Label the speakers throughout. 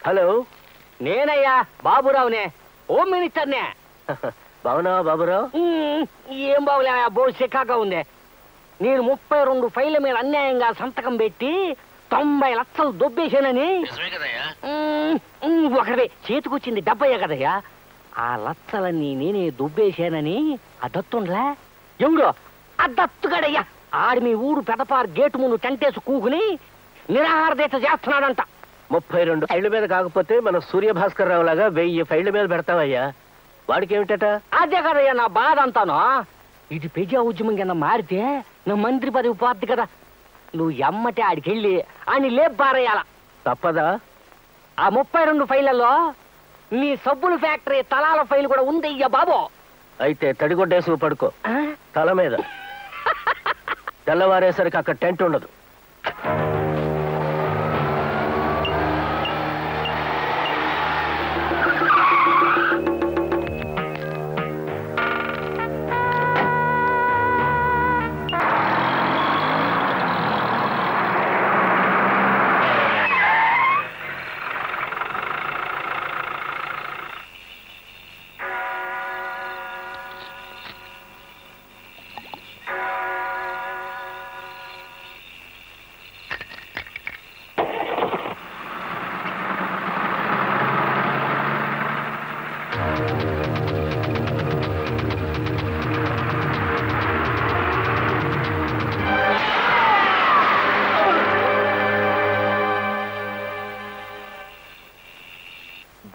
Speaker 1: Hello,
Speaker 2: నేనయ్యా బాబురావునే, home మినిస్టర్నే.
Speaker 1: బాగున్నావా బాబురావు?
Speaker 2: ఏం బాగులే, బో చికాగా ఉంది. నేను 32 ఫైళ్ళ మీద అన్యాయంగా సంతకం పెట్టి 90 లక్షలు దొబ్బేశానని. ఒకటే చేతికొచ్చింది 70 కదయ్యా. ఆ లక్షలన్నీ నేనే దొబ్బేశానని ఆ దత్తుండ్లా ఎవడో ఆ దత్తుగాడయ్యా ఆడి మీ ఊరు పెదపారు గేటు ముందు టెంటేసి కూకుని నిరాహార దీక్ష చేస్తున్నాడంట.
Speaker 1: 32 ఫైళ్ళ మీద కాకపోతే మన సూర్యభాస్కర్ రావు లాగా 1000 ఫైళ్ళ మీద పెడతావయ్యా. వాడికి ఏమిటట?
Speaker 2: అదే కదయ్యా నా బాధ అంతాను. ఇది ప్రజా ఉద్యమం కింద మారితే నా మంత్రి పదవి పోద్ది కదా. నువ్వు ఎమ్మటే ఆడికెళ్ళి అని లేపారేయాల.
Speaker 1: తప్పదా?
Speaker 2: ఆ 32 ఫైళ్లలో నీ సబ్బుల ఫ్యాక్టరీ తలాల ఫైల్ కూడా ఉందయ్యా బాబు.
Speaker 1: అయితే తడిగొడ్డేసి పడుకో తల మీద. తెల్లవారేసరికి అక్కడ టెంట్ ఉండదు.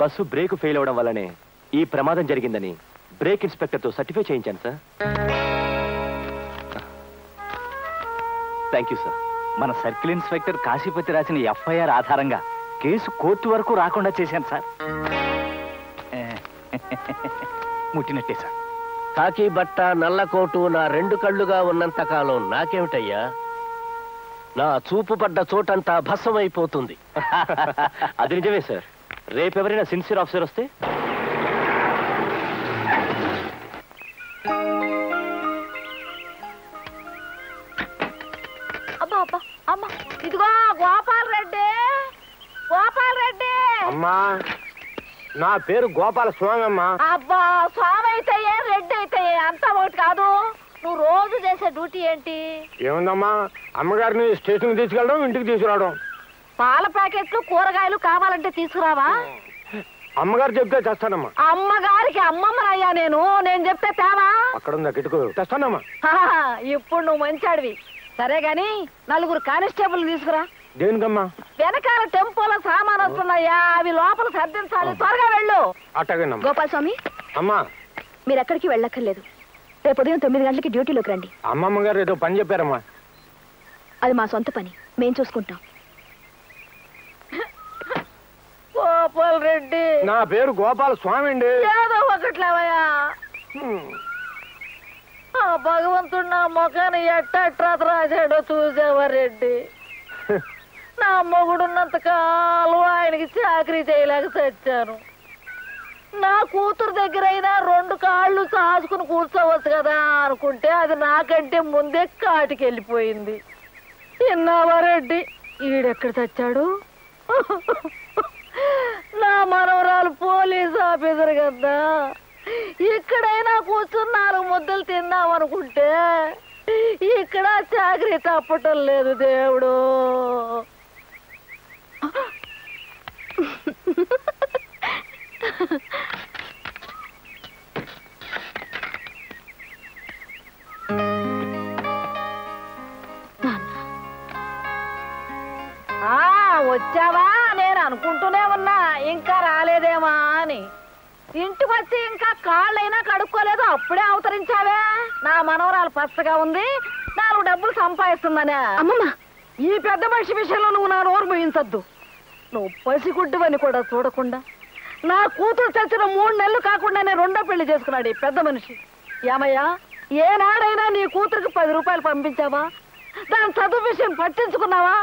Speaker 3: బస్సు బ్రేక్ ఫెయిల్ అవడం వల్లనే ఈ ప్రమాదం జరిగిందని బ్రేక్ ఇన్స్పెక్టర్ తో సర్టిఫై చేయించాను సార్. Thank you sir.
Speaker 4: మన సర్కిల్ ఇన్స్పెక్టర్ కాశీపతి రాసిన ఎఫ్ఐఆర్ ఆధారంగా కేసు కోర్టు వరకు రాకుండా చేశాను సార్. ముట్టినట్టే సార్.
Speaker 1: కాకి బట్ట నల్లకోటు నా 2 కళ్ళుగా ఉన్నంత కాలం నాకేమిటయ్యా? నా చూపు పడ్డ చోటంతా భస్మైపోతుంది.
Speaker 3: అది నిజమే సార్. రేపెవరైనా సిన్సియర్ ఆఫీసర్ వస్తే
Speaker 5: అమ్మా ఇదిగో గోపాల్ రెడ్డి. గోపాల్ రెడ్డి
Speaker 6: అమ్మా, నా పేరు గోపాల స్వామి అమ్మా.
Speaker 5: అబ్బా, స్వామి అయితే రెడ్డి అయితే అంతా ఒకటి కాదు. నువ్వు రోజు చేసే డ్యూటీ ఏంటి?
Speaker 6: ఏముందమ్మా, అమ్మగారిని స్టేషన్కి తీసుకెళ్ళడం, ఇంటికి తీసుకురావడం.
Speaker 5: పాల ప్యాకెట్లు కూరగాయలు కావాలంటే తీసుకురావా?
Speaker 6: అమ్మగారు చెప్తే తెస్తానమ్మా.
Speaker 5: అమ్మగారికి అమ్మమ్మనయ్యా నేను చెప్తే తేవా?
Speaker 6: అక్కడ ఉందా కిటుకు, తెస్తానమ్మా.
Speaker 5: ఇప్పుడు నువ్వు మంచాడివి. సరే గాని 4 కానిస్టేబుల్ తీసుకురా.
Speaker 6: దేనికమ్మా?
Speaker 5: వెనకాల టెంపోలో సామాన్ వస్తున్నాయా, అవి లోపల సర్దించాలి. త్వరగా వెళ్ళు.
Speaker 6: అట్టగేనమ్మా.
Speaker 5: గోపాల్ స్వామి,
Speaker 6: అమ్మా
Speaker 5: మీరు ఎక్కడికి వెళ్ళక్కర్లేదు. రేపు ఉదయం 9 గంటలకి డ్యూటీలోకి రండి.
Speaker 6: అమ్మమ్మ గారు ఏదో పని చెప్పారమ్మా.
Speaker 5: అది మా సొంత పని, మేం చూసుకుంటాం. గోపాల్ రెడ్డి.
Speaker 6: నా పేరు గోపాల స్వామి అండి.
Speaker 5: ఏదో ఒకట్లేవయ్యా. భగవంతుడు నా ముఖాన్ని ఎట్టట్రా రాశాడో చూసావా రెడ్డి? నా మొగుడున్నంత కాలం ఆయనకి చాకరీ చేయలేక చచ్చాను. నా కూతురు దగ్గర అయినా 2 కాళ్ళు చాచుకుని కూర్చోవచ్చు కదా అనుకుంటే అది నాకంటే ముందే కాటికి వెళ్ళిపోయింది. విన్నావా రెడ్డి? ఈడెక్కడ చచ్చాడు? నా మనవరాలు పోలీస్ ఆఫీసర్ కదా. ఇక్కడైనా కూర్చుని 4 ముద్దలు తిన్నామనుకుంటే ఇక్కడ చాకరీ తప్పటం లేదు దేవుడు. వచ్చావా? నేను అనుకుంటూనే ఉన్నా ఇంకా రాలేదేమా అని. ఇంటికి వచ్చి ఇంకా కాళ్ళైనా కడుక్కోలేదు, అప్పుడే అవతరించావే. నా మనవరాలు పచ్చగా ఉంది, 4 డబ్బులు సంపాదిస్తుందనే. అమ్మమ్మ, ఈ పెద్ద మనిషి విషయంలో నువ్వు నా నోరు ముయించద్దు. నువ్వు పసిగుడ్డువని కూడా చూడకుండా నా కూతురు చచ్చిన 3 నెలలు కాకుండానే 2వ పెళ్లి చేసుకున్నాడు ఈ పెద్ద మనిషి. ఏమయ్యా, ఏనాడైనా నీ కూతురికి 10 రూపాయలు పంపించావా? దాని చదువు విషయం పట్టించుకున్నావా?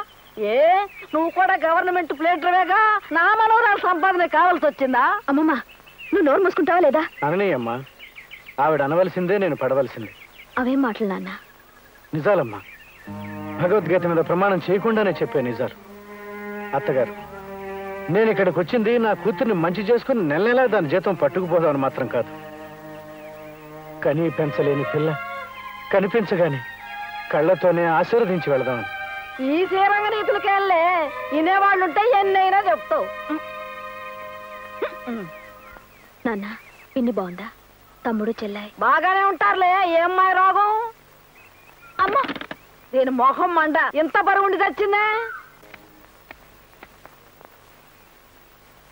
Speaker 5: నువ్వు కూడా గవర్నమెంట్ ప్లేటర్వేగా. నా మనవరాలు సంపాదన కావాల్సి వచ్చిందా? అమ్మమ్మ, నువ్వు నోరు మూసుకుంటావా లేదా?
Speaker 4: అననయ్యమ్మా, ఆవిడ అనవలసిందే, నేను పడవలసిందే.
Speaker 5: అవేం మాటలు నాన్న?
Speaker 4: నిజాలమ్మా, భగవద్గీత మీద ప్రమాణం చేయకుండానే చెప్పే నిజాలు. అత్తగారు,
Speaker 6: నేను ఇక్కడికి వచ్చింది నా కూతుర్ని మంచి చేసుకుని నెల నెలా దాని జీతం పట్టుకుపోదామని మాత్రం కాదు. కనీ పెంచలేని పిల్ల కనిపించగానే కళ్ళతోనే ఆశీర్వదించి వెళదామని.
Speaker 5: ఈ శ్రీరంగ నీతులకెళ్ళే వినేవాళ్ళుంటే ఎన్నైనా చెప్తావు.
Speaker 7: నాన్న పిన్ని బాగుందా? తమ్ముడు చెల్లాయి
Speaker 5: బాగానే ఉంటారులే. ఏమ్మాయి రోగం? అమ్మా దీని మొహం మండ ఇంత బరువుండి తెచ్చిందే.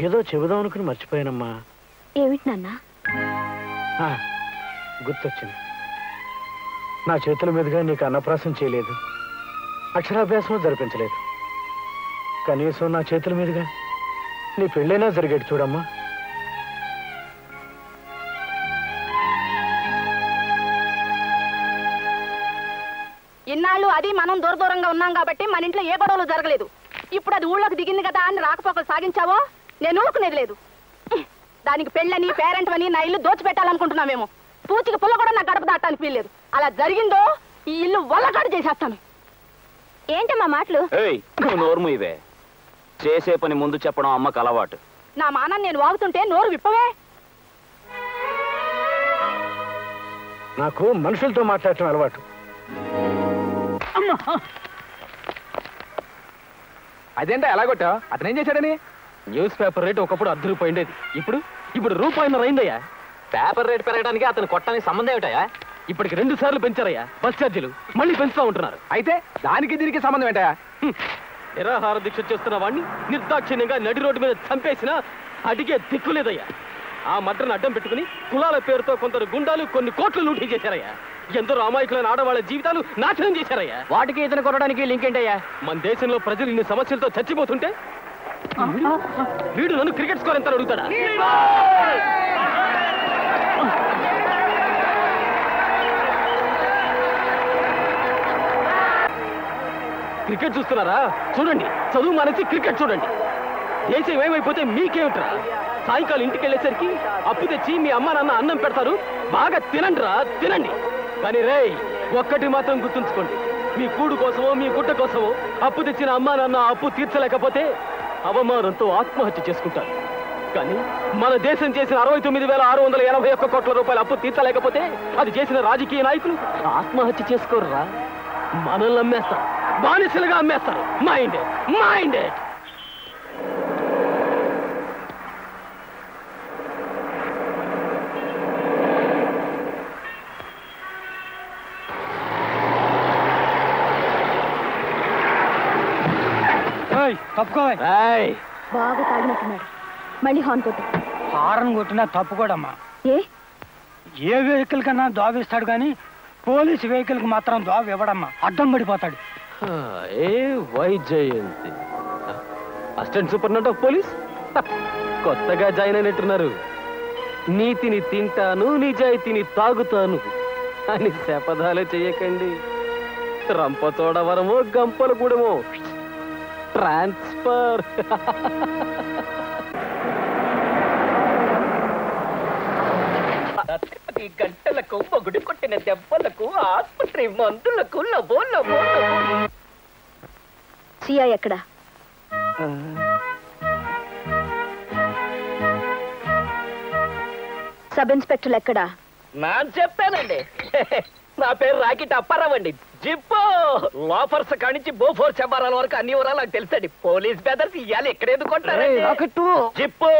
Speaker 6: ఏదో చెబుదాం అనుకుని మర్చిపోయానమ్మా.
Speaker 7: ఏమిటి నాన్న?
Speaker 6: గుర్తొచ్చింది. నా చేతుల మీదుగా నీకు అన్నప్రాసం చేయలేదు, అక్షరాభ్యాసం జరిపించలేదు. కనీసం నా చేతుల మీదుగా నీ పెళ్ళైనా జరిగేది చూడమ్మా.
Speaker 8: ఇన్నాళ్ళు అది మనం దూరంగా ఉన్నాం కాబట్టి మన ఇంట్లో ఏ గొడవలు జరగలేదు. ఇప్పుడు అది ఊళ్ళోకి దిగింది కదా అని రాకపోకలు సాగించావో నేను ఊరుకునేది లేదు. దానికి పెళ్ళని పేరెంట్ అని నా ఇల్లు దోచిపెట్టాలనుకుంటున్నామేమో. పూచికి పుల్ల కూడా నాకు గడప దాటానికి వీల్లేదు. అలా జరిగిందో ఈ ఇల్లు వల్లగాడు చేసేస్తాను.
Speaker 7: ఏంటమ్మా మాటలు?
Speaker 4: నోరు ఇవే చేసే పని ముందు చెప్పడం అమ్మకు అలవాటు.
Speaker 8: నా మానాన్ని నేను వాగుతుంటే నోరు విప్పవే.
Speaker 6: నాకు మనుషులతో మాట్లాడటం అలవాటు.
Speaker 3: అదేంటా ఎలా కొట్టావు? అతను ఏం చేశాడని?
Speaker 1: న్యూస్ పేపర్ రేటు ఒకప్పుడు ₹10 ఇప్పుడు ₹1.5 అయిందయ్యా.
Speaker 3: పేపర్ రేట్ పెరగడానికి అతను కొట్టడానికి సంబంధం ఏమిటయా?
Speaker 1: ఇప్పటికి 2 సార్లు పెంచారయ్యా బస్ ఛార్జీలు. మళ్ళీ పెంచుతా ఉంటున్నారు.
Speaker 3: అయితే దానికి దీనికి సంబంధం ఏంటయా?
Speaker 1: నిరాహార దీక్ష చేస్తున్న వాడిని నిర్దాక్షిణ్యంగా నడి రోడ్డు మీద చంపేసినా అడిగే దిక్కు లేదయ్యా. ఆ మడ్రను అడ్డం పెట్టుకుని కులాల పేరుతో కొందరు గుండాలు కొన్ని కోట్లు లూటీ చేశారయ్యా. ఎందరో అమాయకులైన ఆడవాళ్ళ జీవితాలు నాశనం చేశారయ్యా.
Speaker 3: వాటికి ఇతను కొట్టడానికి లింక్ ఏంటయ్యా?
Speaker 1: మన దేశంలో ప్రజలు ఇన్ని సమస్యలతో చచ్చిపోతుంటే వీడు నన్ను క్రికెట్ స్కోర్ ఎంత అడుగుతాడా? క్రికెట్ చూస్తున్నారా? చూడండి. చదువు మానేసి క్రికెట్ చూడండి. దేశం ఏమైపోతే మీకేమిట్రా? సాయంకాలం ఇంటికి వెళ్ళేసరికి అప్పు తెచ్చి మీ అమ్మ నాన్న అన్నం పెడతారు. బాగా తినండి రా, తినండి. కానీ రేయ్, ఒక్కటి మాత్రం గుర్తుంచుకోండి. మీ కూడు కోసమో మీ గుడ్డ కోసమో అప్పు తెచ్చిన అమ్మా నాన్న అప్పు తీర్చలేకపోతే అవమానంతో ఆత్మహత్య చేసుకుంటారు. కానీ మన దేశం చేసిన 69,681 కోట్ల రూపాయల అప్పు తీర్చలేకపోతే అది చేసిన రాజకీయ నాయకులు ఆత్మహత్య చేసుకోర్రా. మనల్ని అమ్మేస్తారు, బానిసలుగా అమ్మేస్తారు. Mind mind.
Speaker 7: బాగా తాగినట్టున్నాడు. మళ్ళీ హార్న్ కొట్టు.
Speaker 9: హారన్ కొట్టినా తప్పు కూడమ్మా.
Speaker 7: ఏ
Speaker 9: వెహికల్ కన్నా దోవిస్తాడు కానీ పోలీసు వెహికల్ కి మాత్రం దోవ ఇవ్వడమ్మా. అడ్డం పడిపోతాడు.
Speaker 1: Vyjayanthi assistant superintendent of police కొత్తగా జాయిన్ అయినట్టున్నారు. నీతిని తింటాను, నిజాయితీని తాగుతాను అని శపథాలు చేయకండి. రంపచోడవరమో గంపలగూడెమో ట్రాన్స్ఫర్.
Speaker 2: గంటలకు మొగుడు కొట్టిన దెబ్బలకు ఆస్పత్రి మందులకు లబో లబో.
Speaker 7: సిఐ ఎక్కడ? సబ్ ఇన్స్పెక్టర్ ఎక్కడా?
Speaker 2: నా చెప్పానండి. నా పేరు రాకెట్ అప్పారావు అండి. జిప్పో లోఫర్స్ కానించి బోఫోర్ చెబారాల వరకు అన్ని వివరాలు నాకు తెలుసండి. పోలీస్ బెదర్స్ ఇయ్యాలి ఎక్కడ ఎందుకుంటారు? జిప్పో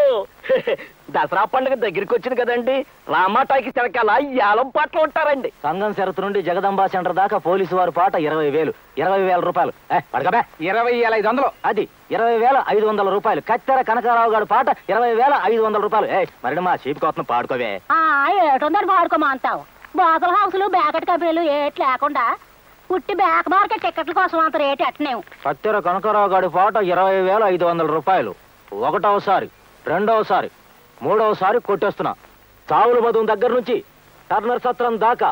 Speaker 2: దసరా పండుగ దగ్గరికి వచ్చింది కదండి. రామాటాకి తిరకాల యాలం పాటలు ఉంటారండి.
Speaker 4: సంఘం షరతు నుండి జగదంబా సెంటర్ దాకా పోలీసు వారి పాట 20,000. 20,000 రూపాయలు.
Speaker 3: 20,500.
Speaker 4: అది 20,500 రూపాయలు. కత్తెర కనకారావు గారి పాట 20,500 రూపాయలు. మరి మా చీప్ కోతం పాడుకోవే.
Speaker 8: ఏటుందని పాడుకోమా అంటావు? బాతుల హౌసులు బ్యాకెట్ కంపెనీలు ఏటి లేకుండా పుట్టి బ్యాక్ మార్కెట్ టికెట్ల కోసం అంత రేటు ఎట్టనేవు.
Speaker 4: కత్తెర కనకారావు గారి పాట 20,500 రూపాయలు. ఒకటోసారి, రెండవసారి, మూడవసారి కొట్టేస్తున్నా. చావుల మధుం దగ్గర నుంచి టర్నర్ సత్రం దాకా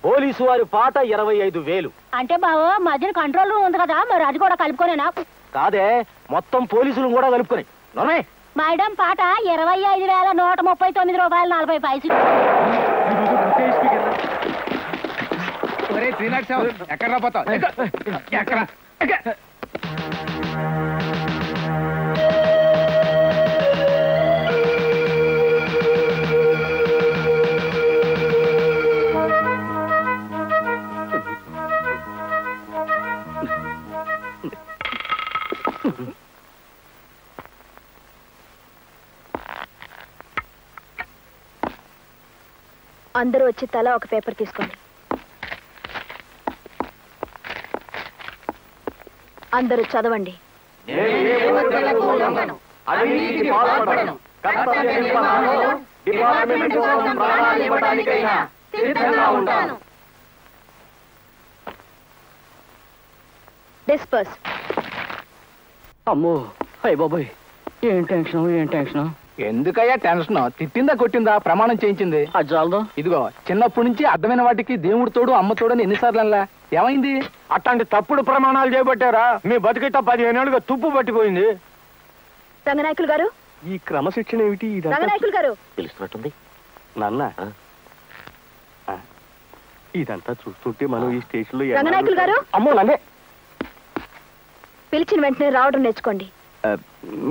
Speaker 4: పోలీసు వారి పాట 25,000.
Speaker 8: అంటే బావో మధ్యన కంట్రోల్ రూమ్ ఉంది కదా, మరి అది కూడా కలుపుకోనేనా?
Speaker 4: కాదే, మొత్తం పోలీసులు కూడా కలుపుకొని.
Speaker 8: మేడం పాట 25,139 రూపాయలు 40 పైసలు.
Speaker 3: ఎక్కడ రాపోతావు? ఎక్కడ
Speaker 7: అందరూ వచ్చి తల ఒక పేపర్ తీసుకోండి. అందరూ చదవండి. డిస్పర్స్.
Speaker 2: అమ్మో అయ్య బాబోయ్, ఏం టెన్షన్.
Speaker 10: ఎందుకయ్యా టెన్షన్? తిట్టిందా కొట్టిందా? ప్రమాణం చేయించింది.
Speaker 2: అది చాలదు.
Speaker 10: ఇదిగో చిన్నప్పటి నుంచి అర్థమైన వాటికి దేవుడు తోడు అమ్మ తోడు అని ఎన్నిసార్లు అనలా? ఏమైంది?
Speaker 6: అట్లాంటి తప్పుడు ప్రమాణాలు చేయబట్టారా మీ బతికిట 15 ఏళ్ళుగా తుప్పు పట్టిపోయింది.
Speaker 7: రంగనాయకులు గారు,
Speaker 3: ఈ క్రమశిక్షణ ఏమిటి?
Speaker 7: రంగనాయకులు గారు.
Speaker 2: తెలుస్తున్నట్టుంది.
Speaker 3: నాన్న, ఇదంతా చూస్తుంటే మనం ఈ స్టేషన్ లో
Speaker 7: రంగనాయకులు గారు,
Speaker 3: అమ్మో నన్నే.
Speaker 7: పిలిచిన వెంటనే రావడం నేర్చుకోండి.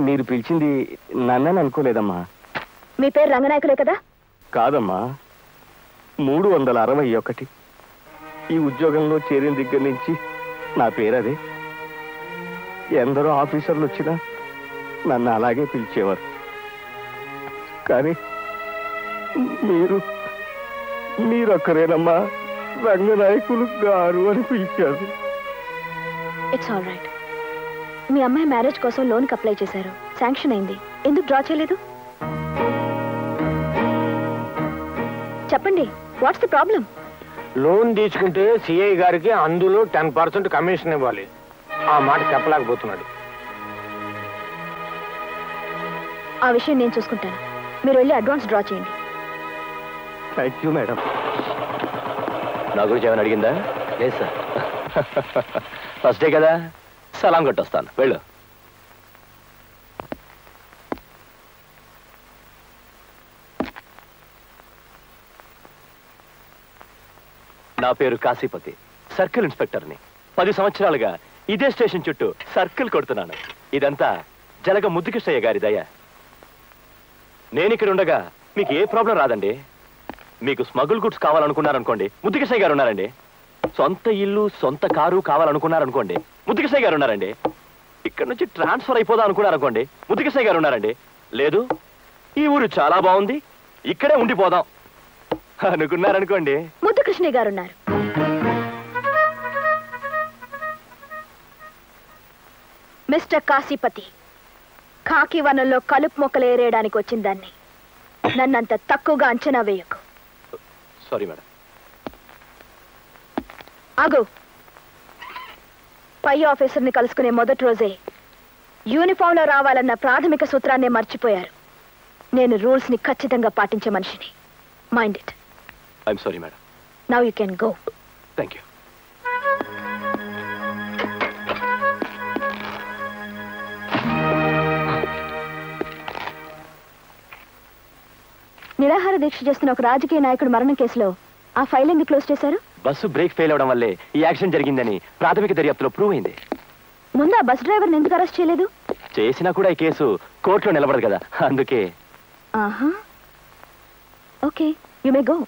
Speaker 3: మీరు పిలిచింది నన్నని అనుకోలేదమ్మా.
Speaker 7: మీ పేరు రంగనాయకులే కదా?
Speaker 3: కాదమ్మా, 361. ఈ ఉద్యోగంలో చేరిన దగ్గర నుంచి నా పేరదే. ఎందరో ఆఫీసర్లు వచ్చినా నన్ను అలాగే పిలిచేవారు. కానీ మీరొక్కరేనమ్మా రంగనాయకులు గారు అని పిలిచారు.
Speaker 7: It's all right. మీ అమ్మాయి మ్యారేజ్ కోసం లోన్కి అప్లై చేశారు, శాంక్షన్ అయింది. ఎందుకు డ్రా చేయలేదు? చెప్పండి, వాట్స్ ది ప్రాబ్లం?
Speaker 6: లోన్ తీసుకుంటే సిఐ గారికి అందులో 10% కమిషన్ ఇవ్వాలి. ఆ మాట చెప్పలేకపోతున్నాడు.
Speaker 7: ఆ విషయం నేను చూసుకుంటాను. మీరు వెళ్ళి అడ్వాన్స్ డ్రా చేయండి.
Speaker 3: Thank you madam. నా గురించి ఏమైనా అడిగిందా? లేదు సార్. ఫస్ట్ డే కదా, సలాం కొట్టొస్తాను. వెళ్ళు. నా పేరు కాశీపతి, సర్కిల్ ఇన్స్పెక్టర్ని. 10 సంవత్సరాలుగా ఇదే స్టేషన్ చుట్టూ సర్కిల్ కొడుతున్నాను. ఇదంతా జలగ ముద్దుకృష్ణయ్య గారి దయ. నేనిక్కడ ఉండగా మీకు ఏ ప్రాబ్లం రాదండి. మీకు స్మగుల్ గుడ్స్ కావాలనుకున్నారనుకోండి, ముద్దుకృష్ణయ్య గారు ఉన్నారండి. సొంత ఇల్లు, సొంత కారు కావాలనుకున్నారనుకోండి, ముద్దుకృష్ణయ్య గారు ఉన్నారండి. ఇక్కడ నుంచి ట్రాన్స్ఫర్ అయిపోదాం అనుకున్నారనుకోండి, ముద్దుకృష్ణయ్య గారు ఉన్నారండి. లేదు, ఈ ఊరు చాలా బాగుంది, ఇక్కడే ఉండిపోదాం అనుకున్నారనుకోండి,
Speaker 7: ముద్దుకృష్ణయ్య గారు ఉన్నారు. మిస్టర్ కాశీపతి, కాకి వనంలో కలుపు మొక్కలు ఏరేయడానికి వచ్చిందాన్ని నన్నంత తక్కువగా అంచనా వేయకు.
Speaker 3: Sorry madam.
Speaker 7: ఆగు. పై ఆఫీసర్ని కలుసుకునే మొదటి రోజే యూనిఫామ్లో రావాలన్న ప్రాథమిక సూత్రాన్నే మర్చిపోయారు. నేను రూల్స్ ని ఖచ్చితంగా పాటించే మనిషిని. Mind it.
Speaker 3: I'm sorry madam.
Speaker 7: Now you can go.
Speaker 3: Thank you.
Speaker 7: నిరాహార దీక్ష చేస్తున్న ఒక రాజకీయ నాయకుడు మరణం కేసులో ఆ ఫైల్ ఎందుకు క్లోజ్ చేశారు?
Speaker 3: బస్సు బ్రేక్ ఫెయిల్ అవడం వల్లే ఈ యాక్సిడెంట్ జరిగిందని ప్రాథమిక దర్యాప్తులో ప్రూవ్ అయింది.
Speaker 7: ముందు ఆ బస్ డ్రైవర్ని ఎందుకు అరెస్ట్ చేయలేదు?
Speaker 3: చేసినా కూడా ఈ కేసు కోర్టులో నిలబడదు కదా, అందుకే.
Speaker 7: ఆహా, okay, you may go.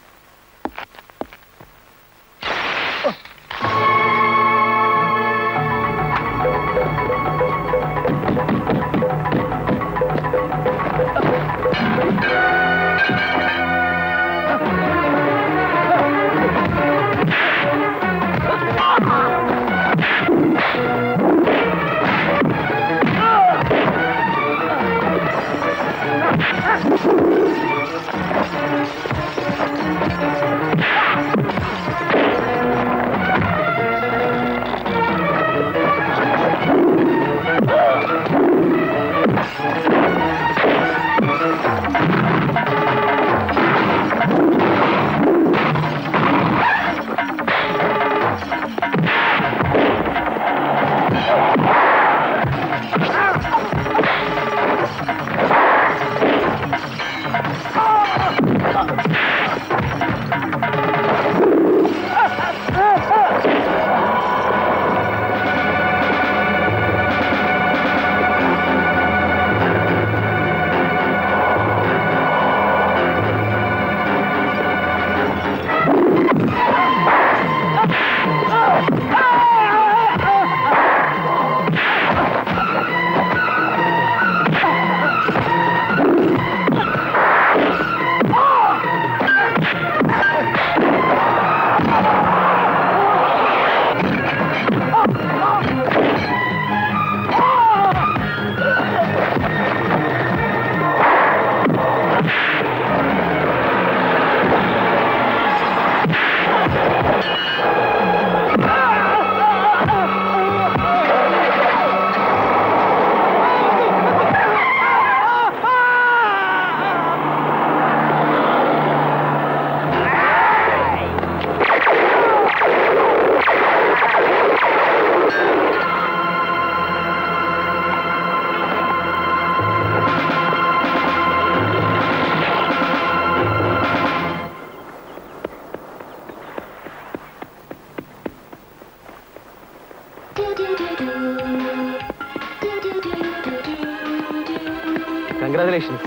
Speaker 1: Congratulations.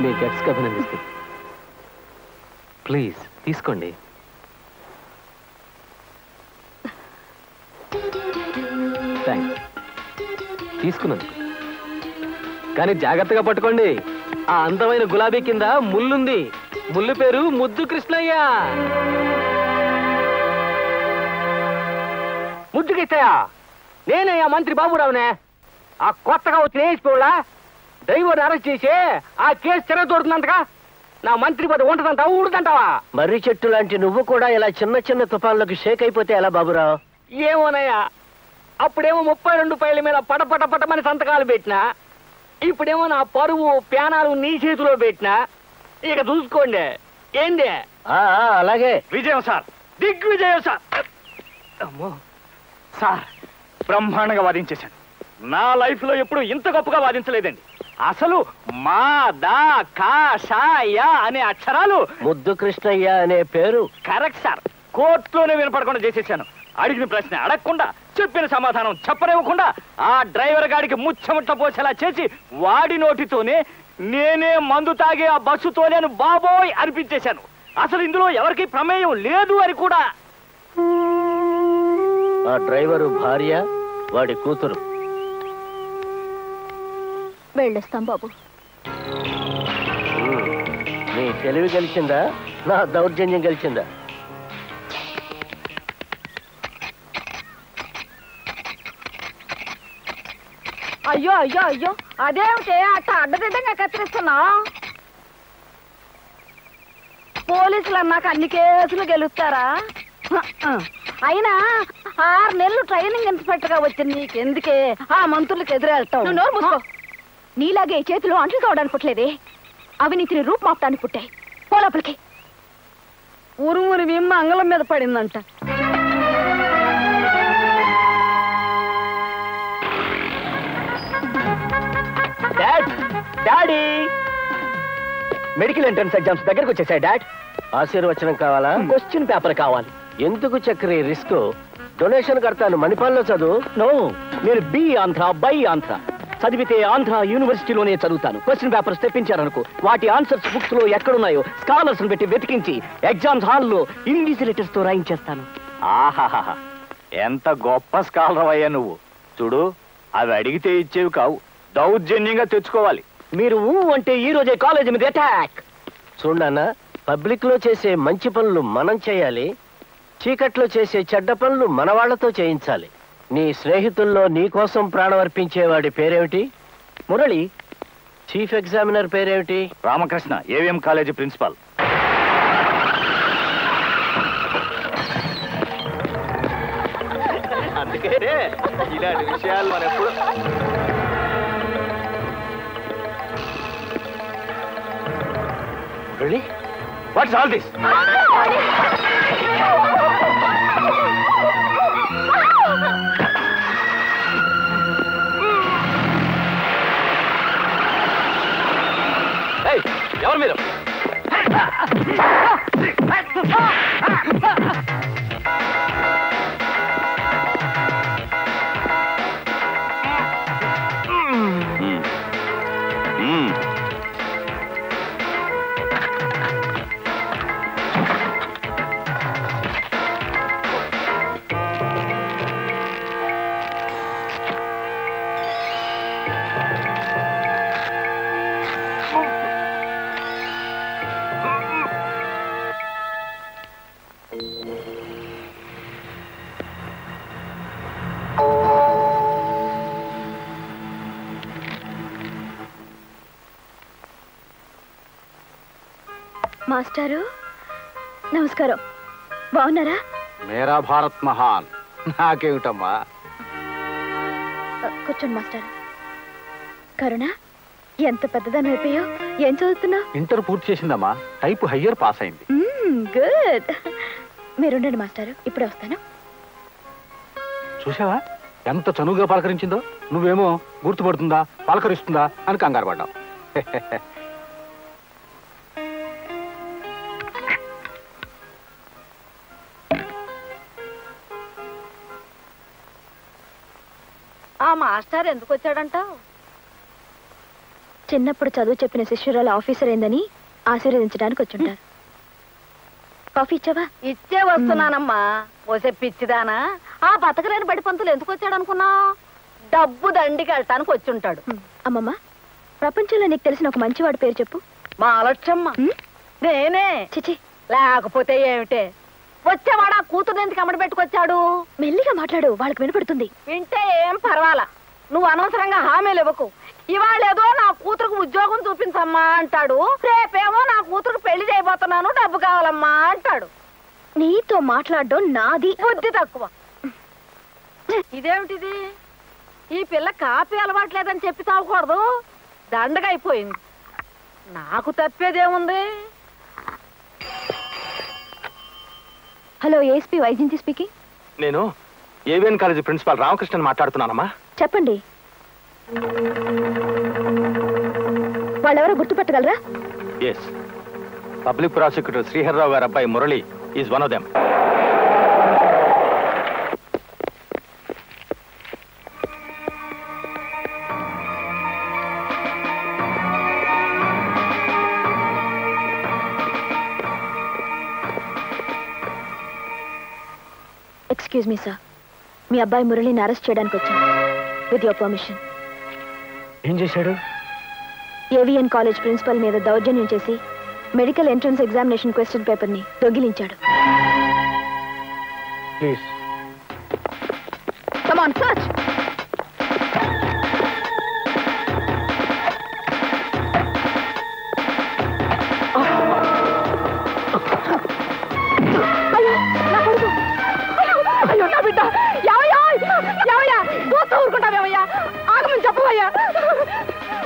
Speaker 1: మీ గట్స్కి అభినందిస్తుంది. ప్లీజ్ తీసుకోండి. థ్యాంక్స్. తీసుకున్నందుకు. కానీ జాగ్రత్తగా పట్టుకోండి. ఆ అందమైన గులాబీ కింద ముల్లుంది. ముల్లు పేరు ముద్దు కృష్ణయ్య.
Speaker 2: ముద్దు కృష్ణయ్య నేనయ్యా మంత్రి బాబురావునే. ఆ కొత్తగా వచ్చిన ఏసిపోడా డ్రైవర్ని అరెస్ట్ చేసి ఆ కేసు తిరగదోడుతుందంటగా. నా మంత్రి పదవి ఉంటుందంటావా ఊడుదంటావా?
Speaker 4: మర్రి చెట్టు లాంటి నువ్వు కూడా ఇలా చిన్న చిన్న తుఫాన్లకు షేక్ అయిపోతే ఎలా బాబురావు?
Speaker 2: ఏమోనయ్యా, అప్పుడేమో 32 పైల మీద పటపట పటమని సంతకాలు పెట్టినా, ఇప్పుడేమో నా పరువు ప్యానాలు నీ చేతిలో పెట్టినా. ఇక చూసుకోండి. ఏంది?
Speaker 4: అలాగే.
Speaker 3: విజయం సార్, దిగ్విజయం సార్. అమ్మో సార్, బ్రహ్మాండంగా వాదించేశాను. నా లైఫ్ లో ఎప్పుడు ఇంత గొప్పగా వాదించలేదండి. అసలు మా దా కా షా యా అనే అక్షరాలు
Speaker 4: ముద్దు కృష్ణయ్య అనే పేరు
Speaker 3: కరెక్ట్ సార్. కోర్టులోనే వినపడకుండా చేసేసాను. అడిగిన ప్రశ్న అడగకుండా, చెప్పిన సమాధానం చెప్పనివ్వకుండా ఆ డ్రైవర్ గాడికి ముచ్చముట్ట పోసేలా చేసి వాడి నోటితోనే నేనే మందు తాగే ఆ బస్సుతోనే బాబోయ్ అనిపించేశాను. అసలు ఇందులో ఎవరికి ప్రమేయం లేదు అని కూడా.
Speaker 4: ఆ డ్రైవరు భార్య, వాడి కూతురు.
Speaker 7: వెళ్ళొస్తాం బాబు.
Speaker 4: నీ తెలివి గెలిచిందా, నా దౌర్జన్యం గెలిచిందా?
Speaker 5: అయ్యో అయ్యో అయ్యో, అదేమిటి అట్ట అడ్డదిడ్డంగా కత్తిరిస్తున్నావు? పోలీసులు అన్నాక అన్ని కేసులు గెలుస్తారా? అయినా 6 నెలలు ట్రైనింగ్ ఇన్స్పెక్టర్ గా వచ్చి నీకెందుకే ఆ మంత్రులకు ఎదురెళ్తావు?
Speaker 7: నువ్వు నోరు మూసుకో. నీలాగే చేతిలో అంట్లు కావడానికి పుట్టలేదే, అవినీతిని రూపుమాపడానికి పుట్టాయి. పోలోపలికి.
Speaker 5: ఉరుమురి విమ్మ అంగళం మీద పడిందంట.
Speaker 4: డాడీ, మెడికల్ ఎంట్రన్స్ ఎగ్జామ్స్ దగ్గరకు వచ్చేసాయి డాడ్. ఆశీర్వచనం కావాలా? క్వశ్చన్ పేపర్ కావాలి. ఎందుకు చక్రి రిస్క్? డొనేషన్ కడతాను, మణిపాల్లో చదువు.
Speaker 2: నో, నేను బి ఆంధ్ర బై ఆంధ్ర చదివితే ఆంధ్ర యూనివర్సిటీలోనే చదువుతాను. క్వశ్చన్ పేపర్స్ తెప్పించారనుకో, వాటి ఆన్సర్స్ బుక్స్ లో ఎక్కడున్నాయో స్కాలర్స్ పెట్టి వెతికించి ఎగ్జామ్స్ హాల్లో ఇన్విజిలేటర్స్ తో రాయించేస్తాను.
Speaker 3: ఆహాహా, ఎంత గొప్ప స్కాలర్ అయ్యా నువ్వు. చూడు, అవి అడిగితే ఇచ్చేవి కావు, దౌర్జన్యంగా తెచ్చుకోవాలి.
Speaker 2: మీరు అంటే ఈ రోజే కాలేజీ మీద అటాక్.
Speaker 4: చూడన్నా, పబ్లిక్ లో చేసే మంచి పనులు మనం చేయాలి, చీకట్లో చేసే చెడ్డ పనులు మన వాళ్లతో చేయించాలి. నీ స్నేహితుల్లో నీ కోసం ప్రాణం అర్పించేవాడి పేరేమిటి?
Speaker 2: మురళి.
Speaker 4: చీఫ్ ఎగ్జామినర్ పేరేమిటి?
Speaker 3: Ramakrishna, AVM college principal. అందుకే ఇలాంటి విషయాలు మనం ఎప్పుడు
Speaker 4: మురళి,
Speaker 3: వాట్స్ ఆల్ దిస్?
Speaker 1: ఎవరు మీరు?
Speaker 7: మాస్టారు నమస్కారం. బాగున్నారా?
Speaker 10: మేరా భారత్ మహాన్. నాకేమిటమ్మా?
Speaker 7: కూర్చోండి మాస్టారు. కరుణ, ఎంత పెద్దదాన్ని అయిపోయో. ఏం చదువుతున్నావు?
Speaker 10: ఇంటర్ పూర్తి చేసిందమ్మా, టైప్ హయ్యర్ పాస్ అయింది.
Speaker 7: గుడ్. మీరుండండి మాస్టారు, ఇప్పుడే వస్తాను.
Speaker 10: చూసావా ఎంత చనువుగా పలకరించిందో? నువ్వేమో గుర్తుపడుతుందా, పలకరిస్తుందా అని కంగారు పడ్డావు.
Speaker 5: ఆ మాస్టర్ ఎందుకు వచ్చాడంటావు?
Speaker 7: చిన్నప్పుడు చదువు చెప్పిన శిష్యురాలు ఆఫీసర్ అయిందని ఆశీర్వదించడానికి వచ్చుంటారు. కాఫీ ఇచ్చావా?
Speaker 5: ఇచ్చే వస్తున్నానమ్మా. ఓసే పిచ్చిదానా, ఆ బతకలేని బడి పంతులు ఎందుకు వచ్చాడు అనుకున్నావు? డబ్బు దండికి వెళ్ళటానికి వచ్చుంటాడు.
Speaker 7: అమ్మమ్మ, ప్రపంచంలో నీకు తెలిసిన ఒక మంచివాడి పేరు చెప్పు.
Speaker 5: మా లక్ష్యమ్మ. నేనే.
Speaker 7: చిచి,
Speaker 5: లేకపోతే ఏమిటే? వచ్చేవాడు ఆ కూతురు ఎందుకు అమ్మడి పెట్టుకొచ్చాడు?
Speaker 7: మెల్లిగా మాట్లాడు, వాళ్ళకి వినపడుతుంది.
Speaker 5: వింటే ఏం పర్వాలా, నువ్వు అనవసరంగా హామీలు ఇవ్వకు. ఇవాళేదో నా కూతురుకు ఉద్యోగం చూపించమ్మా అంటాడు, రేపేమో నా కూతురుకు పెళ్లి చేయబోతున్నాను, డబ్బు కావాలమ్మా అంటాడు.
Speaker 7: నీతో మాట్లాడడం నాది
Speaker 5: బుద్ధి తక్కువ. ఇదేమిటిది? ఈ పిల్ల కాఫీ అలవాట్లేదని చెప్పి తాగకూడదు, దండగా అయిపోయింది. నాకు తప్పేదేముంది?
Speaker 7: Hello, ASP Vyjayanthi speaking.
Speaker 3: నేను ఏవిఎన్ కాలేజీ ప్రిన్సిపాల్ రామకృష్ణన్ మాట్లాడుతున్నానమ్మా.
Speaker 7: చెప్పండి. వాళ్ళెవరో గుర్తుపట్టగలరా?
Speaker 3: ఎస్, పబ్లిక్ ప్రాసిక్యూటర్ శ్రీహర్రావు గారి అబ్బాయి Murali is one of them.
Speaker 7: Excuse me sir, మీ అబ్బాయి మురళిని అరెస్ట్ చేయడానికి వచ్చాను. With your permission.
Speaker 6: ఏం చేశాడు?
Speaker 7: ఏవిఎన్ కాలేజ్ ప్రిన్సిపల్ మీద దౌర్జన్యం చేసి మెడికల్ ఎంట్రన్స్ ఎగ్జామినేషన్ క్వశ్చన్ పేపర్ని దొంగిలించాడు.
Speaker 6: Please
Speaker 7: come on, search.
Speaker 8: అయ్యో నా బిడ్డ, ఏమయ్యా ఏమయ్యా చూస్తూ ఊరుకుంటావేమయ్యా? ఆగమని చెప్పవయ్యా.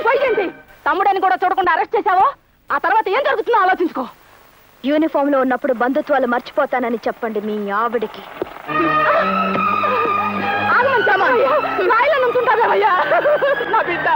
Speaker 8: వైజయంతి, తమ్ముడని కూడా చూడకుండా అరెస్ట్ చేశావో, ఆ తర్వాత ఏం జరుగుతుందో ఆలోచించుకో.
Speaker 7: యూనిఫామ్ లో ఉన్నప్పుడు బంధుత్వాలు మర్చిపోతానని చెప్పండి మీ ఆవిడికి.
Speaker 8: ఆగమని చెప్పవయ్యా. రాయిలో నుంచుంటావేమయ్యా నా బిడ్డ.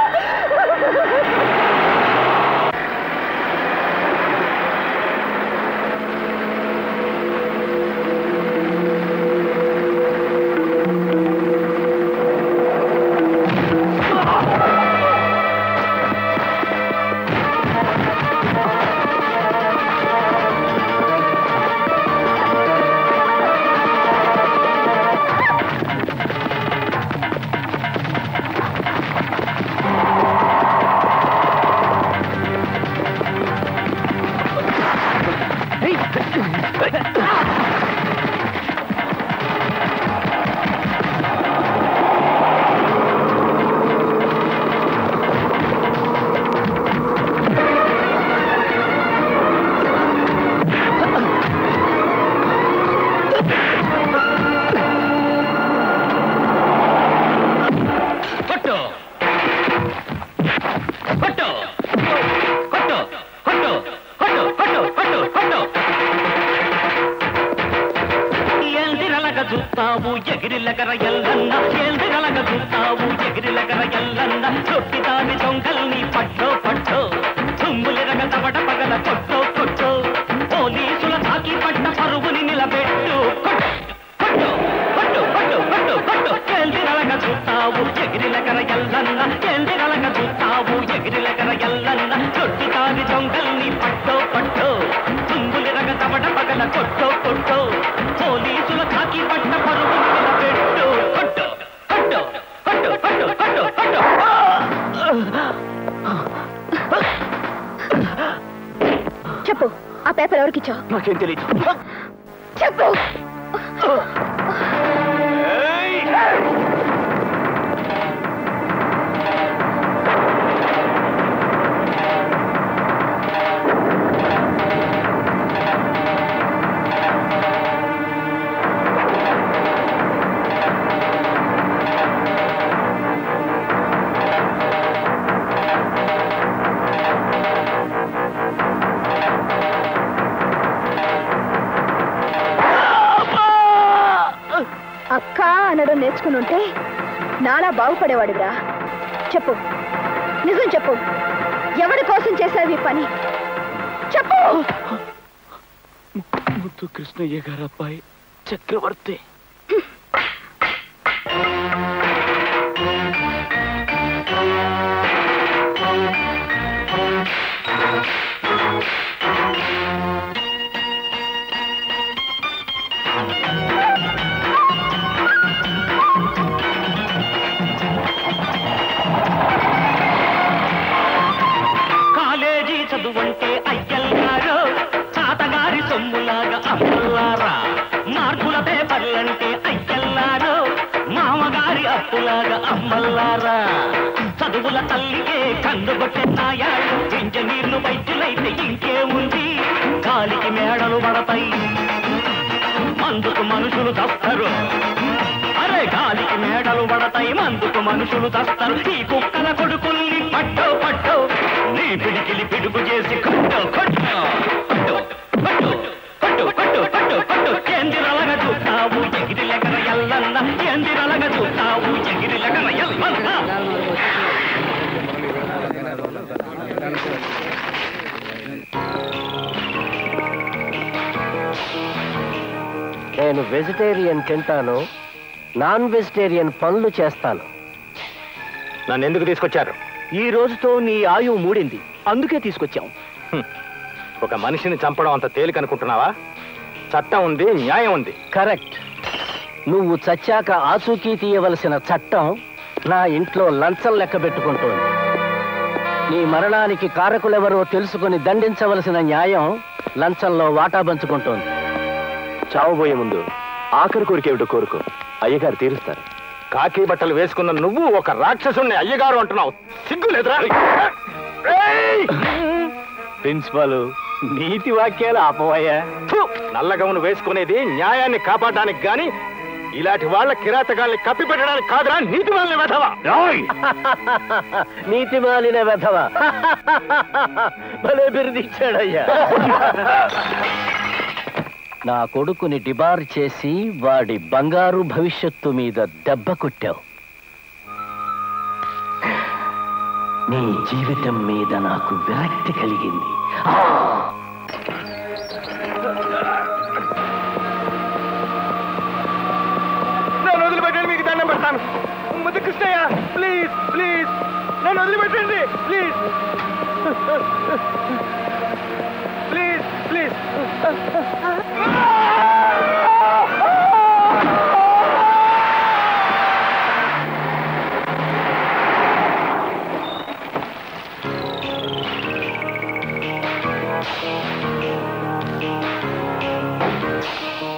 Speaker 7: చెప్పు, ఆ పేపర్ ఎవరికి ఇచ్చావు?
Speaker 3: నాకేం తెలియదు.
Speaker 7: చెప్పు. అక్క అనడం నేర్చుకుని ఉంటే నాలా బాగుపడేవాడిరా. చెప్పు, నిజం చెప్పు, ఎవరి కోసం చేశావు ఈ పని? చెప్పు.
Speaker 1: ముత్తు కృష్ణయ్య గారు అబ్బాయి చక్రవర్తి.
Speaker 11: అమ్మల్లారా మార్కుల పేపర్లంటే అయ్యల్లారో మామగారి అప్పులాగా అమ్మల్లారా చదువుల తల్లికే కందుగొట్టే నాయాళ్ళు ఇంజనీర్లు వైద్యులైతే ఇంకేముంది కాలికి మేడలు పడతాయి మందుకు మనుషులు తస్తారు అరే గాలికి మేడలు పడతాయి మందుకు మనుషులు తస్తారు ఈ కుక్కల కొడుకుల్ని పట్టో పట్టో నీ పిడికిలి పిడుగు చేసి కొట్టో కొట్టో పట్టు పట్టు పట్టు పట్టు పట్టు పట్టు ఎందిరలగ చూస్తావు ఎగిరిలెగర ఎల్లన్న ఎందిరలగ చూస్తావు ఎగిరిలెగర ఎల్లన్న
Speaker 2: నేను వెజిటేరియన్ తింటాను, నాన్ వెజిటేరియన్ పనులు చేస్తాను.
Speaker 3: నన్ను ఎందుకు తీసుకొచ్చారు?
Speaker 1: ఈ రోజుతో నీ ఆయువు మూడింది, అందుకే తీసుకొచ్చాం.
Speaker 3: ఒక మనిషిని చంపడం అంత తేలిక అనుకుంటున్నావా? చట్టం ఉంది, న్యాయం ఉంది.
Speaker 2: కరెక్ట్. నువ్వు చచ్చాక ఆచూకీ తీయవలసిన చట్టం నా ఇంట్లో లంచం లెక్క పెట్టుకుంటోంది. నీ మరణానికి కారకులెవరో తెలుసుకుని దండించవలసిన న్యాయం లంచంలో వాటా పంచుకుంటోంది.
Speaker 3: చావబోయే ముందు ఆఖరి కోరికేమిటో కోరుకో, అయ్యగారు తీరుస్తారు. కాకి బట్టలు వేసుకున్న నువ్వు ఒక రాక్షసుని అయ్యగారు అంటున్నావు, సిగ్గు లేదురా?
Speaker 1: ప్రిన్సిపాల్, నీతి వాక్యాలు ఆపవయ్యా.
Speaker 3: నల్లగమును వేసుకునేది న్యాయాన్ని కాపాడడానికి గాని ఇలాంటి వాళ్ళ కిరాతకాల్ని కప్పిపెట్టడానికి కాదురా నీతి మాలిన వెధవా.
Speaker 2: నీతి మాలిన వెధవా భలే బిరుదిచ్చాడయ్యా. నా కొడుకుని డిబార్ చేసి వాడి బంగారు భవిష్యత్తు మీద దెబ్బ కొట్టావు. నీ జీవితం మీద నాకు విరక్తి కలిగింది.
Speaker 3: నన్ను వదిలిపెట్టండి, మీకు దండం పెడతాను. ముద్దు కృష్ణయ్య, ప్లీజ్ ప్లీజ్ నన్ను వదిలిపెట్టండి, ప్లీజ్ ప్లీజ్ ప్లీజ్.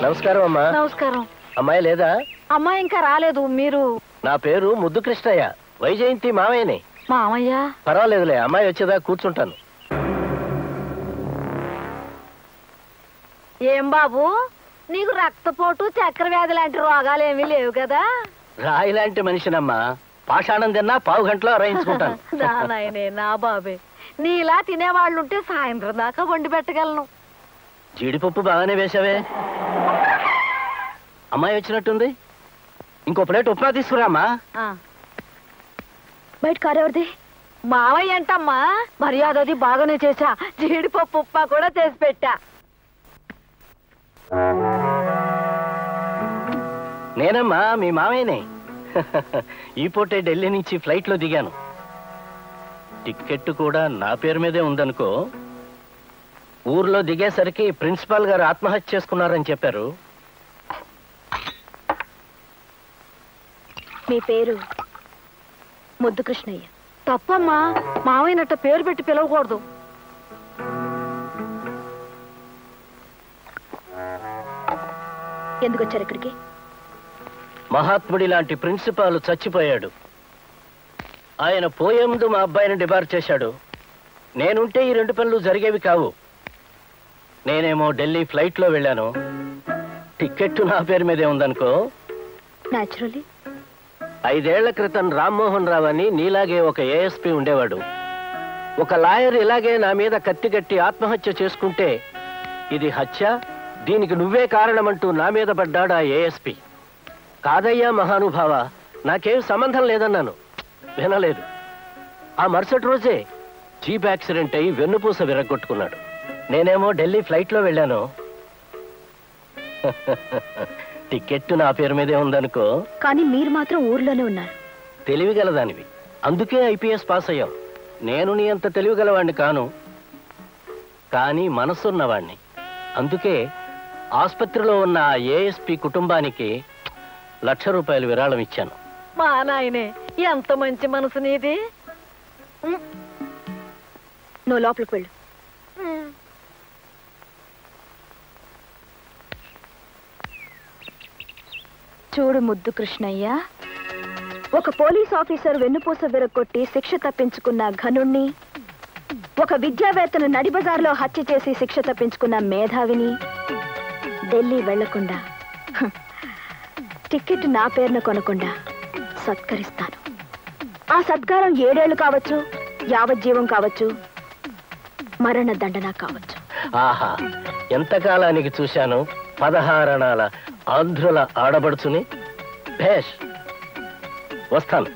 Speaker 2: నమస్కారం అమ్మా.
Speaker 5: నమస్కారం.
Speaker 2: అమ్మాయి లేదా?
Speaker 5: అమ్మాయి ఇంకా రాలేదు. మీరు?
Speaker 2: నా పేరు ముద్దు కృష్ణయ్య, వైజయంతి మామయ్యనే.
Speaker 5: మామయ్య?
Speaker 2: పర్వాలేదులే, అమ్మాయి వచ్చేదా కూర్చుంటాను.
Speaker 5: ఏం బాబు, నీకు రక్తపోటు చక్కెర వ్యాధి లాంటి రోగాలేమీ లేవు కదా?
Speaker 2: రాయి లాంటి మనిషినమ్మా, పాషాణం తిన్నా పావు గంటలో రాయించుకుంటాను.
Speaker 5: నాయనే నా బాబే, నీలా తినేవాళ్ళుంటే సాయంత్రం దాకా వండి పెట్టగలను.
Speaker 2: జీడిపప్పు బాగానే వేసావే. అమ్మాయి వచ్చినట్టుంది, ఇంకో ప్లేట్ ఉప్మా తీసుకురామ్మా.
Speaker 7: బయట కారెవరిది?
Speaker 5: మావయ్య అంటమ్మా, మర్యాద అది బాగానే చేశా. జీడిపప్పు ఉప్మా కూడా చేసి పెట్టా.
Speaker 2: నేనమ్మా, మీ మామయ్యనే. ఈ పూటే ఢిల్లీ నుంచి ఫ్లైట్లో దిగాను. టిక్కెట్ కూడా నా పేరు మీదే ఉందనుకో. ఊర్లో దిగేసరికి ప్రిన్సిపాల్ గారు ఆత్మహత్య చేసుకున్నారని చెప్పారు.
Speaker 7: మీ పేరు ముద్దు కృష్ణయ్య.
Speaker 5: తప్పమ్మా, మావయ్యనట్ట పేరు పెట్టి పిలవకూడదు.
Speaker 7: ఎందుకు వచ్చారు ఇక్కడికి?
Speaker 2: మహాత్ముడి లాంటి ప్రిన్సిపాల్ చచ్చిపోయాడు. ఆయన పోయే ముందు మా అబ్బాయిని డిబార్ చేశాడు. నేనుంటే ఈ రెండు పనులు జరిగేవి కావు. నేనేమో ఢిల్లీ ఫ్లైట్లో వెళ్ళాను. టిక్కెట్ నా పేరు మీదే ఉందనుకో.
Speaker 7: న్యాచురల్లీ
Speaker 2: 5 ఏళ్ల క్రితం రామ్మోహన్ రావు అని నీలాగే ఒక ఏఎస్పీ ఉండేవాడు. ఒక లాయర్ ఇలాగే నా మీద కత్తి కట్టి ఆత్మహత్య చేసుకుంటే ఇది హత్య, దీనికి నువ్వే కారణమంటూ నా మీద పడ్డాడు ఆ ఏఎస్పీ. కాదయ్యా మహానుభావ, నాకేం సంబంధం లేదన్నాను. వినలేదు. ఆ మరుసటి రోజే జీప్ యాక్సిడెంట్ అయి వెన్నుపూస విరగొట్టుకున్నాడు. నేనేమో ఢిల్లీ ఫ్లైట్లో వెళ్ళాను. టికెట్ నా పేరు మీదే ఉందనుకో.
Speaker 7: కానీ మీరు మాత్రం ఊర్లోనే ఉన్నారు.
Speaker 2: తెలివిగలదానివి, అందుకే ఐపీఎస్ పాస్ అయ్యావు. నేను నీ అంత తెలివిగలవాణ్ణి కాను, కానీ మనసున్నవాణ్ణి. అందుకే ఆసుపత్రిలో ఉన్న ఆ ఏఎస్పీ కుటుంబానికి ₹1,00,000 విరాళం ఇచ్చాను.
Speaker 5: మా నాయనే, ఎంత మంచి మనసు నీది.
Speaker 7: నువ్వు లోపలికి వెళ్ళు. చూడు ముద్దు కృష్ణయ్య, ఒక పోలీస్ ఆఫీసర్ వెన్నుపూస విరగొట్టి శిక్ష తప్పించుకున్న ఘనుణ్ణి, ఒక విద్యావేత్తను నడిబజార్లో హత్య చేసి శిక్ష తప్పించుకున్న మేధావిని ఢిల్లీ వెళ్లకుండా, టికెట్ నా పేరున కొనకుండా సత్కరిస్తాను. ఆ సత్కారం 7 ఏళ్లు కావచ్చు, యావజ్జీవం కావచ్చు, మరణ దండన కావచ్చు.
Speaker 2: ఆహా, ఎంతకాలానికి చూశాను 16 అణాల ఆంధ్రుల ఆడబడుచుని. భేష్, వస్తాను.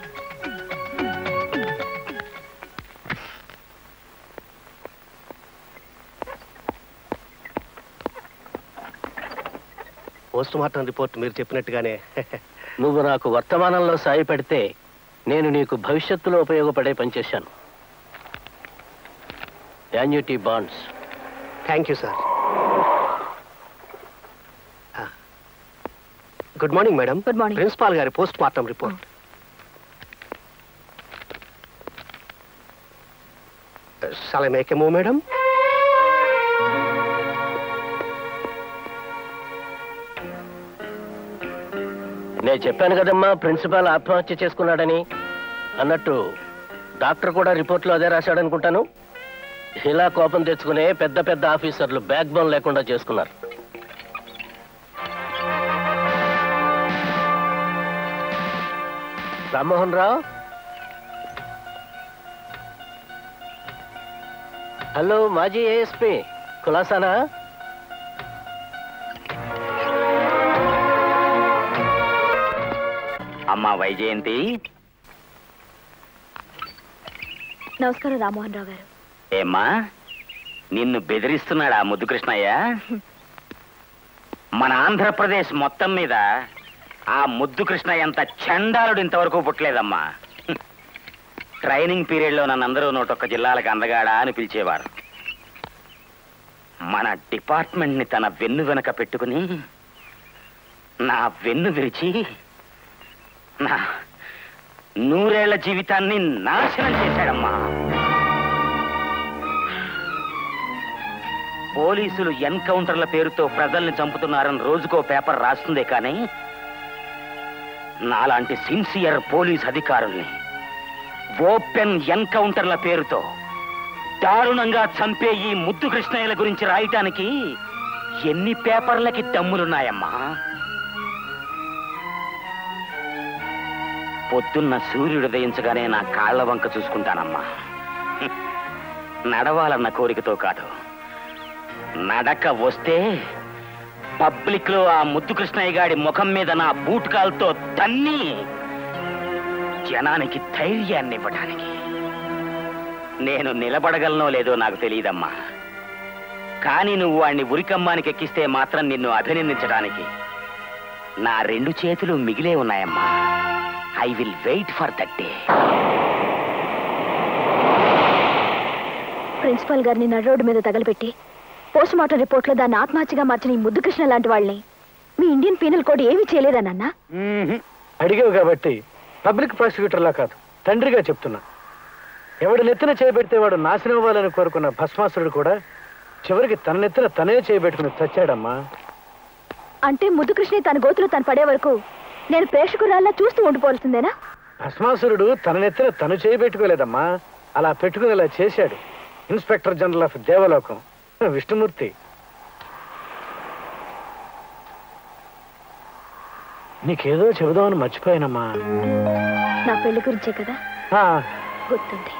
Speaker 12: పోస్ట్ మార్టం రిపోర్ట్ మీరు చెప్పినట్టుగానే
Speaker 2: నువ్వు నాకు వర్తమానంలో సాయి పెడితే నేను నీకు భవిష్యత్తులో ఉపయోగపడే పనిచేశాను. Annuity bonds.
Speaker 12: Thank you sir. Good morning madam.
Speaker 7: Good morning.
Speaker 12: Principal గారి post mortem report. Shall I make a move madam?
Speaker 2: నేను చెప్పాను కదమ్మా ప్రిన్సిపాల్ ఆత్మహత్య చేసుకున్నాడని. అన్నట్టు డాక్టర్ కూడా రిపోర్ట్లో అదే రాశాడనుకుంటాను. ఇలా కోపం తెచ్చుకునే పెద్ద పెద్ద ఆఫీసర్లు బ్యాక్ బోన్ లేకుండా చేసుకున్నారు. రామ్మోహన్ రావు, హలో. మాజీ ఏఎస్పీ కులాసానా?
Speaker 13: అమ్మా వైజయంతి.
Speaker 7: నమస్కారం రామ్మోహన్ రావు గారు.
Speaker 13: ఏమ్మా, నిన్ను బెదిరిస్తున్నాడా ముద్దు కృష్ణయ్య? మన ఆంధ్రప్రదేశ్ మొత్తం మీద ఆ ముద్దు కృష్ణయ్య అంత చండాలుడు ఇంతవరకు పుట్టలేదమ్మా. ట్రైనింగ్ పీరియడ్లో నన్నందరూ 101 జిల్లాలకు అందగాడా అని పిలిచేవారు. మన డిపార్ట్మెంట్ని తన వెన్ను వెనక పెట్టుకుని నా వెన్ను విరిచి నా 100 ఏళ్ల జీవితాన్ని నాశనం చేశాడమ్మా. పోలీసులు ఎన్కౌంటర్ల పేరుతో ప్రజల్ని చంపుతున్నారని రోజుకో పేపర్ రాస్తుందే కానీ నాలాంటి సిన్సియర్ పోలీస్ అధికారుల్ని ఓపెన్ ఎన్కౌంటర్ల పేరుతో దారుణంగా చంపే ఈ ముద్దు కృష్ణయ్యల గురించి రాయటానికి ఎన్ని పేపర్లకి దమ్ములున్నాయమ్మా. పొద్దున్న సూర్యుడు ఉదయించగానే నా కాళ్ల వంక చూసుకుంటానమ్మా. నడవాలన్న కోరికతో కాదు, నడక వస్తే పబ్లిక్ లో ఆ ముద్దు కృష్ణయ్య గాడి ముఖం మీద నా బూట్ కాల్తో తన్ని జనానికి ధైర్యాన్ని ఇవ్వడానికి. నేను నిలబడగలనో లేదో నాకు తెలియదమ్మా, కానీ నువ్వు వాణ్ణి ఉరికమ్మానికి ఎక్కిస్తే మాత్రం నిన్ను అభినందించడానికి నా 2 చేతులు మిగిలే ఉన్నాయమ్మా. I will wait for that day.
Speaker 7: Principal గారిని నడు రోడ్డు మీద తగలబెట్టి పోస్ట్ మార్టం రిపోర్ట్లో దాన్ని ఆత్మహత్యగా మార్చిన ఈ ముద్దు కృష్ణ లాంటి వాళ్ళని మీ ఇండియన్ పీనల్ కోడ్ ఏమీ చేయలేదన్నా?
Speaker 6: అడిగావు కాబట్టి పబ్లిక్ ప్రాసిక్యూటర్లా కాదు, తండ్రిగా చెప్తున్నా. ఎవడు నెత్తిన చేయబెడితే వాడు నాశనం అవ్వాలని కోరుకున్న భస్మాసురుడు కూడా చివరికి తన నెత్తిన తనే చేయబెట్టుకుని చచ్చాడమ్మా.
Speaker 7: అంటే ముద్దు కృష్ణ తన గోతులు తను పడే వరకు నేను ప్రేక్షకురాల్లా చూస్తూ ఉండిపోవాల్సిందేనా?
Speaker 6: భస్మాసురుడు తన నెత్తిన తను చేయబెట్టుకోలేదమ్మా, అలా పెట్టుకునేలా చేశాడు ఇన్స్పెక్టర్ జనరల్ ఆఫ్ దేవలోకం విష్ణుమూర్తి. నీకేదో చెబుదామని మర్చిపోయానమ్మా.
Speaker 7: నా పెళ్లి గురించే కదా? గుర్తుంది.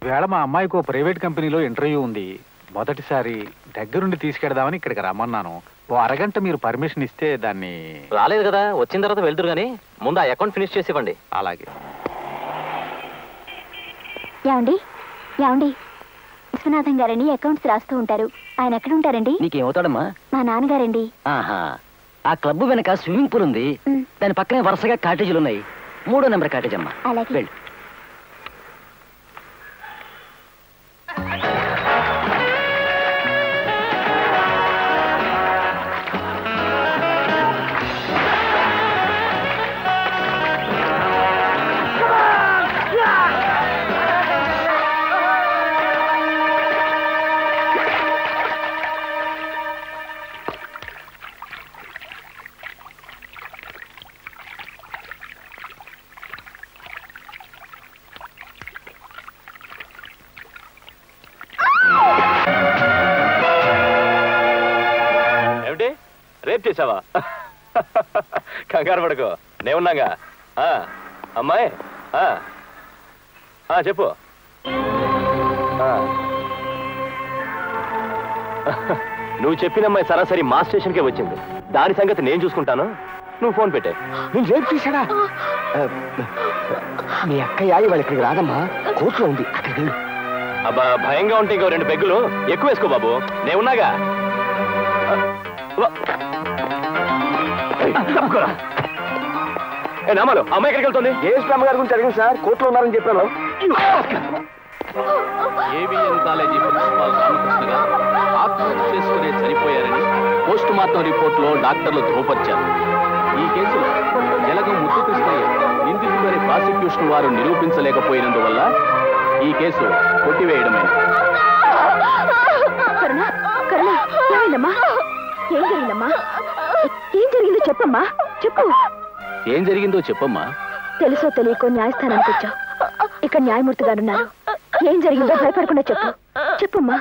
Speaker 10: వేళ మా అమ్మాయికి ఓ ప్రైవేట్ కంపెనీలో ఇంటర్వ్యూ ఉంది. మొదటిసారి దగ్గరుండి తీసుకెడదామని ఇక్కడికి రమ్మన్నాను. ఓ అరగంట మీరు పర్మిషన్ ఇస్తే దాన్ని.
Speaker 3: రాలేదు కదా, వచ్చిన తర్వాత వెళ్తురు కానీ ముందు ఆ అకౌంట్ ఫినిష్ చేసి ఇవ్వండి.
Speaker 10: అలాగే.
Speaker 14: ఏమండి ఏమండి, విశ్వనాథం గారని అకౌంట్స్ రాస్తూ ఉంటారు. ఆయన ఎక్కడ ఉంటారండి?
Speaker 2: నీకేమవుతాడమ్మా?
Speaker 14: మా నాన్నగారండి.
Speaker 2: ఆహా, ఆ క్లబ్ వెనక స్విమ్మింగ్ పూల్ ఉంది, దాని పక్కనే వరుసగా కాటేజీలు ఉన్నాయి. 3వ నెంబర్ కాటేజ్ అమ్మా.
Speaker 14: అలాగే.
Speaker 2: వెళ్ళు.
Speaker 3: రేప్ చేసావా? కంగారు పడుకో, నేనున్నాగా. అమ్మాయి చెప్పు. నువ్వు చెప్పిన అమ్మాయి సరాసరి మా స్టేషన్కే వచ్చింది. దాని సంగతి నేను చూసుకుంటాను, నువ్వు ఫోన్ పెట్టే.
Speaker 12: నేను రేపు చేశాడా? మీ అక్కయ్య ఇవాళ ఇక్కడికి రాదమ్మా, కోర్టులో ఉంది, అక్కడికి వెళ్ళు.
Speaker 3: అబ్బా భయంగా ఉంటే ఇంకో 2 పెగ్గులు ఎక్కువ వేసుకో బాబు, నేనున్నాగా. నామాలు అమ్మాయి ఎక్కడికి వెళ్తుంది?
Speaker 12: ఏఎస్పీ అమ్మగారి గురించి అడిగింది సార్, కోర్టులో ఉన్నారని చెప్పాను.
Speaker 1: ఏబిఎన్ కాలేజీ ప్రిన్సిపాల్ రామకృష్ణ గారు ఆత్మహత్య చేసుకునే చనిపోయారని పోస్ట్ మార్టం రిపోర్టులో డాక్టర్లు ధృవపరిచారు. ఈ కేసులో జలగం ముద్దుకృష్ణయ్య నిందితుడని ప్రాసిక్యూషన్ వారు నిరూపించలేకపోయినందువల్ల ఈ కేసు కొట్టివేయడమైనది. ఏం జరిగిందో చెప్పమ్మా.
Speaker 7: తెలుసో తెలియకో న్యాయస్థానానికి వచ్చావు. ఇక్కడ న్యాయమూర్తి గారు ఉన్నారు. ఏం జరిగిందో భయపడకుండా చెప్పమ్మా.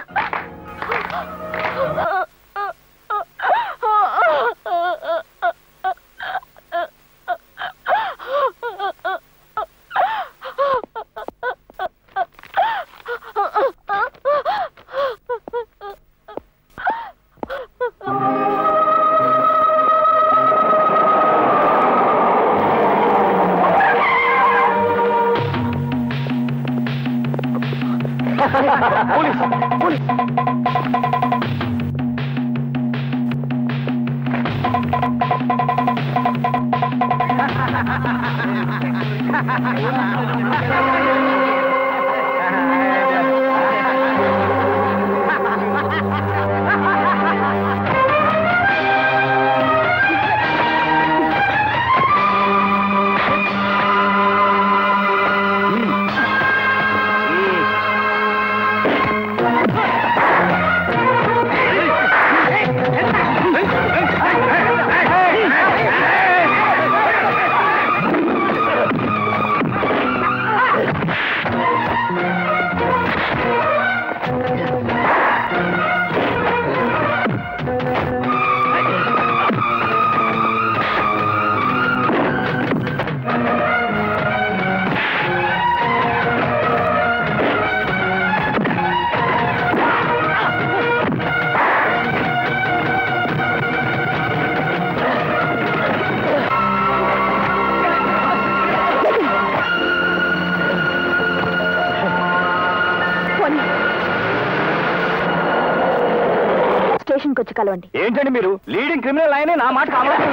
Speaker 7: స్టేషన్కి వచ్చి కలవండి.
Speaker 3: ఏంటండి మీరు లీడింగ్ క్రిమినల్ అయినా నా మాట కావాలి.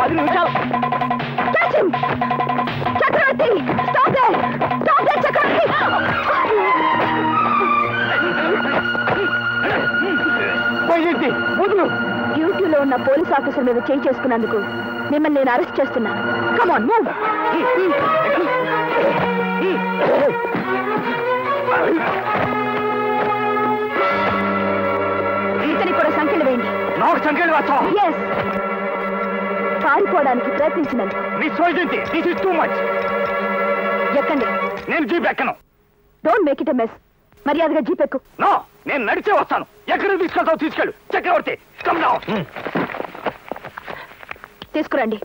Speaker 3: 10 నిమిషాలు.
Speaker 7: చక్రవర్తి డ్యూటీలో ఉన్న పోలీస్ ఆఫీసర్ మీద చేయి చేసుకున్నందుకు మిమ్మల్ని నేను అరెస్ట్ చేస్తున్నాను. Come on move. ఇతని కూడా సంఖ్యలు వేయండి.
Speaker 3: నాకు సంఖ్యలు వచ్చా?
Speaker 7: ఎస్. పారిపోవడానికి ప్రయత్నించినందుకు. ఎక్కండి.
Speaker 3: నేను జీప్ ఎక్కను.
Speaker 7: Don't make it a mess. మర్యాదగా జీప్ ఎక్కు.
Speaker 3: నో, నేను నడిచే వస్తాను. ఎక్కడికి తీసుకెళ్తావు తీసుకెళ్ళు. Chakravarthi calm down.
Speaker 7: తీసుకురండి.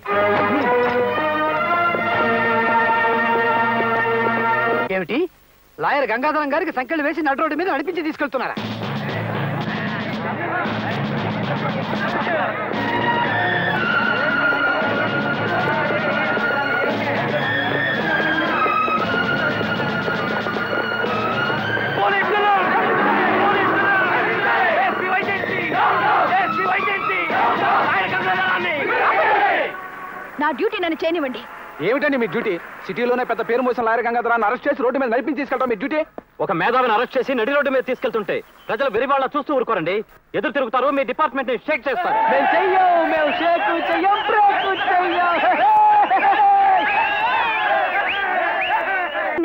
Speaker 12: ఏమిటి, లాయర్ గంగాధరం గారికి సంఖ్యలు వేసి నడు రోడ్డు మీద నడిపించి తీసుకెళ్తున్నారా?
Speaker 7: నా డ్యూటీ నన్ను చేయనివ్వండి.
Speaker 1: ఏమిటండి మీ డ్యూటీ? సిటీలోనే పెద్ద పేరు మోసిన లాయర్ గంగాధరాన్ని అరెస్ట్ చేసి రోడ్డు మీద నడిపించి తీసుకెళ్ళడం మీ డ్యూటీ? ఒక మేధావిని అరెస్ట్ చేసి నడి రోడ్డు మీద తీసుకెళ్తుంటే ప్రజలు వెరివాళ్ళ చూస్తూ ఊరుకోరండి. ఎదురు తిరుగుతారు, మీ డిపార్ట్మెంట్ ని షేక్ చేస్తారు.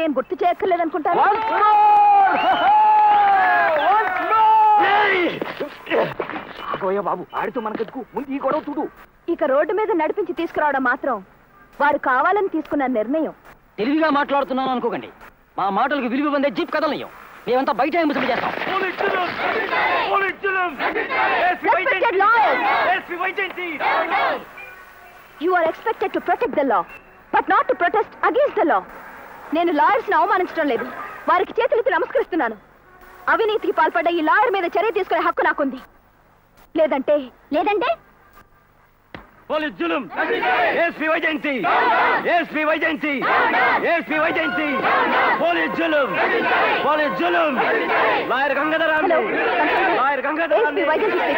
Speaker 7: నేను గుర్తు చేయక్కర్లేదనుకుంటాను.
Speaker 12: బాబు, ఆడితో మనకెందుకు, ముందు ఈ గొడవ చూడు.
Speaker 7: ఇక రోడ్డు మీద నడిపించి తీసుకురావడం మాత్రం వారు కావాలని తీసుకున్న నిర్ణయం.
Speaker 2: తెలివిగా మాట్లాడుతున్నాను అనుకోకండి. మా మాటలకు విలువ పొందే జీప్ కదలనయ్యం. మేమంతా బయట ముసుగు చేస్తాం.
Speaker 7: You are expected to protect the law, but not to protest against the law. నేను లాయర్స్ ని అవమానించడం లేదు, వారికి చేతులెత్తి నమస్కరిస్తున్నాను. అవినీతికి పాల్పడ్డ ఈ లాయర్ మీద చర్య తీసుకునే హక్కు నాకుంది. లేదంటే
Speaker 1: పోలీస్ జులుం ఎస్పీ వైజయంతి పోలీస్ జులుం లాయర్ గంగాధరాన్ని
Speaker 7: SP Vyjayanthi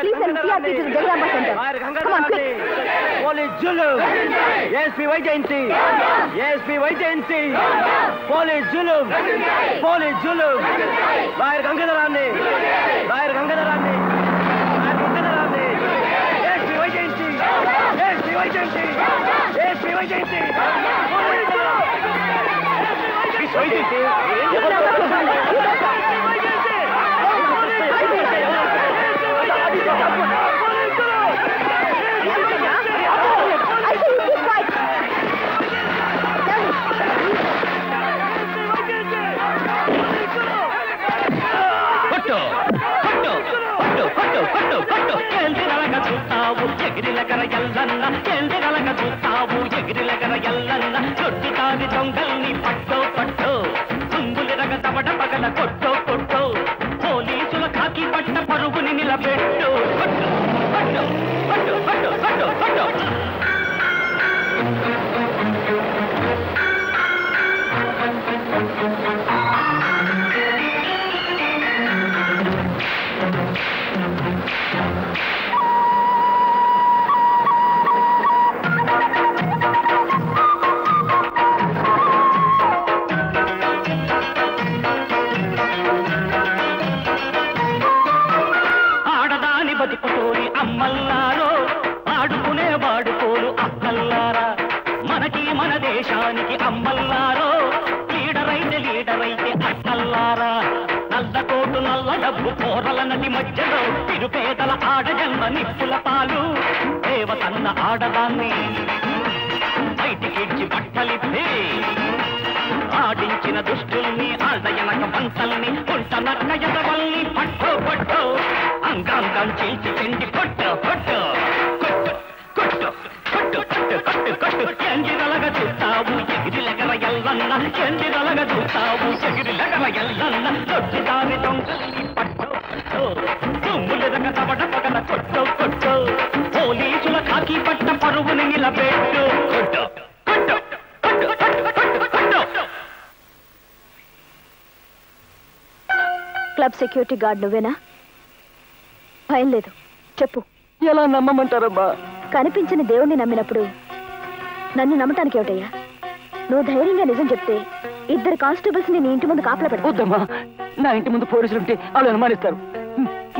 Speaker 7: please and CRP to Jagadamba centre. Come on quick.
Speaker 1: Police జులుం ఎస్పీ వైజయంతి పోలీస్ జులుం లాయర్ గంగాధరాన్ని
Speaker 11: చుట్టుతాది దొంగల్ని పట్టో తుంగులిరగ తబడ పగల కొట్టో పోలీసుల కాకి పట్ట పరుగుని నిలబెట్టు పట్టు అమ్మల్లారో ఆడుకునే వాడుకోలు అక్కల్లారా మనకి మన దేశానికి అమ్మల్లారో లీడరైతే అక్కల్లారా నల్ల కోటు నల్ల డబ్బు కోరల నది మధ్యలో తిరుపేదల ఆడజన్మ నిప్పుల పాలు దేవతన్న ఆడదాన్ని బయటికిడ్చి బట్టలిప్పి ఆడించిన దుష్టుల్ని ఆడయనక వంటల్ని ఉంట నక్క ఎదవల్ని పట్టో అంగాంగం చేసి చెండి కొట్టు ఎంగిరలగ చూస్తావు ఎగిరిలగర ఎల్లన్న ఎంగిరలగ చూస్తావు ఎగిరిలగర ఎల్లన్న దొడ్డిదారి దొంగల్ని పట్టో తుమ్ములెదగ తబడ పగల కొట్టో పోలీసుల కాకి పట్ట పరువుని నిలబెట్టు కొట్టు
Speaker 7: క్లబ్ సెక్యూరిటీ గార్డ్ నువ్వేనా? భయం లేదు, చెప్పు.
Speaker 2: ఎలా నమ్మమంటారమ్మా?
Speaker 7: కనిపించిన దేవుణ్ణి నమ్మినప్పుడు నన్ను నమ్మటానికి ఏమిటయ్యా? నువ్వు ధైర్యంగా నిజం చెప్తే 2 కానిస్టేబుల్స్ నీ ఇంటి ముందు కాపలా పెడతా.
Speaker 2: వద్దమ్మా, నా ఇంటి ముందు పోలీసులు ఉంటే వాళ్ళు అనుమానిస్తారు.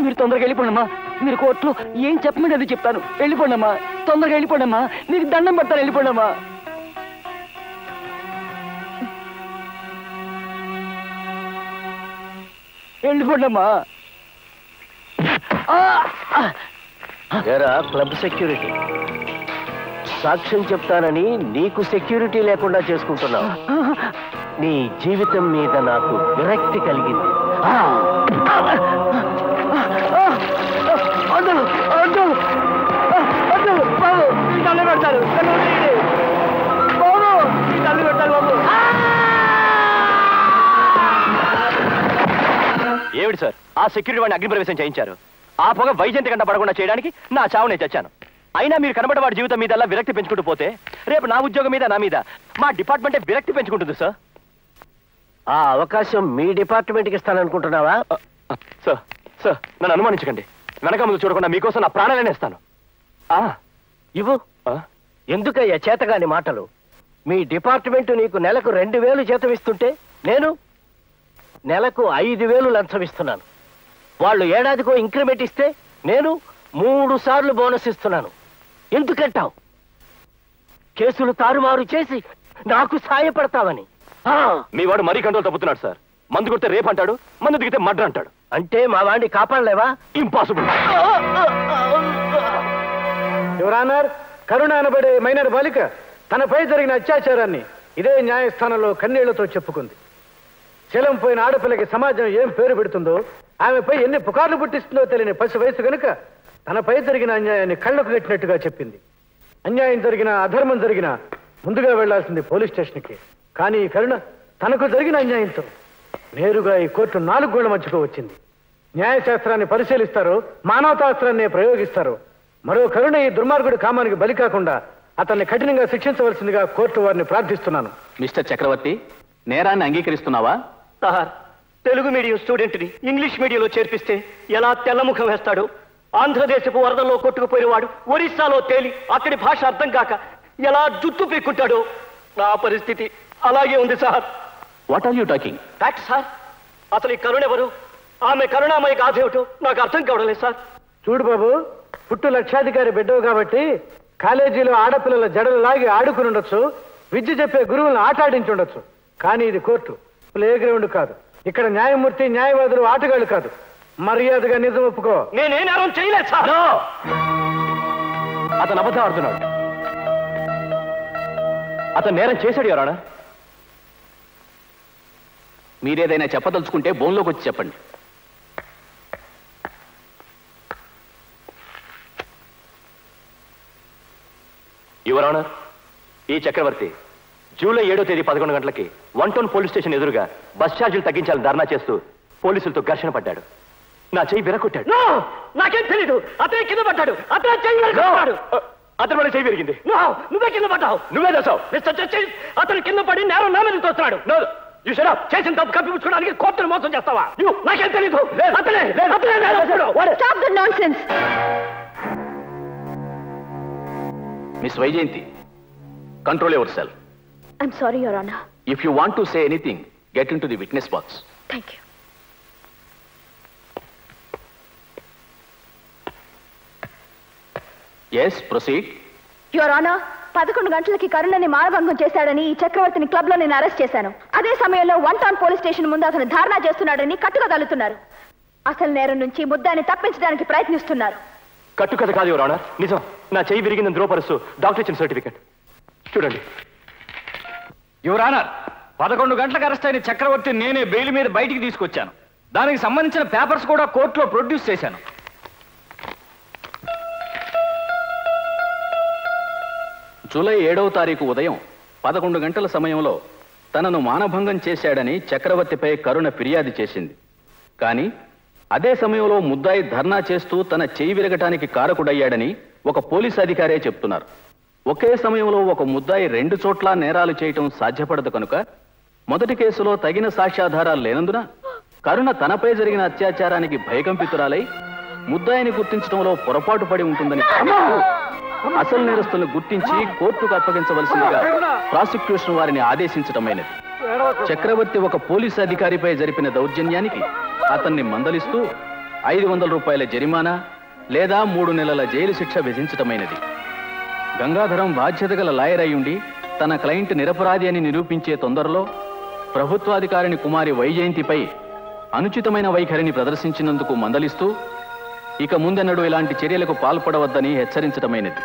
Speaker 2: మీరు తొందరగా వెళ్ళిపోండమ్మా. మీరు కోర్టులో ఏం చెప్పమంటే అది చెప్తాను. వెళ్ళిపోండమ్మా, తొందరగా వెళ్ళిపోండమ్మా. మీకు దండం పెడతాను, వెళ్ళిపోండమ్మా. వెళ్ళిపోండమ్మా.
Speaker 15: క్లబ్ సెక్యూరిటీ సాక్ష్యం చెప్తానని నీకు సెక్యూరిటీ లేకుండా చేసుకుంటున్నావు. నీ జీవితం మీద నాకు విరక్తి కలిగింది.
Speaker 3: ఏమిటి సార్, ఆ సెక్యూరిటీ వాడిని అగ్నిప్రవేశం చేయించారు. ఆ పొగ వైజయంతి కంట పడకుండా చేయడానికి నా చావు నేను చచ్చాను. అయినా మీరు కనబడవాడి జీవితం మీద విరక్తి పెంచుకుంటూ పోతే రేపు నా ఉద్యోగం మీద, నా మీద, మా డిపార్ట్మెంటే విరక్తి పెంచుకుంటుంది సార్.
Speaker 15: ఆ అవకాశం మీ డిపార్ట్మెంట్కి ఇస్తాననుకుంటున్నావా?
Speaker 3: సార్ సార్ నన్ను అనుమానించకండి. వెనక ముందు చూడకుండా మీకోసం నా ప్రాణాలనే ఇస్తాను.
Speaker 15: ఇవ్వు. ఎందుకయ్యా చేతగాని మాటలు? మీ డిపార్ట్మెంట్ నీకు నెలకు 2000 జీతం ఇస్తుంటే నేను నెలకు 5000 లంచం ఇస్తున్నాను. వాళ్ళు ఏడాదికో ఇంక్రిమెంట్ ఇస్తే నేను 3 సార్లు బోనస్ ఇస్తున్నాను. ఎందుకంటావు? కేసులు తారుమారు చేసి నాకు సాయపడతావని.
Speaker 3: మీ వాడు మరీ కంట్రోల్ తప్పుతున్నాడు సార్. మందు కొడితే రేపు అంటాడు, మందు దిగితే మర్డర్ అంటాడు.
Speaker 15: అంటే మా వాడిని కాపాడలేవా?
Speaker 3: ఇంపాసిబుల్.
Speaker 6: యువర్ ఆనర్, కరుణ అనబడే మైనర్ బాలిక తనపై జరిగిన అత్యాచారాన్ని ఇదే న్యాయస్థానంలో కన్నీళ్లతో చెప్పుకుంది. శీలం పోయిన ఆడపిల్లకి సమాజం ఏం పేరు పెడుతుందో, ఆమెపై ఎన్ని పుకార్లు పుట్టిస్తుందో తెలియని పసి వయసు కనుక తనపై జరిగిన అన్యాయాన్ని కళ్ళకు కట్టినట్టుగా చెప్పింది. అన్యాయం జరిగినా అధర్మం జరిగినా ముందుగా వెళ్లాల్సింది పోలీస్ స్టేషన్కి. కానీ ఈ కరుణ తనకు జరిగిన అన్యాయంతో నేరుగా ఈ కోర్టు 4 గోళ్ల మధ్యకు వచ్చింది. న్యాయశాస్త్రాన్ని పరిశీలిస్తారో మానవతాస్త్రాన్ని ప్రయోగిస్తారో మరో కరుణ ఈ దుర్మార్గుడి కామానికి బలి కాకుండా అతన్ని కఠినంగా శిక్షించవలసిందిగా కోర్టు వారిని ప్రార్థిస్తున్నాను.
Speaker 3: మిస్టర్ చక్రవర్తి, నేరాన్ని అంగీకరిస్తున్నావా?
Speaker 15: సార్, తెలుగు మీడియం స్టూడెంట్ని ఇంగ్లీష్ మీడియంలో చేర్పిస్తే ఎలా తెల్లముఖం వేస్తాడు? ఆంధ్రదేశపు వరదల్లో కొట్టుకుపోయిన వాడు ఒరిస్సాలో తేలి అక్కడి భాష అర్థం కాక ఎలా జుట్టు పీక్కుంటాడో నా పరిస్థితి అలాగే ఉంది sir.
Speaker 3: What are you talking?
Speaker 15: Fact sir. అసలు ఈ కరుణ ఎవరు? ఆమె కరుణామయ గాథ ఏమిటో నాకు అర్థం కావడం లేదు సార్.
Speaker 6: చూడు బాబు, పుట్టు లక్షాధికారి బిడ్డవు కాబట్టి కాలేజీలో ఆడపిల్లల జడలు లాగి ఆడుకుని ఉండొచ్చు, విద్య చెప్పే గురువులను ఆటాడించి ఉండొచ్చు. కానీ ఇది కోర్టు, ప్లే గ్రౌండ్ కాదు. ఇక్కడ న్యాయమూర్తి న్యాయవాదులు ఆటగాళ్ళు కాదు. మర్యాదగా నిజం ఒప్పుకో.
Speaker 15: నేనే నేరం చేయలేదు సార్.
Speaker 3: అతను అబద్ధం ఆడుతున్నాడు. అతను నేరం చేశాడు ఎవరానా? మీరేదైనా చెప్పదలుచుకుంటే బోన్లోకి వచ్చి చెప్పండి. యువర్ ఆనర్, ఈ చక్రవర్తి జూలై 7వ తేదీ 11 గంటలకి 1 టౌన్ పోలీస్ స్టేషన్ ఎదురుగా బస్ ఛార్జీలు తగ్గించాలని ధర్నా చేస్తూ పోలీసులతో ఘర్షణ పడ్డాడు. నా చెయ్యి విరగొట్టాడు.
Speaker 15: నాకేం తెలీదు. అతనే కింద పడ్డాడు. అతనే చెయ్యి విరగొట్టాడు.
Speaker 3: అతని వల్ల చెయ్యి విరిగింది.
Speaker 15: నువ్వే కింద పడ్డావు.
Speaker 3: నువ్వే చేసావు.
Speaker 15: మిస్టర్ జస్టిస్, అతను కింద పడి నేరం నా మీద తోస్తున్నాడు. చేసిన తప్పు కప్పిపుచ్చుకోవడానికి కోర్టును మోసం చేస్తావా? నాకేం తెలీదు. అతనే
Speaker 7: Stop the nonsense.
Speaker 3: Miss Vyjayanthi, control your self.
Speaker 7: I'm sorry, Your Honor.
Speaker 3: If you want to say anything, get into the witness box.
Speaker 7: Thank you.
Speaker 3: Yes, proceed.
Speaker 7: Your Honor, 11 గంటలకి కరుణని మానభంగం చేశాడని ఈ చక్రవర్తిని క్లబ్ లో నేను అరెస్ట్ చేశాను. అదే సమయంలో 1 టౌన్ పోలీస్ స్టేషన్ ముందు అతను ధారణా చేస్తున్నాడని కట్టుగా తల్లుతున్నారు. అసలు నేరం నుంచి ముద్దాన్ని తప్పించడానికి ప్రయత్నిస్తున్నారు.
Speaker 3: కట్టుకథ కాదు యువర్ ఆనర్, నిజం. నా చెయ్యి విరిగిందని ధ్రువపరుస్తూ డాక్టర్ ఇచ్చిన సర్టిఫికెట్ చూడండి.
Speaker 1: యువర్ ఆనర్, 11 గంటలకు అరెస్ట్ అయిన చక్రవర్తి నేనే బెయిల్ మీద బయటికి తీసుకొచ్చాను. దానికి సంబంధించిన పేపర్స్ కూడా కోర్టులో ప్రొడ్యూస్ చేశాను.
Speaker 3: జూలై 7వ తారీఖు ఉదయం 11 గంటల సమయంలో తనను మానభంగం చేశాడని చక్రవర్తిపై కరుణ ఫిర్యాదు చేసింది. కానీ అదే సమయంలో ముద్దాయి ధర్నా చేస్తూ తన చెయ్యి విరగటానికి కారకుడయ్యాడని ఒక పోలీస్ అధికారే చెప్తున్నారు. ఒకే సమయంలో ఒక ముద్దాయి 2 చోట్ల నేరాలు చేయటం సాధ్యపడదు కనుక మొదటి కేసులో తగిన సాక్ష్యాధారాలు లేనందున కరుణ తనపై జరిగిన అత్యాచారానికి భయకంపితురాలై ముద్దాయిని గుర్తించడంలో పొరపాటు పడి ఉంటుందని అసలు నేరస్తులను గుర్తించి కోర్టుకు అప్పగించవలసిందిగా ప్రాసిక్యూషన్ వారిని ఆదేశించటమైనది. చక్రవర్తి ఒక పోలీసు అధికారిపై జరిపిన దౌర్జన్యానికి అతన్ని మందలిస్తూ 500 రూపాయల జరిమానా లేదా 3 నెలల జైలు శిక్ష విధించటమైనది. గంగాధరం బాధ్యత గల లాయర్ అయ్యుండి తన క్లయింట్ నిరపరాధి అని నిరూపించే తొందరలో ప్రభుత్వాధికారిని కుమారి వైజయంతిపై అనుచితమైన వైఖరిని ప్రదర్శించినందుకు మందలిస్తూ ఇక ముందెన్నడూ ఇలాంటి చర్యలకు పాల్పడవద్దని హెచ్చరించటమైనది.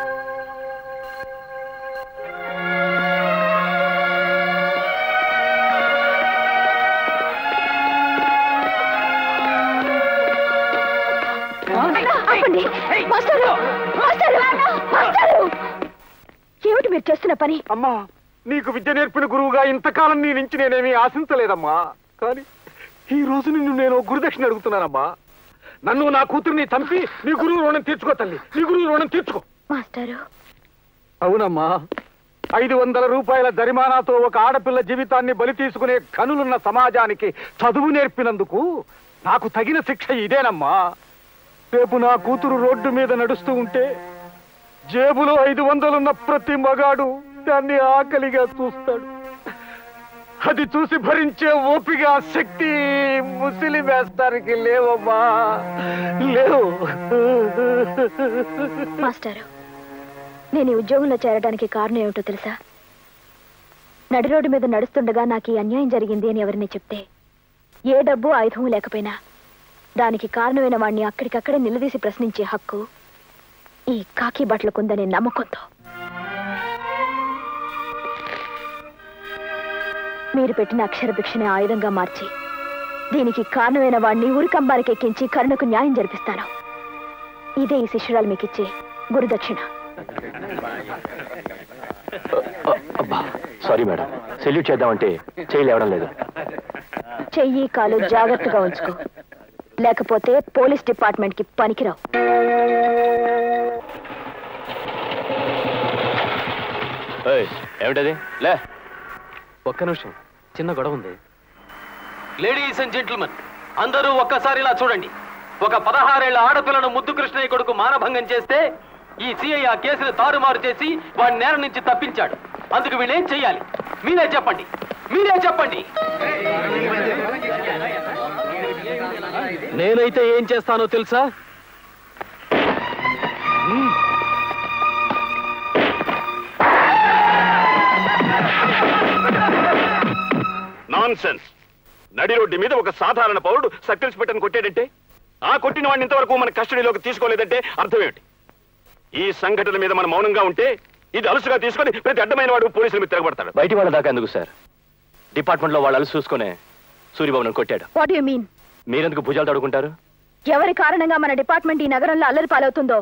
Speaker 7: ఏమిటి మీరు చేస్తున్న పని?
Speaker 6: అమ్మా, నీకు విద్య నేర్పిన గురువుగా ఇంతకాలం నీ నుంచి నేనేమీ ఆశించలేదమ్మా. కానీ ఈ రోజు నిన్ను నేను గురుదక్షిణ అడుగుతున్నానమ్మా. నన్ను నా కూతుర్ని చంపి నీ గురువు రుణం తీర్చుకో తల్లి, నీ గురువు రుణం తీర్చుకో.
Speaker 7: మాస్టారు,
Speaker 6: అవునమ్మా, 500 రూపాయల జరిమానాతో ఒక ఆడపిల్ల జీవితాన్ని బలి తీసుకునే కనులున్న సమాజానికి చదువు నేర్పినందుకు నాకు తగిన శిక్ష ఇదేనమ్మా. రేపు నా కూతురు రోడ్డు మీద నడుస్తూ ఉంటే జేబులో 500 ఉన్న ప్రతి మగాడు దాన్ని ఆకలిగా చూస్తాడు. అది చూసి భరించే ఓపిక, శక్తి ముసిలి వేస్తానికి లేవమ్మా, లేవు.
Speaker 7: మాస్టారు, నేను ఈ ఉద్యోగంలో చేరడానికి కారణం ఏమిటో తెలుసా? నడి రోడ్డు మీద నడుస్తుండగా నాకు ఈ అన్యాయం జరిగింది అని ఎవరిని చెప్తే ఏ డబ్బు ఆయుధం లేకపోయినా దానికి కారణమైన వాడిని అక్కడికక్కడే నిలదీసి ప్రశ్నించే హక్కు ఈ కాకి బట్టలకుందనే నమ్మకంతో. మీరు పెట్టిన అక్షర భిక్షని ఆయుధంగా మార్చి దీనికి కారణమైన వాడిని ఊరికంబానికి ఎక్కించి కరుణకు న్యాయం జరిపిస్తాను. ఇదే ఈ శిష్యురాలు మీకు ఇచ్చే గురుదక్షిణ.
Speaker 3: సారీ మేడం, సెల్యూట్ చేద్దామంటే చేయలేవడం లేదు.
Speaker 7: చెయ్యి కాలు జాగ్రత్తగా ఉంచుకో, లేకపోతే పోలీస్ డిపార్ట్మెంట్ కి పనికిరావు.
Speaker 3: ఏమిటది? లే,
Speaker 1: ఒక్క నిమిషం, చిన్న గొడవ ఉంది. లేడీస్ అండ్ జెంటిల్మెన్, అందరూ ఒక్కసారి ఇలా చూడండి. ఒక 16 ఏళ్ల ఆడపిల్లను ముద్దు కృష్ణయ్య కొడుకు మానభంగం చేస్తే ఈ సిఐ ఆ కేసును తారుమారు చేసి వాడి నేరం నుంచి తప్పించాడు. అందుకు వీళ్ళేం చెయ్యాలి? మీరే చెప్పండి, మీరే చెప్పండి. నేనైతే ఏం చేస్తానో తెలుసా?
Speaker 16: నాన్సెన్స్. నడి రోడ్డు మీద ఒక సాధారణ పౌరుడు సర్కిల్ ఇన్స్పెక్టర్ని కొట్టాడంటే, ఆ కొట్టిన వాడిని ఇంతవరకు మన కస్టడీలోకి తీసుకోలేదంటే అర్థం ఏమిటి? ఈ సంఘటన మీద మనం మౌనంగా ఉంటే ఇది అలుసుగా తీసుకొని ప్రతి అడ్డమైన వాడు పోలీసుల మీద తిరగబడతాడు.
Speaker 3: బయటి వాళ్ళ దాకా ఎందుకు సార్? డిపార్ట్మెంట్ లో వాళ్ళు అలసి చూసుకునే సూర్యబాబును కొట్టాడు.
Speaker 7: What you mean?
Speaker 3: మీరెందుకు భుజాలు తడుకుంటారు?
Speaker 7: ఎవరి కారణంగా మన డిపార్ట్మెంట్ ఈ నగరంలో అల్లరి పాలవుతుందో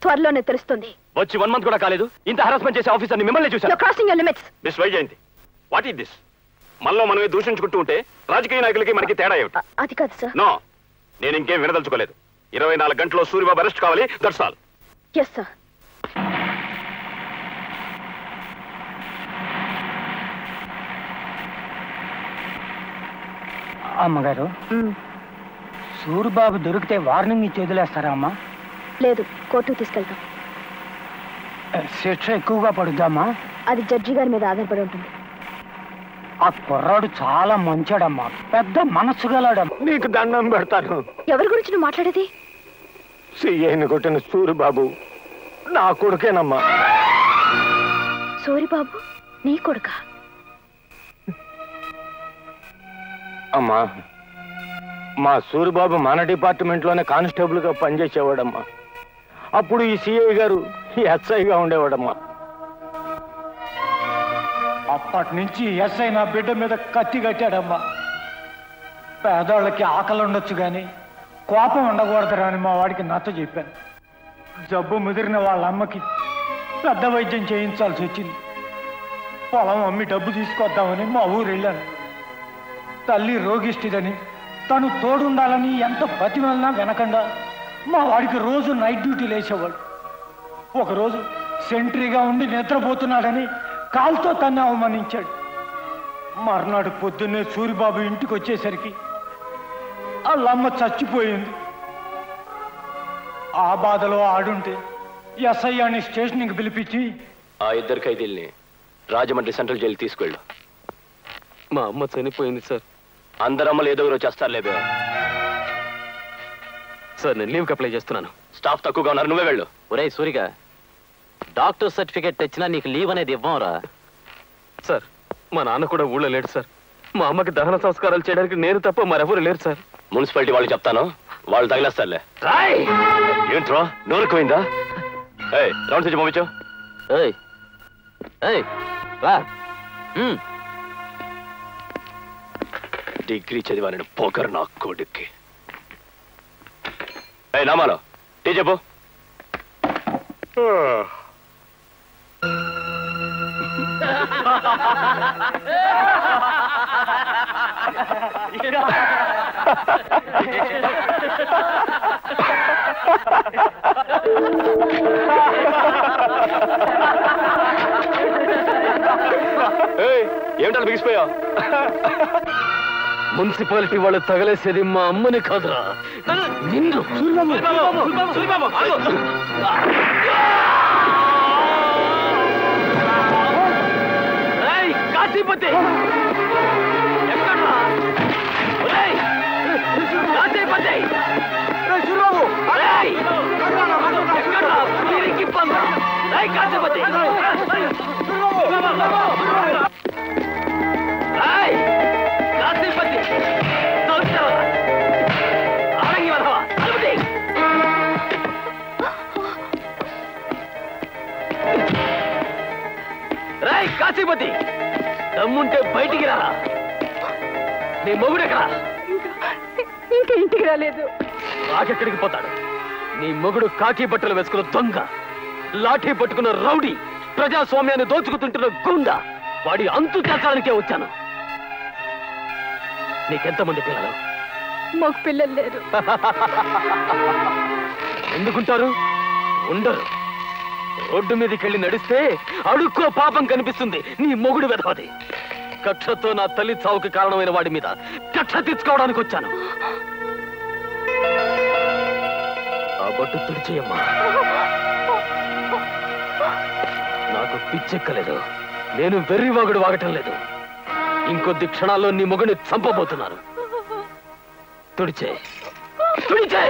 Speaker 7: త్వరలోనే తెలుస్తుంది.
Speaker 3: వచ్చి 1 మంత్ కూడా కాలేదు, ఇంత హరాస్మెంట్ చేసే ఆఫీసర్ని మిమ్మల్ని చూశాను.
Speaker 7: Crossing your limits.
Speaker 16: Miss Vyjayanthi, what is this? మనలో మనమే దూషించుకుంటూ ఉంటే రాజకీయ నాయకులకి మనకి తేడా ఏమిటి?
Speaker 7: అది కాదు సార్.
Speaker 16: నో, నేను ఇంకేం వినదలుచుకోలేదు. 24 గంటల్లో సూర్యబాబు అరెస్ట్ కావాలి, దట్స్ ఆల్.
Speaker 7: Yes sir.
Speaker 9: అమ్మగారు, సూరిబాబు దొరికితే వార్నింగ్ ఇచ్చి వదిలేస్తారా అమ్మా?
Speaker 7: లేదు, కోర్టుకు తీసుకెళ్తాం.
Speaker 9: శిక్ష ఎక్కువగా పడుద్దామా?
Speaker 7: అది జడ్జి గారి మీద ఆధారపడి ఉంటుంది.
Speaker 9: ఆ కుర్రాడు చాలా మంచాడమ్మా, పెద్ద మనస్సు గలాడమ్మా.
Speaker 6: నీకు దండం పెడతాను.
Speaker 7: ఎవరి గురించి నువ్వు మాట్లాడేది?
Speaker 6: సిఐని కొట్టిన సూరిబాబు నా కొడుకేనమ్మా.
Speaker 7: సూరిబాబు నీ కొడుక?
Speaker 6: అమ్మా, మా సూరిబాబు మన డిపార్ట్మెంట్ లోనే కానిస్టేబుల్ గా పనిచేసేవాడమ్మా. అప్పుడు ఈ సిఐ గారు ఎస్ఐగా ఉండేవాడమ్మా.
Speaker 9: అప్పటి నుంచి ఎస్ఐ నా బిడ్డ మీద కత్తి కట్టాడమ్మా. పేదవాళ్ళకి ఆకలి ఉండొచ్చు కానీ కోపం ఉండకూడదురా అని మా వాడికి నచ్చ చెప్పాను. జబ్బు ముదిరిన వాళ్ళ అమ్మకి పెద్ద వైద్యం చేయించాల్సి వచ్చింది. పొలం అమ్మి డబ్బు తీసుకొద్దామని మా ఊరు వెళ్ళాను. తల్లి రోగిష్టిదని, తను తోడుండాలని ఎంత బతిమలనా వెనకుండా మా వాడికి రోజు నైట్ డ్యూటీ లేచేవాడు. ఒకరోజు సెంట్రీగా ఉండి నిద్రపోతున్నాడని కాలుతో తన్ని అవమానించాడు. మర్నాడు పొద్దున్నే సూరిబాబు ఇంటికి వచ్చేసరికి వాళ్ళమ్మ చచ్చిపోయింది. ఆ బాధలో ఆడుంటే ఎస్ఐ అని స్టేషన్కి పిలిపించి
Speaker 3: ఆ 2 ఖైదీల్ని రాజమండ్రి సెంట్రల్ జైలు తీసుకెళ్ళు.
Speaker 1: మా అమ్మ చనిపోయింది సార్.
Speaker 3: అందరమ్మలు ఏదో రోజు చేస్తారులేబే.
Speaker 1: సార్, నేను లీవ్కి అప్లై చేస్తున్నాను.
Speaker 3: స్టాఫ్ తక్కువగా ఉన్నారు, నువ్వే వెళ్ళు.
Speaker 2: ఒరే సూరిగా, డాక్టర్ సర్టిఫికేట్ తెచ్చినా నీకు లీవ్ అనేది ఇవ్వంరా.
Speaker 1: సార్, మా నాన్న కూడా ఊళ్ళో లేడు సార్. మా అమ్మకి దహన సంస్కారాలు చేయడానికి నేను తప్ప మరెవరు లేరు సార్.
Speaker 3: మున్సిపాలిటీ వాళ్ళు చెప్తాను, వాళ్ళు తగిలేస్తారులే. ఏంట్రా నోరుకుపోయిందా? రౌండ్ తెచ్చి పంపించు. డిగ్రీ చదివాను పోకరు నా కొడుక్కి. నామాలో టీ చెప్పు. ఏమిటో బిగిసిపోయా?
Speaker 1: మున్సిపాలిటీ వాళ్ళు తగలేసేది మా అమ్మని కాదురా, నిన్ను. కాశీపతి ఎక్కడ్రా? కాశీపతి ఎక్కడ్రా? వీరికి పంప. కాశీపతి కాశీపతి అరంగి వదవా. రాయ్ కాశీపతి, దమ్ముంటే బయటికి రారా. నీ మొగుడెక్కడా?
Speaker 8: ఇంకా ఇంటికి రాలేదు.
Speaker 1: రాకెక్కడికి పోతాడు? నీ మొగుడు కాకి బట్టలు వేసుకున్న దొంగ, లాఠీ పట్టుకున్న రౌడీ, ప్రజాస్వామ్యాన్ని దోచుకుతుంటున్న గుండా. వాడి అంతు చేర్చడానికే వచ్చాను. నీకెంతమంది పిల్లలు?
Speaker 8: మాకు పిల్లలు లేరు.
Speaker 1: ఎందుకుంటారు? ఉండరు. రోడ్డు మీదకి వెళ్ళి నడిస్తే అడుక్కో పాపం కనిపిస్తుంది. నీ మొగుడు వెధవది. కక్షతో నా తల్లి చావుకి కారణమైన వాడి మీద కక్ష తీర్చుకోవడానికి వచ్చాను. ఆ బొట్టు తుడిచేయమ్మా. నాకు పిచ్చెక్కలేదు. నేను వెర్రివాగుడు వాగటం లేదు. ఇంకొద్ది క్షణాల్లో నీ మొగుడిని చంపబోతున్నాను. తుడిచే తుడిచే.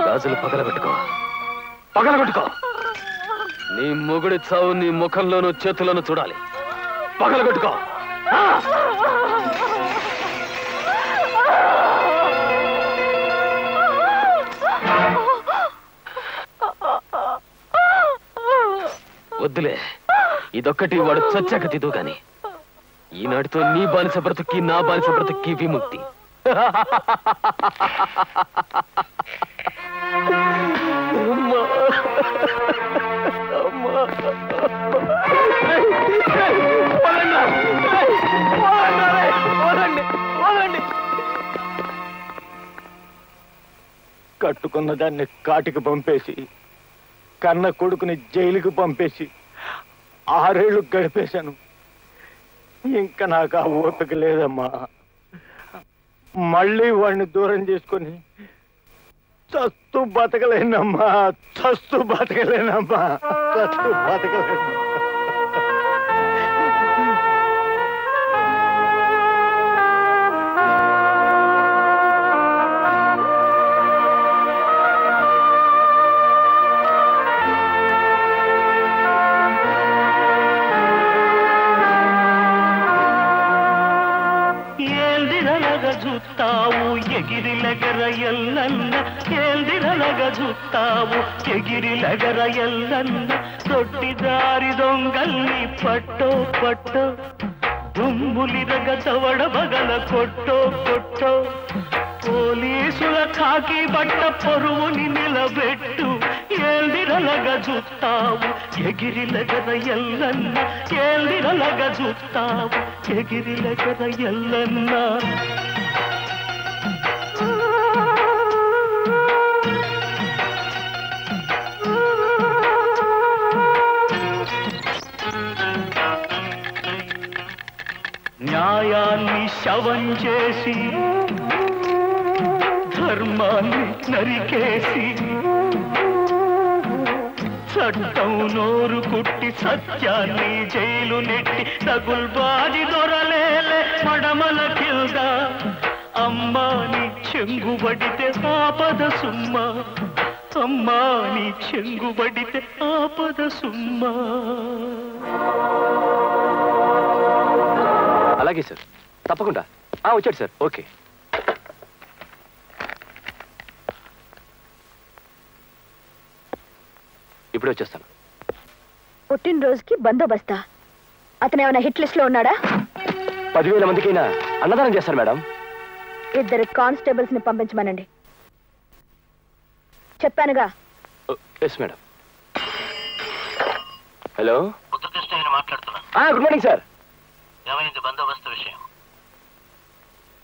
Speaker 1: గాజులు పగలగొట్టుకో. నీ మొగుడి చావు నీ ముఖంలోనూ చేతులను చూడాలి. పగలగొట్టుకో. వద్దులే, ఇదొక్కటి వాడు చచ్చాక తిదు గాని. ఈనాటితో నీ బానిస బ్రతుక్కి నా బానిస బ్రతుక్కి విముక్తి.
Speaker 9: కట్టుకున్న దాన్ని కాటికి పంపేసి, కన్న కొడుకుని జైలుకి పంపేసి 6 ఏళ్ళు గడిపేశాను. ఇంకా నాకు ఆ ఓపిక లేదమ్మా. మళ్ళీ వాడిని దూరం చేసుకొని చస్తూ బతకలేనమ్మా.
Speaker 11: జుత్తావు ఎగిరిలగర ఎల్లన్న, ఏల్దిరలగ జుత్తావు ఎగిరిలగర ఎల్లన్న, తొట్టిదారి దొంగల్ని పట్టో పట్టో, దుమ్ములిరగ చవడ బగల కొట్టో కొట్టో, పోలీసుల కాకి బట్ట పొరువుని నిలబెట్టు, ఏల్దిరలగ జుత్తావు ఎగిరిలగర ఎల్లన్న, ఏల్దిరలగ జుత్తావు ఎగిరిలగర ఎల్లన్న. న్యాయాన్ని శవం చేసి, ధర్మాన్ని నరికేసి, చట్టం నోరు కుట్టి సత్యాన్ని జైలు నెట్టి, తగుల్బాజి దొరలేలే మడమల కింద, అమ్మాని చెంగుబడితే ఆపద సుమ్మ, అమ్మాని చెంగుబడితే ఆపద సుమ్మ.
Speaker 3: అలాగే సార్, తప్పకుండా. వచ్చాడు సార్. ఓకే. ఇప్పుడు వచ్చేస్తాను.
Speaker 7: పుట్టినరోజుకి బందోబస్తా? అతను ఏమైనా హిట్ లిస్ట్ లో ఉన్నాడా?
Speaker 3: 10,000 మందికైనా అన్నదానం చేస్తారు మేడం.
Speaker 7: 2 కానిస్టేబుల్స్ ని పంపించమనండి. చెప్పానుగా.
Speaker 3: Yes madam. హలో,
Speaker 13: బుద్ధకృష్ణ మాట్లాడుతున్నా.
Speaker 3: Good morning sir.
Speaker 13: ఏమైంది బందోబస్తు విషయం?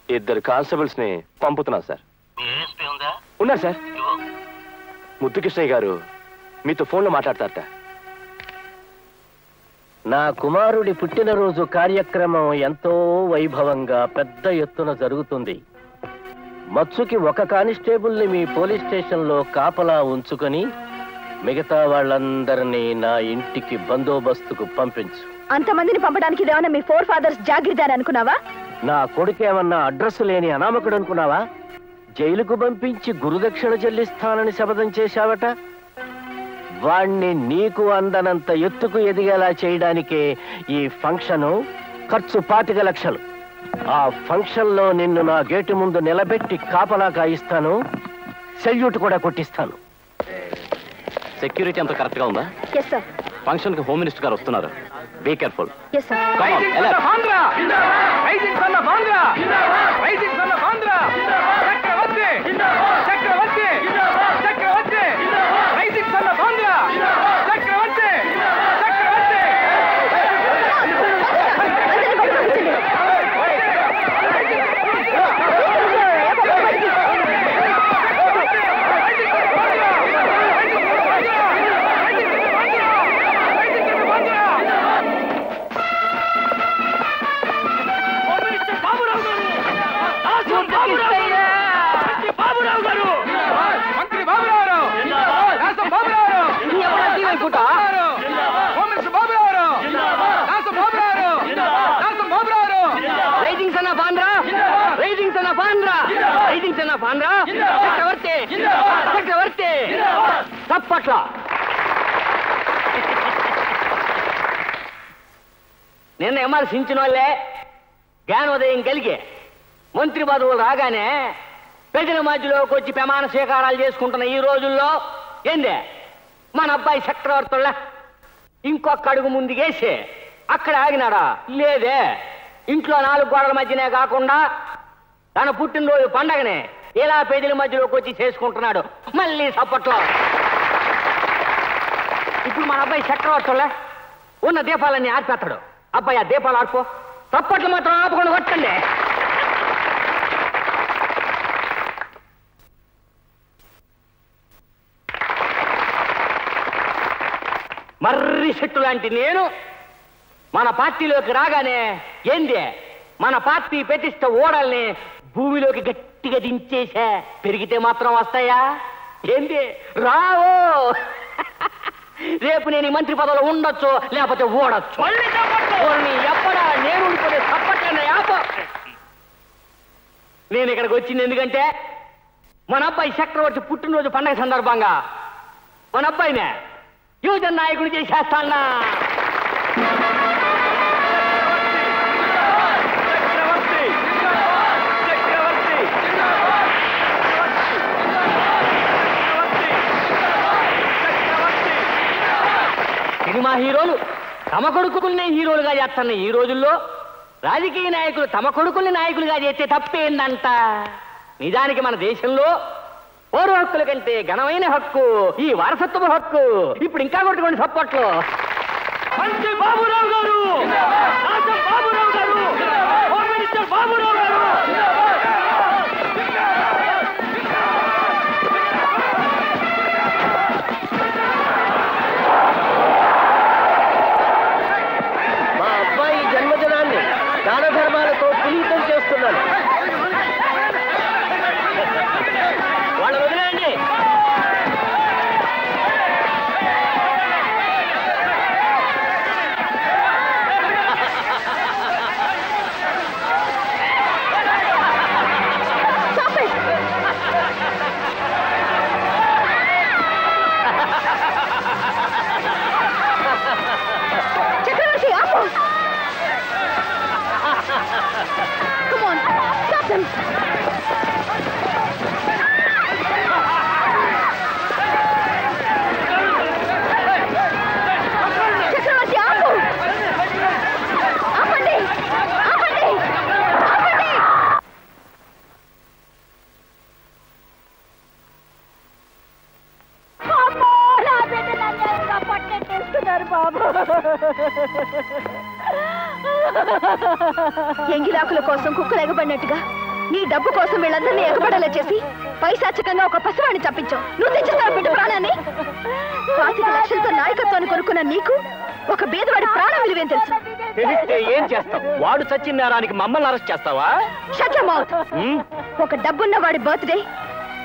Speaker 3: 2 కానిస్టేబుల్స్ ని పంపుతున్నా సార్.
Speaker 13: మీ ఏఎస్పీ ఉందా?
Speaker 3: ఉన్నారు సార్. ముద్దుకృష్ణయ్య గారు మీతో ఫోన్లో మాట్లాడతారట.
Speaker 2: నా కుమారుడి పుట్టినరోజు కార్యక్రమం ఎంతో వైభవంగా పెద్ద ఎత్తున జరుగుతుంది. మత్సుకి 1 కానిస్టేబుల్ని మీ పోలీస్ స్టేషన్లో కాపలా ఉంచుకొని మిగతా వాళ్ళందరినీ నా ఇంటికి బందోబస్తుకు పంపించు.
Speaker 7: అంతమందిని పంపడానికి ఇదేమన్నా మీ 4 ఫాదర్స్ జాగిరిదారి అనుకున్నావా?
Speaker 2: నా కొడుకేమన్నా అడ్రస్ లేని అనామకుడు అనుకున్నావా? జైలుకు పంపించి గురుదక్షిణ చెల్లిస్తానని శపథం చేశావట. వాణ్ణి నీకు అందనంత ఎత్తుకు ఎదిగేలా చేయడానికే ఈ ఫంక్షను. ఖర్చు 25 లక్షలు. ఆ ఫంక్షన్ లో నిన్ను నా గేటు ముందు నిలబెట్టి కాపలా కాయిస్తాను. సెల్యూట్ కూడా కొట్టిస్తాను.
Speaker 3: సెక్యూరిటీ అంతా కరెక్ట్ గా ఉందా?
Speaker 7: Yes sir.
Speaker 3: ఫంక్షన్ కి హోమ్ మినిస్టర్ గారు వస్తున్నారు. Be careful.
Speaker 7: Yes sir.
Speaker 2: తప్పట్ల నిన్న విమర్శించిన వాళ్ళే జ్ఞానోదయం కలిగి మంత్రి పదవులు రాగానే ప్రజల మధ్యలోకి వచ్చి ప్రమాణ స్వీకారాలు చేసుకుంటున్న ఈ రోజుల్లో ఏందే మన అబ్బాయి చక్రవర్తుల్లా ఇంకొక అడుగు ముందుకేసి అక్కడ ఆగినాడా? లేదే. ఇంట్లో 4 గోడల మధ్యనే కాకుండా తన పుట్టినరోజు పండగనే ఇలా ప్రజల మధ్యలోకి వచ్చి చేసుకుంటున్నాడు. మళ్ళీ సప్పట్లో ఇప్పుడు మన అబ్బాయి చక్రవర్తుల్లా ఉన్న దీపాలన్నీ ఆర్పేస్తాడు. అబ్బాయి ఆ దీపాలు ఆర్పో, తప్పట్లు మాత్రం ఆపకుండా కొట్టండి. మర్రి చెట్టు లాంటి నేను మన పార్టీలోకి రాగానే ఏంది మన పార్టీ ప్రతిష్ట ఓడల్ని భూమిలోకి గట్టిగా దించేసా. పెరిగితే మాత్రం వస్తాయా? ఏంది రావో. రేపు నేను మంత్రి పదవిలో ఉండొచ్చు, లేకపోతే ఓడొచ్చు. ఎప్పుడా నేను ఉండిపోతే తప్పట్లే ఆప. నేను ఇక్కడికి వచ్చింది ఎందుకంటే మన అబ్బాయి చక్రవర్తి పుట్టినరోజు పండగ సందర్భంగా మన అబ్బాయినే యువజన నాయకుడు చేసేస్తానా. సినిమా హీరోలు తమ కొడుకుల్ని హీరోలుగా చేస్తున్న ఈ రోజుల్లో రాజకీయ నాయకులు తమ కొడుకుల్ని నాయకులుగా చేస్తే తప్పేందంట. నిజానికి మన దేశంలో పౌర హక్కుల కంటే ఘనమైన హక్కు ఈ వారసత్వ హక్కు. ఇప్పుడు ఇంకా కొట్టుకోండి సప్పట్లో. మంత్రి బాబురావు గారు, బాబురావు గారు, హోమ్ మినిస్టర్ బాబురావు గారు. మా అబ్బాయి జన్మదినాన్ని దాన ధర్మాలతో పునీతం చేస్తున్నాను. వాళ్ళు వదిలేయండి.
Speaker 7: చక్రవర్తి ఆపు. Come on, stop them. చక్రవర్తి ఆపు. ఆపండి, ఆపండి, ఆపండి. అమ్మో, నా బిడ్డను అన్యాయంగా పట్టేసుకున్నారు బాబు. ఎంగిలాకుల కోసం కుక్కలు ఎగబడినట్టుగా నీ డబ్బు కోసం వీళ్ళందరినీ ఎగబడేలా చేసి పైశాచికంగా ఒక పసివాడిని చంపించావు. నువ్వు తెచ్చిస్తావు బిడ్డ ప్రాణాన్ని. 25 లక్షలతో నాయకత్వాన్ని కొనుక్కున్న నీకు ఒక బీదవాడి ప్రాణం విలువేం తెలుసు?
Speaker 3: తెలిస్తే ఏం చేస్తావు? వాడు చచ్చిన నేరానికి మమ్మల్ని అరెస్ట్ చేస్తావా?
Speaker 7: Shut your mouth. ఒక డబ్బున్న వాడి బర్త్డే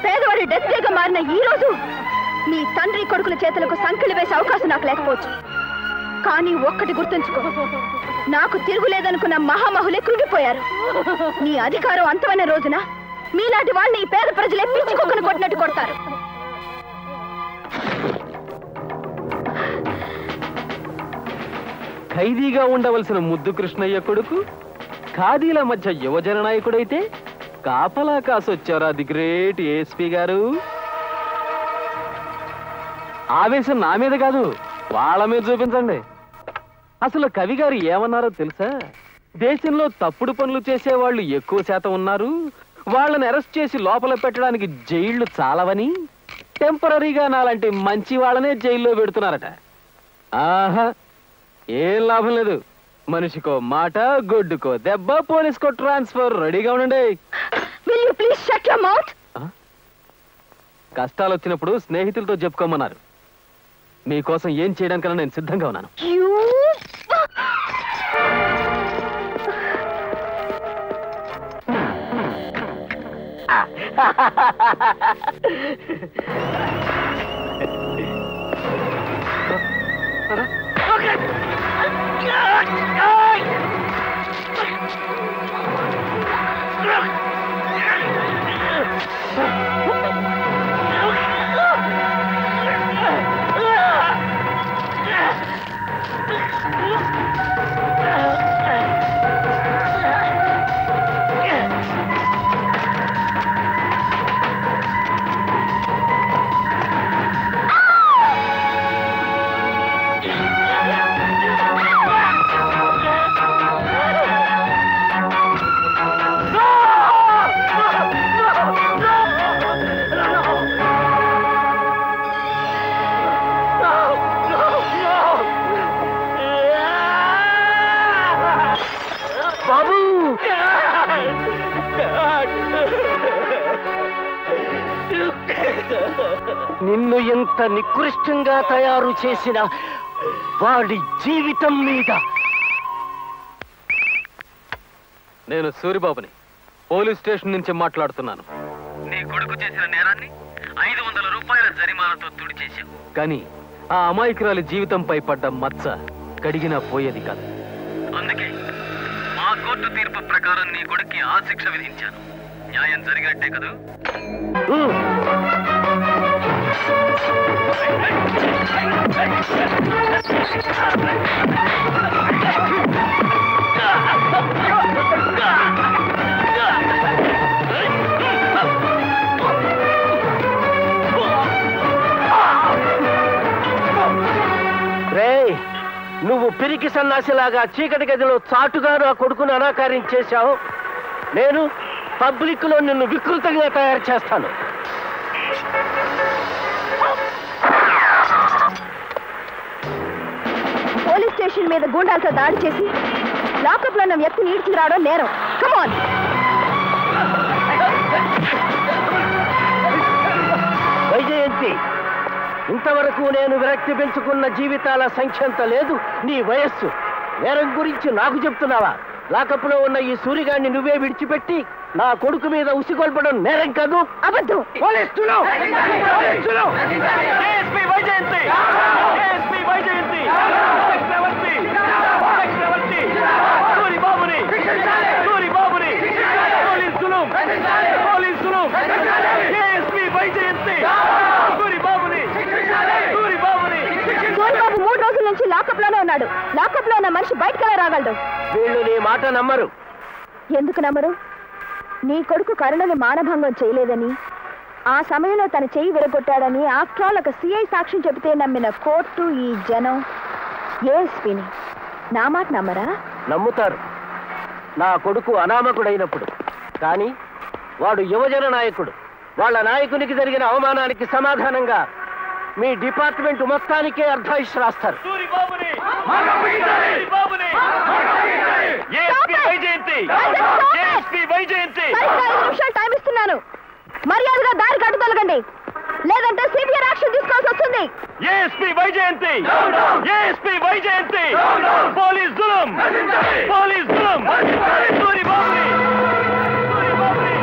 Speaker 7: పేదవాడి డెత్ డేగా మారిన ఈ రోజు నీ తండ్రి కొడుకుల చేతులకు సంఖ్యలు వేసే అవకాశం నాకు లేకపోవచ్చు. కానీ ఒక్కటి గుర్తుంచుకో, నాకు తిరుగులేదనుకున్న మహామహులే కృంగిపోయారు. నీ అధికారం అంతమైన రోజున మీలాంటి వాళ్ళని ఈ పేద ప్రజలే పిచ్చి కుక్కను కొట్టినట్టు కొడతారు.
Speaker 1: ఖైదీగా ఉండవలసిన ముద్దు కృష్ణయ్య కొడుకు ఖాదీల మధ్య యువజన నాయకుడైతే కాపలా కాసొచ్చారా ది గ్రేట్ ఏఎస్పీ గారు. ఆవేశం నా మీద కాదు, వాళ్ళ మీద చూపించండి. అసలు కవి గారు ఏమన్నారో తెలుసా? దేశంలో తప్పుడు పనులు చేసేవాళ్ళు ఎక్కువ శాతం ఉన్నారు, వాళ్ళని అరెస్ట్ చేసి లోపల పెట్టడానికి జైళ్లు చాలవని టెంపరీగా నాలాంటి మంచి వాళ్ళనే జైల్లో పెడుతున్నారట. ఆహా, ఏం లాభం లేదు. మనిషికో మాట, గొడ్డుకో దెబ్బ, పోలీసుకో ట్రాన్స్ఫర్. రెడీగా ఉండండి. కష్టాలు వచ్చినప్పుడు స్నేహితులతో చెప్పుకోమన్నారు. మీకోసం ఏం చేయడానికన్నా నేను సిద్ధంగా ఉన్నాను.
Speaker 15: నిన్ను ఎంత నికృష్టంగా తయారు చేసిన వాడి జీవితం మీద.
Speaker 1: నేను సూరిబాబుని, పోలీస్ స్టేషన్ నుంచి మాట్లాడుతున్నాను. నీ కొడుకు చేసిన నేరాన్ని 500 రూపాయల జరిమానాతో తుడిచేశావు. కానీ ఆ అమాయకురాలి జీవితంపై పడ్డ మచ్చ కడిగినా పోయేది కాదు. అందుకే మా కోర్టు తీర్పు ప్రకారం నీ కొడుక్కి ఆ శిక్ష విధించాను. న్యాయం జరిగినట్టే కదా?
Speaker 15: రేయ్, నువ్వు పిరికి సన్నాసిలాగా చీకటి గదిలో చాటుగా నా కొడుకును అనాకార్యం చేశావు. నేను పబ్లిక్ లో నిన్ను వికృతంగా తయారు చేస్తాను.
Speaker 7: పోలీస్ స్టేషన్ మీద గూండాలతో దాడి చేసి లాకప్ లో ఉన్న వ్యక్తిని ఈడ్చుకు రావడం నేరం. కమాన్.
Speaker 15: వైజయంతి, ఇంతవరకు నేను విరక్తి పెంచుకున్న జీవితాల సంఖ్య అంత లేదు. నీ వయస్సు. నేరం గురించి నాకు చెప్తున్నావా? లాకప్ లో ఉన్న ఈ సూరిగాడిని నువ్వే విడిచిపెట్టి నా కొడుకు మీద ఉసిగొల్పడం నేరం కాదు.
Speaker 7: అబద్ధం. సూరిబాబు 3 రోజుల నుంచి లాకప్ లోనే ఉన్నాడు. లాకప్ లో ఉన్న మనిషి బయటకు రాగలడు.
Speaker 15: వీళ్ళు నీ మాట నమ్మరు.
Speaker 7: ఎందుకు నమ్మరు? నీ కొడుకు కరుణని మానభంగం చేయలేదని, ఆ సమయంలో తన చెయ్యి విరగొట్టాడని ఆఫ్టర్ ఆల్ ఒక సిఐ సాక్ష్యం చెబితే నమ్మిన కోర్టు, ఈ జనం ఏఎస్పీని నా మాట నమ్మరా?
Speaker 15: నమ్ముతారు నా కొడుకు అనామకుడైనప్పుడు. కానీ వాడు యువజన నాయకుడు. వాళ్ళ నాయకునికి జరిగిన అవమానానికి సమాధానంగా మీ డిపార్ట్మెంట్ మొత్తానికే అర్ధాయుష్ రాస్తారు.
Speaker 7: టైం ఇస్తున్నాను. మర్యాదగా దారి కట్టు తొలగండి, లేదంటే సివియర్ యాక్షన్ తీసుకోవాల్సి వస్తుంది.
Speaker 16: ASP Vyjayanthi, ASP Vyjayanthi, police జులుం, పోలీస్ జులుం, సూరిబాబుని, సూరిబాబుని,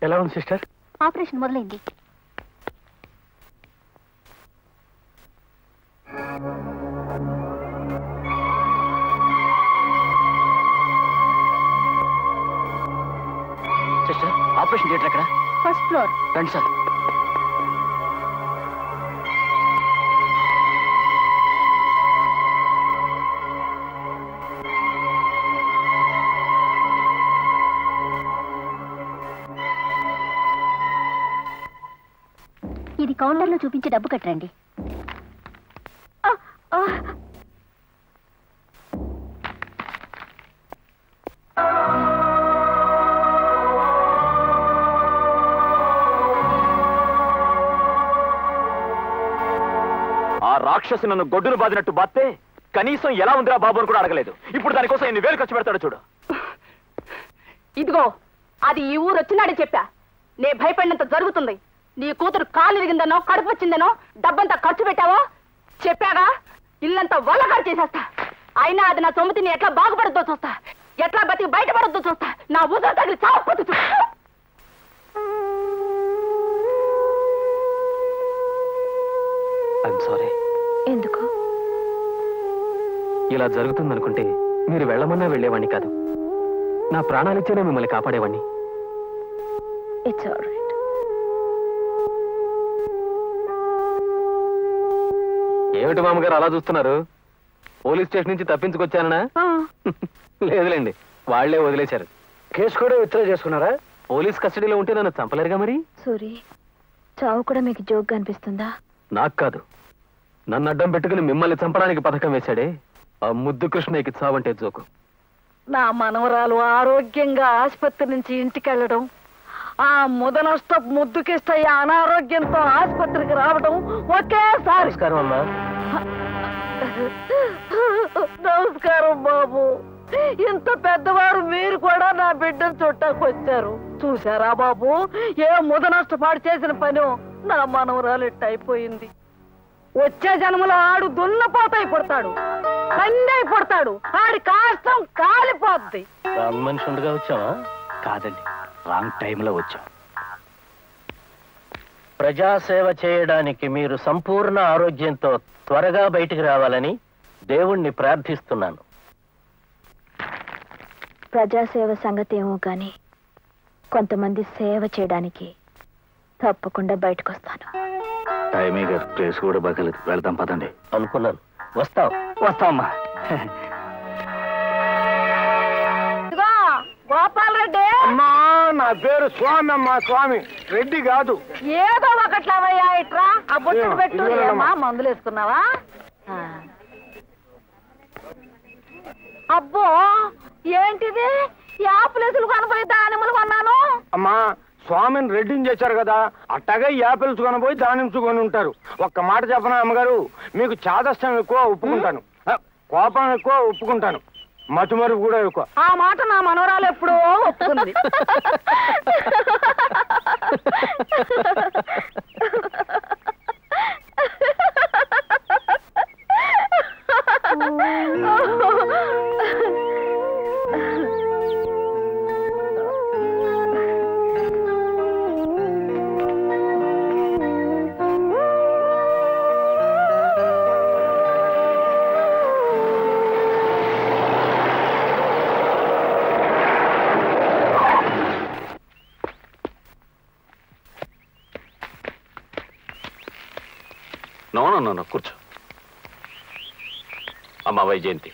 Speaker 6: ఎలా ఉంది సిస్టర్?
Speaker 14: ఆపరేషన్ మొదలైంది.
Speaker 1: సిస్టర్, ఆపరేషన్ థియేటర్ ఎక్కడ?
Speaker 14: First floor.
Speaker 1: రండి సార్.
Speaker 14: ఇది కౌంటర్లో చూపించి డబ్బు కట్టండి.
Speaker 3: ఆ రాక్షసి నన్ను గొడ్డును బాదినట్టు బాస్తే కనీసం ఎలా ఉందిరా బాబు అని కూడా అడగలేదు. ఇప్పుడు దానికోసం ఎన్ని వేలు ఖర్చు పెడతాడో చూడు.
Speaker 8: ఇదిగో అది ఈ ఊరు వచ్చినాడే చెప్పా. నే భయపడినంత జరుగుతుంది. నీ కూతురు కాలు ఇరిగిందనో కడుపు వచ్చిందనో డబ్బంతా ఖర్చు పెట్టావో చెప్పాగా ఇల్లంతా వల్లగాడు చేసేస్తా. అయినా అది నా సొమ్మితిని ఎట్లా బాగుపడద్దో చూస్తా, ఎట్లా బతికి బయటపడద్దో చూస్తా. నా ఊసర తగిలి చావపోతు చూ.
Speaker 1: I'm sorry.
Speaker 7: ఎందుకు?
Speaker 1: ఇలా జరుగుతుందనుకుంటే మీరు వెళ్ళమన్నా వెళ్ళేవాణ్ణి కాదు. నా ప్రాణాలిచ్చేనే మిమ్మల్ని కాపాడేవాణ్ణి.
Speaker 7: It's all right.
Speaker 1: ఏమిటి మామగారు అలా చూస్తున్నారు? పోలీస్ స్టేషన్ నుంచి తప్పించుకొచ్చానా? లేదులేండి, వాళ్లే వదిలేశారు.
Speaker 6: కేసు కూడా విత్డ్రా చేసుకున్నారా?
Speaker 1: పోలీస్ కస్టడీలో ఉంటే నన్ను చంపలేరుగా మరి.
Speaker 7: సూరి, చావు కూడా మీకు జోక్గా అనిపిస్తుందా?
Speaker 1: నాకు కాదు, నన్ను అడ్డం పెట్టుకుని మిమ్మల్ని చంపడానికి పథకం వేశాడే ఆ ముద్దు కృష్ణయ్యకి చావంటే జోకు.
Speaker 5: నా మనవరాలు ఆరోగ్యంగా ఆసుపత్రి నుంచి ఇంటికి వెళ్ళడం, ఆ ముదనష్ట ముద్దుకిష్టయ్య అనారోగ్యంతో ఆసుపత్రికి రావడం ఒకేసారి.
Speaker 1: నమస్కారం అమ్మా.
Speaker 5: నమస్కారం బాబు. ఇంత పెద్దవారు మీరు కూడా నా బిడ్డను చుట్టాకు వచ్చారు. చూసారా బాబు, ఏ ముదనష్టపాటు చేసిన పని నా మనవరాలు ఇట్టయిపోయింది. వచ్చే జన్మలో ఆడు దున్నపోతాయి పుడతాడు, కందై పుడతాడు. ఆడి కాష్టం కాలిపోద్ది.
Speaker 3: రాంగ్ మనిషి ఉండగా వచ్చావా?
Speaker 13: కాదండి, రాంగ్ టైంలో వచ్చాం. ప్రజాసేవ చేయడానికి మీరు సంపూర్ణ ఆరోగ్యంతో త్వరగా బయటికి రావాలని దేవుణ్ణి ప్రార్థిస్తున్నాను.
Speaker 7: ప్రజాసేవ సంగతి ఏమో కానీ కొంతమంది సేవ చేయడానికి తప్పకుండా బయటకు వస్తాను.
Speaker 13: టైమే గారు, ప్లేస్ కూడా బాగలేదు. వెళ్తాం పదండి. అనుకున్నాను. వస్తామమ్మా.
Speaker 5: ఇదిగో గోపాల్ రెడ్డి.
Speaker 9: అమ్మా, నా పేరు స్వామి అమ్మా. స్వామి రెడ్డి కాదు.
Speaker 5: ఏదో ఒకట్లేవయ్యా, ఇట్రా ఆ బొట్టుడు పెట్టు. ఏమ్మా, మందులు వేసుకున్నావా? అబ్బో, ఏంటిది? యాపిల్స్లు కొనపోయి దానిమ్మలు కొన్నాను.
Speaker 9: అమ్మా, స్వామిని రెడ్డిని చేశారు కదా, అట్టగా యాపిల్స్ కొనపోయి దానిమ్స్ కొని ఉంటారు. ఒక్క మాట చెప్పనా అమ్మగారు, మీకు చాదస్తం ఎక్కువ ఒప్పుకుంటాను, కోపం ఎక్కువ ఒప్పుకుంటాను, మతుమరుపు కూడా ఎక్కువ.
Speaker 5: ఆ మాట నా మనవరాలు ఎప్పుడో ఒప్పుకుంది.
Speaker 16: నో కూర్చో. అమ్మా వైజయంతి,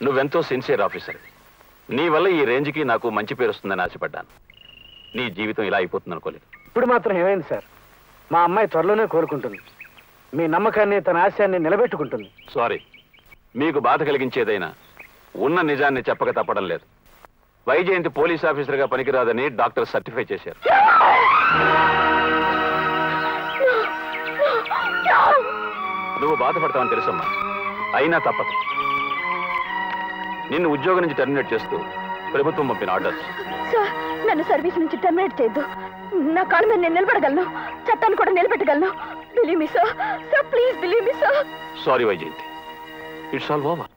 Speaker 16: నువ్వెంతో సిన్సియర్ ఆఫీసర్. నీ వల్ల ఈ రేంజ్కి నాకు మంచి పేరు వస్తుందని ఆశపడ్డాను. నీ జీవితం ఇలా అయిపోతుంది అనుకోలేదు.
Speaker 6: ఇప్పుడు మాత్రం ఏమైంది సార్? మా అమ్మాయి త్వరలోనే కోరుకుంటుంది. మీ నమ్మకాన్ని, తన ఆశయాన్ని నిలబెట్టుకుంటుంది.
Speaker 16: సారీ, మీకు బాధ కలిగించేదైనా ఉన్న నిజాన్ని చెప్పక తప్పడం లేదు. వైజయంతి పోలీస్ ఆఫీసర్గా పనికిరాదని డాక్టర్ సర్టిఫై చేశారు. నువ్వు బాధపడతావని తెలుసమ్మా, అయినా తప్పదు. నిన్ను ఉద్యోగం నుంచి టర్మినేట్ చేస్తూ ప్రభుత్వం పంపిన ఆర్డర్స్.
Speaker 7: సార్, నన్ను సర్వీస్ నుంచి టర్మినేట్ చేయొద్దు. నా కాళ్ళ మీద నేను నిలబడగలను, చట్టాన్ని కూడా నిలబెట్టగలను. Believe me sir. Sir, please believe me sir.
Speaker 16: Sorry Vyjayanthi, it's all over.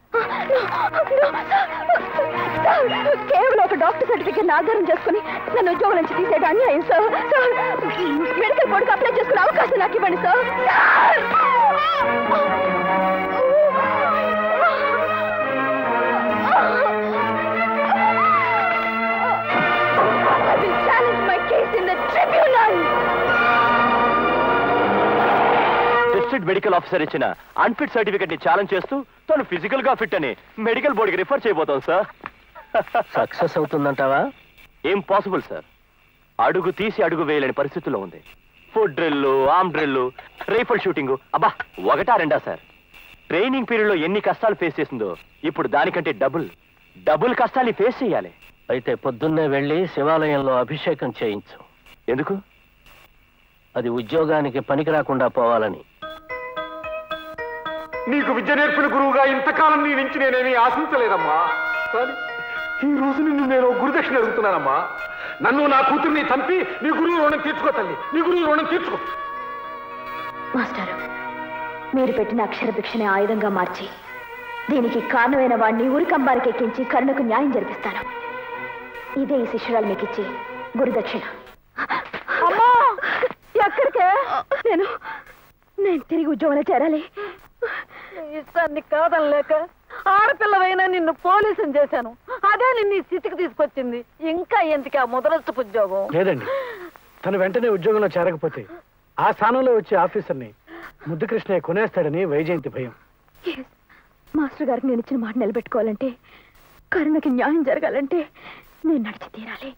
Speaker 7: కేవలం ఒక డాక్టర్ సర్టిఫికేట్ ఆధారం చేసుకుని నన్ను ఉద్యోగం నుంచి తీసేయడం అన్యాయం సార్. మెడికల్ బోర్డుకి అప్లై చేసుకునే అవకాశం నాకు ఇవ్వండి sir. I will challenge my case in the tribunal.
Speaker 3: District medical officer ఇచ్చిన అన్ఫిట్ సర్టిఫికెట్ ని ఛాలెంజ్ చేస్తూ తను ఫిజికల్ గా ఫిట్ అని మెడికల్ బోర్డుకి రిఫర్ చేయబోతాం సార్.
Speaker 1: సక్సెస్ అవుతుందంటావా?
Speaker 3: Impossible sir. అడుగు తీసి అడుగు వేయలేని పరిస్థితుల్లో ఉంది. Foot drill, arm drill, rifle shooting, అబ్బా ఒకటా రెండా సార్. ట్రైనింగ్ పీరియడ్ లో ఎన్ని కష్టాలు ఫేస్ చేసిందో ఇప్పుడు దానికంటే డబుల్ కష్టాలు ఫేస్ చేయాలి.
Speaker 1: అయితే పొద్దున్నే వెళ్ళి శివాలయంలో అభిషేకం చేయించు.
Speaker 3: ఎందుకు?
Speaker 1: అది ఉద్యోగానికి పనికి రాకుండా పోవాలని.
Speaker 6: నీకు విద్య నేర్పిన గురువుగా ఇంతకాలం నీ నుంచి నేనేమీ ఆశించలేదమ్మా. కానీ ఈ రోజు నిన్ను నేను గురుదక్షిణ అడుగుతున్నానమ్మా. నన్ను నా కూతుర్ని చంపి నీ గురువు రుణం తీర్చుకో తల్లి, నీ గురువు రుణం తీర్చుకో.
Speaker 7: మాస్టారు, మీరు పెట్టిన అక్షర భిక్షని ఆయుధంగా మార్చి దీనికి కారణమైన వాడిని ఊరికంబారికి ఎక్కించి కరుణకు న్యాయం జరిపిస్తాను. ఇదే ఈ శిష్యురాలు మీకు ఇచ్చే గురుదక్షిణ. అమ్మా, ఎక్కడికే? నేను తిరిగి ఉద్యోగంలో చేరాలి.
Speaker 5: ఇష్టాన్ని కాదనలేక ఆడపిల్లవైనా నిన్ను పోలీసుని చేశాను. అదే నిన్ను ఈ స్థితికి తీసుకొచ్చింది. ఇంకా ఎందుకు ఆ ముదరస్తు ఉద్యోగం?
Speaker 6: లేదండి, తను వెంటనే ఉద్యోగంలో చేరకపోతే ఆ స్థానంలో వచ్చే ఆఫీసర్ని ముద్దు కృష్ణయ్య కొనేస్తాడని వైజయంతి భయం.
Speaker 7: మాస్టర్ గారికి నేను ఇచ్చిన మాట నిలబెట్టుకోవాలంటే, కరుణకి న్యాయం జరగాలంటే నేను నడిచి తీరాలి.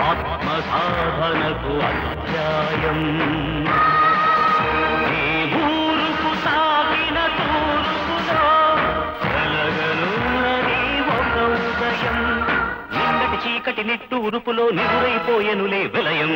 Speaker 11: ఆత్మసాధనకు అధ్యాయం ఈ ఊరుకు సాగిన తూరుకులో వెలగనున్నది ఒక ఉదయం. నిన్నటి చీకటి నిట్టూరుపులో నిదురైపోయెనులే విలయం.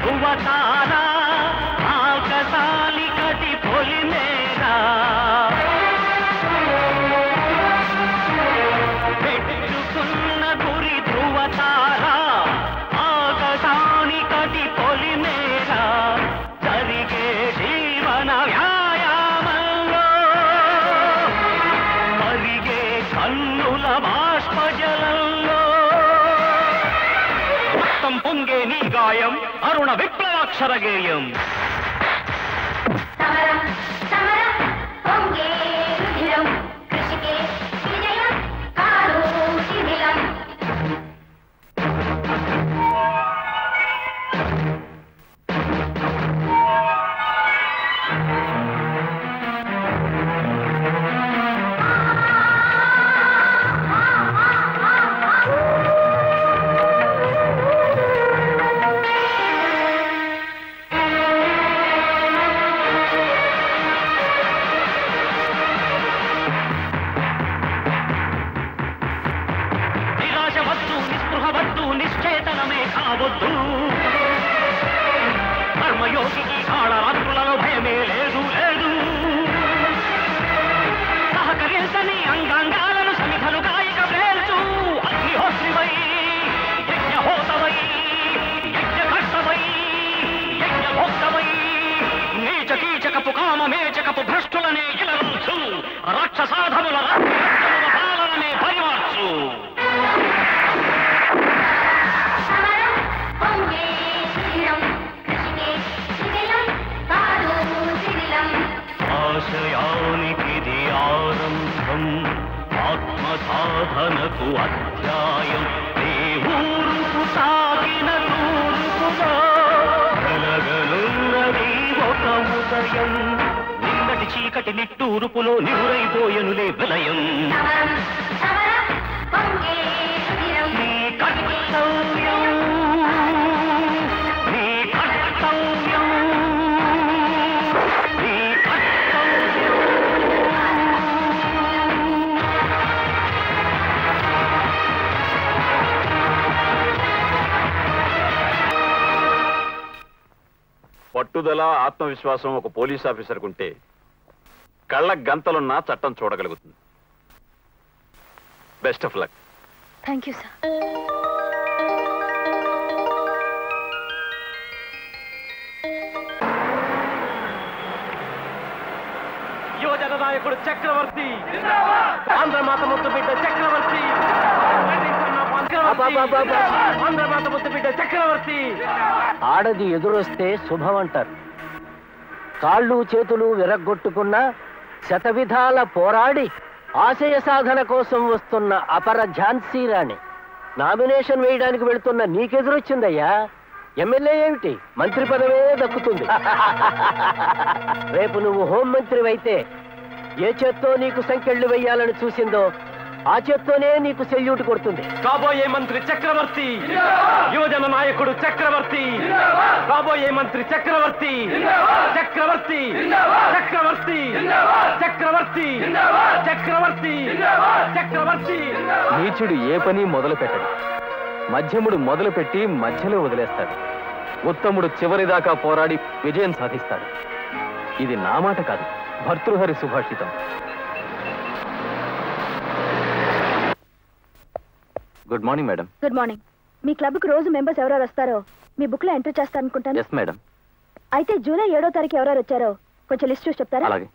Speaker 11: ధృవతారా ఆకాశాలి కటి పొలిమేరా పెట్టుకున్న గురి ధృవతారా ఆకాశాని కటి పొలిమేరా జరిగే జీవన వ్యాయామంలో మరిగే కన్నుల బాష్పజలంలో రక్తం పొంగే నీ గాయం అరుణ విప్లవాక్షర గేయం. నిశ్చేతనమే కావద్దు. కర్మయోగికి కాళరాత్రులలో భయమే లేదు లేదు. సహకరించని అంగాంగాలను సమిధలు గాయక ప్రేల్చు. అగ్నిహోత్రివై యజ్ఞహోతవై యజ్ఞకర్తవై యజ్ఞభోక్తవై నీచ కీచకపు కామమేచకపు భ్రష్టులనే ఇలరుచు. రాక్షసాధముల పాలననే పరిమార్చు. ఆశయానికిది ఆరంభం, ఆత్మసాధనకు అధ్యాయం. దేవురుకు సాగిన తూర్పుగా కలగనున్నది ఒక ఉదయం. నిన్నటి చీకటి నిట్టూరుపులో నివురైపోయనులే విలయం. నీ కర్తవ్యం నీ కర్తవ్యం నీ కర్తవ్యం.
Speaker 16: పట్టుదల ఆత్మవిశ్వాసం ఒక పోలీస్ ఆఫీసర్కు ఉంటే కళ్ళ గంతలున్నా చట్టం చూడగలుగుతుంది. Best of luck.
Speaker 7: Thank you sir.
Speaker 1: యువజన నాయకుడు చక్రవర్తి, ఆంధ్రమాత ముద్దు బిడ్డ చక్రవర్తి, ఆంధ్రమాత ముద్దు బిడ్డ చక్రవర్తి.
Speaker 2: ఆడది ఎదురొస్తే శుభం అంటారు. కాళ్ళు చేతులు విరగ్గొట్టుకున్న శతవిధాల పోరాడి ఆశయ సాధన కోసం వస్తున్న అపర ఝాన్సీ రాణి నామినేషన్ వేయడానికి వెళుతున్న నీకెదురొచ్చిందయ్యా. ఎమ్మెల్యే ఏమిటి, మంత్రి పదవే దక్కుతుంది. రేపు నువ్వు హోంమంత్రివైతే ఏ చేత్తో నీకు సంకెళ్ళు వెయ్యాలని చూసిందో ఆ చేత్తోనే నీకు సెల్యూట్ కొడుతుంది.
Speaker 1: కాబోయే మంత్రి చక్రవర్తి, యువజన నాయకుడు చక్రవర్తి, కాబోయే మంత్రి చక్రవర్తి, చక్రవర్తి చక్రవర్తి చక్రవర్తి చక్రవర్తి చక్రవర్తి.
Speaker 3: నీచుడు ఏ పని మొదలు పెట్టడు, మధ్యముడు మొదలుపెట్టి మధ్యలో వదిలేస్తాడు, ఉత్తముడు చివరిదాకా పోరాడి విజయం సాధిస్తాడు. ఇది నా మాట కాదు, భర్తృహరి సుభాషితం. Good morning madam.
Speaker 7: Good morning. మీ క్లబ్కు రోజు మెంబర్స్ ఎవరెవరు వస్తారో మీ బుక్ లో ఎంట్రీ చేస్తారనుకుంటాను.
Speaker 3: Yes madam.
Speaker 7: అయితే జూలై 7వ తారీఖు ఎవరెవరు వచ్చారో కొంచెం లిస్ట్ చూసి చెప్తారా?
Speaker 3: అలాగే.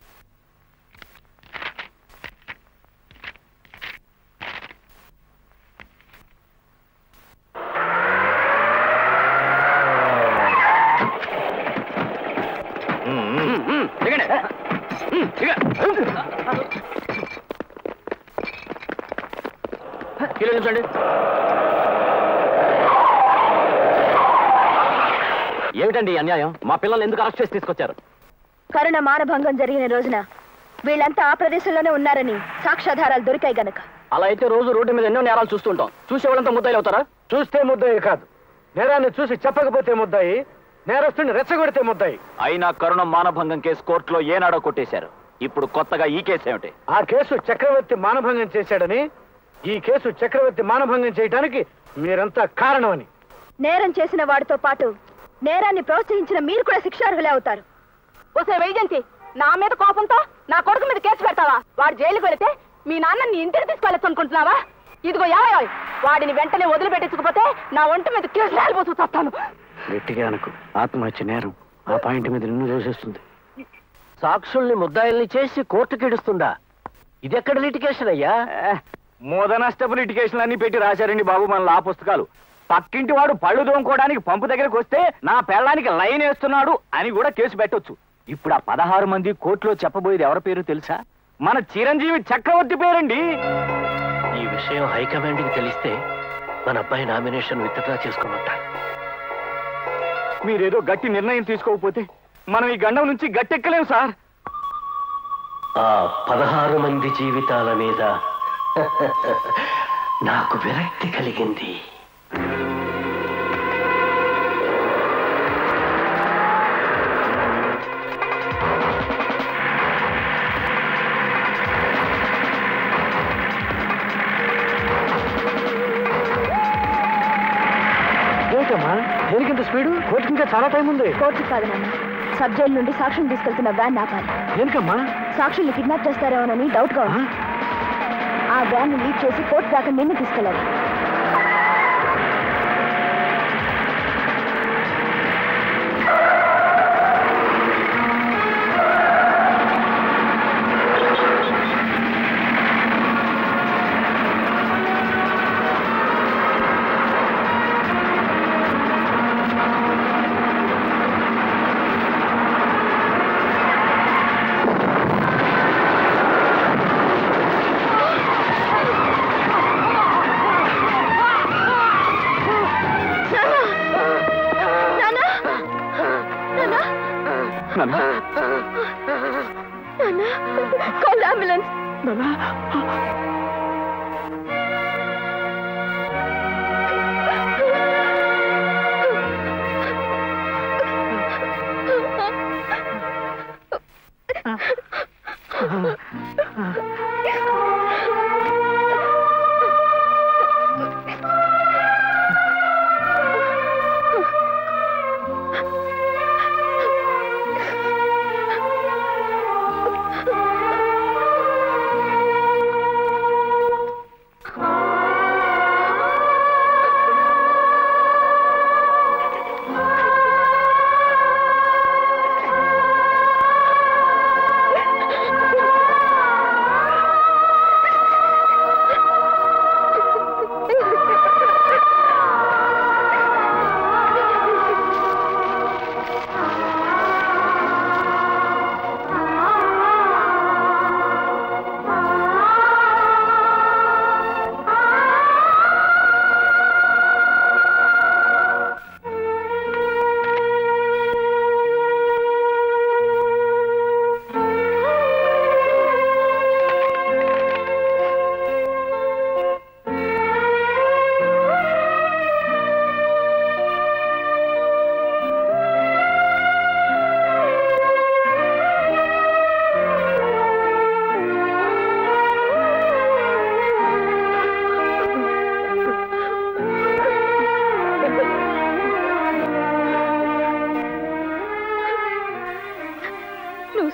Speaker 2: చూడండి. ఏమిటండి అన్యాయం? మా పిల్లల్ని ఎందుకు అరెస్ట్ చేసి తీసుకొచ్చారు?
Speaker 7: కరుణ మానభంగం జరిగిన రోజున వీళ్ళంతా ఆ ప్రదేశంలోనే ఉన్నారని సాక్ష్యాధారాలు దొరికాయి గనక.
Speaker 2: అలా అయితే రోజు రోడ్డు మీద ఎన్నో నేరాలు చూస్తుంటాం. చూసేవాళ్ళంతా ముద్దాయిలు అవుతారా?
Speaker 6: చూస్తే ముద్దాయి కాదు, నేరాన్ని చూసి చెప్పకపోతే ముద్దాయి, నేరస్తుని రెచ్చగొడితే ముద్దాయి.
Speaker 3: అయినా కరుణ మానభంగం కేసు కోర్టులో ఏనాడో కొట్టేశారు. ఇప్పుడు కొత్తగా ఈ కేసు ఏమిటి?
Speaker 6: ఆ కేసు చక్రవర్తి మానభంగం చేశాడని, ఈ కేసు చక్రవర్తి మానభంగం చేయడానికి మీరంతా కారణమని.
Speaker 7: నేరం చేసిన వాడితో పాటు నేరాన్ని ప్రోత్సహించిన మీరు కూడా శిక్షార్హులే అవుతారు.
Speaker 8: ఒసే వైజంతి, నా మీద కోపంతో నా కొడుకు మీద కేసు పెడతావా? వాడు జైలుకి వెళితే మీ నాన్న నీ ఇంటికి తీసుకెళ్ళచ్చు అనుకుంటున్నావా? ఇదిగో యాభై, వాడిని వెంటనే వదిలిపెట్టించకపోతే నా ఒంటి మీద కేసు రాలిపోతూ వస్తాను.
Speaker 6: గట్టిగా అనుకు, ఆత్మహత్య నేరం ఆ పాయింట్ మీద నిన్ను దోషిస్తుంది.
Speaker 2: సాక్షుల్ని ముద్దాయిల్ని చేసి కోర్టుకి ఇడుస్తుందా? ఇదెక్కడ లిటిగేషన్ అయ్యా?
Speaker 3: మోద నష్టపు లిటిగేషన్ అన్ని పెట్టి రాశారండి బాబు మన ఆ పుస్తకాలు. పక్కింటి వాడు పళ్ళు దోముకోవడానికి పంపు దగ్గరకు వస్తే నా పెళ్ళానికి లైన్ వేస్తున్నాడు అని కూడా కేసు పెట్టొచ్చు. ఇప్పుడు ఆ 16 మంది కోర్టులో చెప్పబోయేది ఎవరి పేరు తెలుసా? మన చిరంజీవి చక్రవర్తి పేరండి.
Speaker 2: ఈ విషయం హైకమాండ్కి తెలిస్తే మన అబ్బాయి నామినేషన్ విత్డ్రా చేసుకోమంటారు.
Speaker 3: మీరేదో గట్టి నిర్ణయం తీసుకోకపోతే మనం ఈ గండం నుంచి గట్టెక్కలేం సార్.
Speaker 2: ఆ 16 మంది జీవితాల మీద నాకు విరక్తి కలిగింది.
Speaker 6: దేనికింత స్పీడు? కోర్టుకి ఇంకా చాలా టైం ఉంది.
Speaker 7: కోర్టు కాదు నాన్న, సబ్ జైలు నుండి సాక్షులు తీసుకెళ్తున్న వ్యాన్ ఆపాలి.
Speaker 6: దేనికమ్మా?
Speaker 7: సాక్షుల్ని కిడ్నాప్ చేస్తారేమోనని డౌట్ గా ఉంది. ఆ వ్యాన్ లీడ్ చేసి కోర్టు దాకా నిన్ను తీసుకెళ్ళాలి. Call ambulance.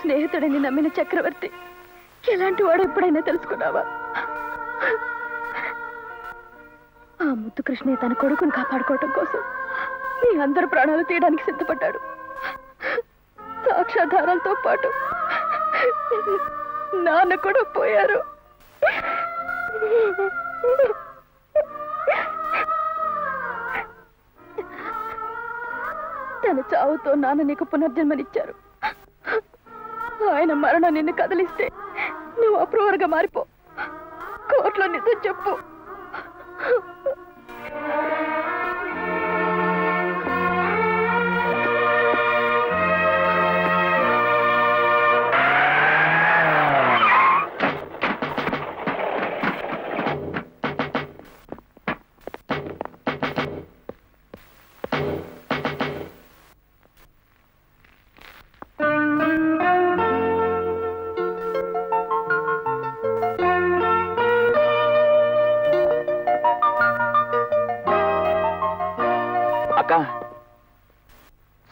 Speaker 7: స్నేహితుడిని నమ్మిన చక్రవర్తి ఎలాంటి వాడు ఎప్పుడైనా తెలుసుకున్నావా? ఆ ముద్దు కృష్ణయ్య తన కొడుకుని కాపాడుకోవటం కోసం మీ అందరు ప్రాణాలు తీయడానికి సిద్ధపడ్డాడు. సాక్ష్యాధారాలతో పాటు నాన్న కూడా పోయారు. తన చావుతో నాన్న నీకు పునర్జన్మనిచ్చారు. ఆయన మరణం నిన్ను కదిలిస్తే నువ్వు అప్రూవర్గా మారిపో. కోర్టులో నిజం చెప్పు.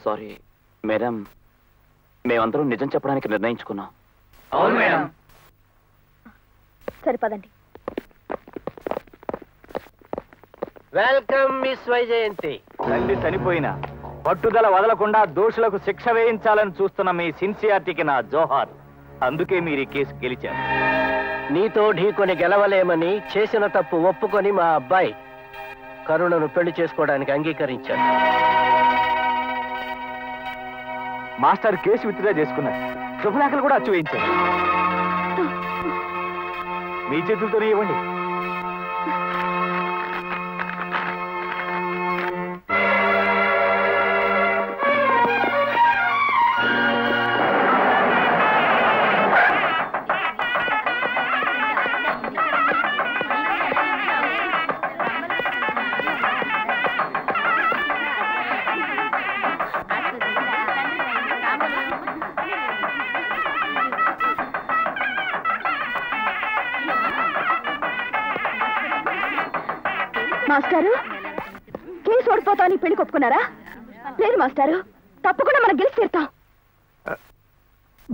Speaker 3: సారీ మేడం, మేమందరం నిజం చెప్పడానికి నిర్ణయించుకున్నాం.
Speaker 13: అవును మేడం.
Speaker 7: సరిపదండి.
Speaker 4: Welcome miss Vyjayanthi. తల్లి చనిపోయినా పట్టుదల వదలకుండా దోషులకు శిక్ష వేయించాలని చూస్తున్న మీ సిన్సియారిటీకి నా జోహార్. అందుకే మీరు ఈ కేసు గెలిచారు.
Speaker 15: నీతో ఢీకొని గెలవలేమని చేసిన తప్పు ఒప్పుకొని మా అబ్బాయి కరుణను పెళ్లి చేసుకోవడానికి అంగీకరించాడు.
Speaker 4: మాస్టర్ కేసు విత్డ్రా చేసుకున్నారు. శుభలేఖలు కూడా అచ్చు వేయించారు. మీ చేతులతోనే ఇవ్వండి.
Speaker 7: మాస్టారు, కేసు ఓడిపోతామని పెళ్లి కొప్పుకున్నారా? లేదు మాస్టారు, తప్పకుండా మనం గెలిచి తీరుతాం.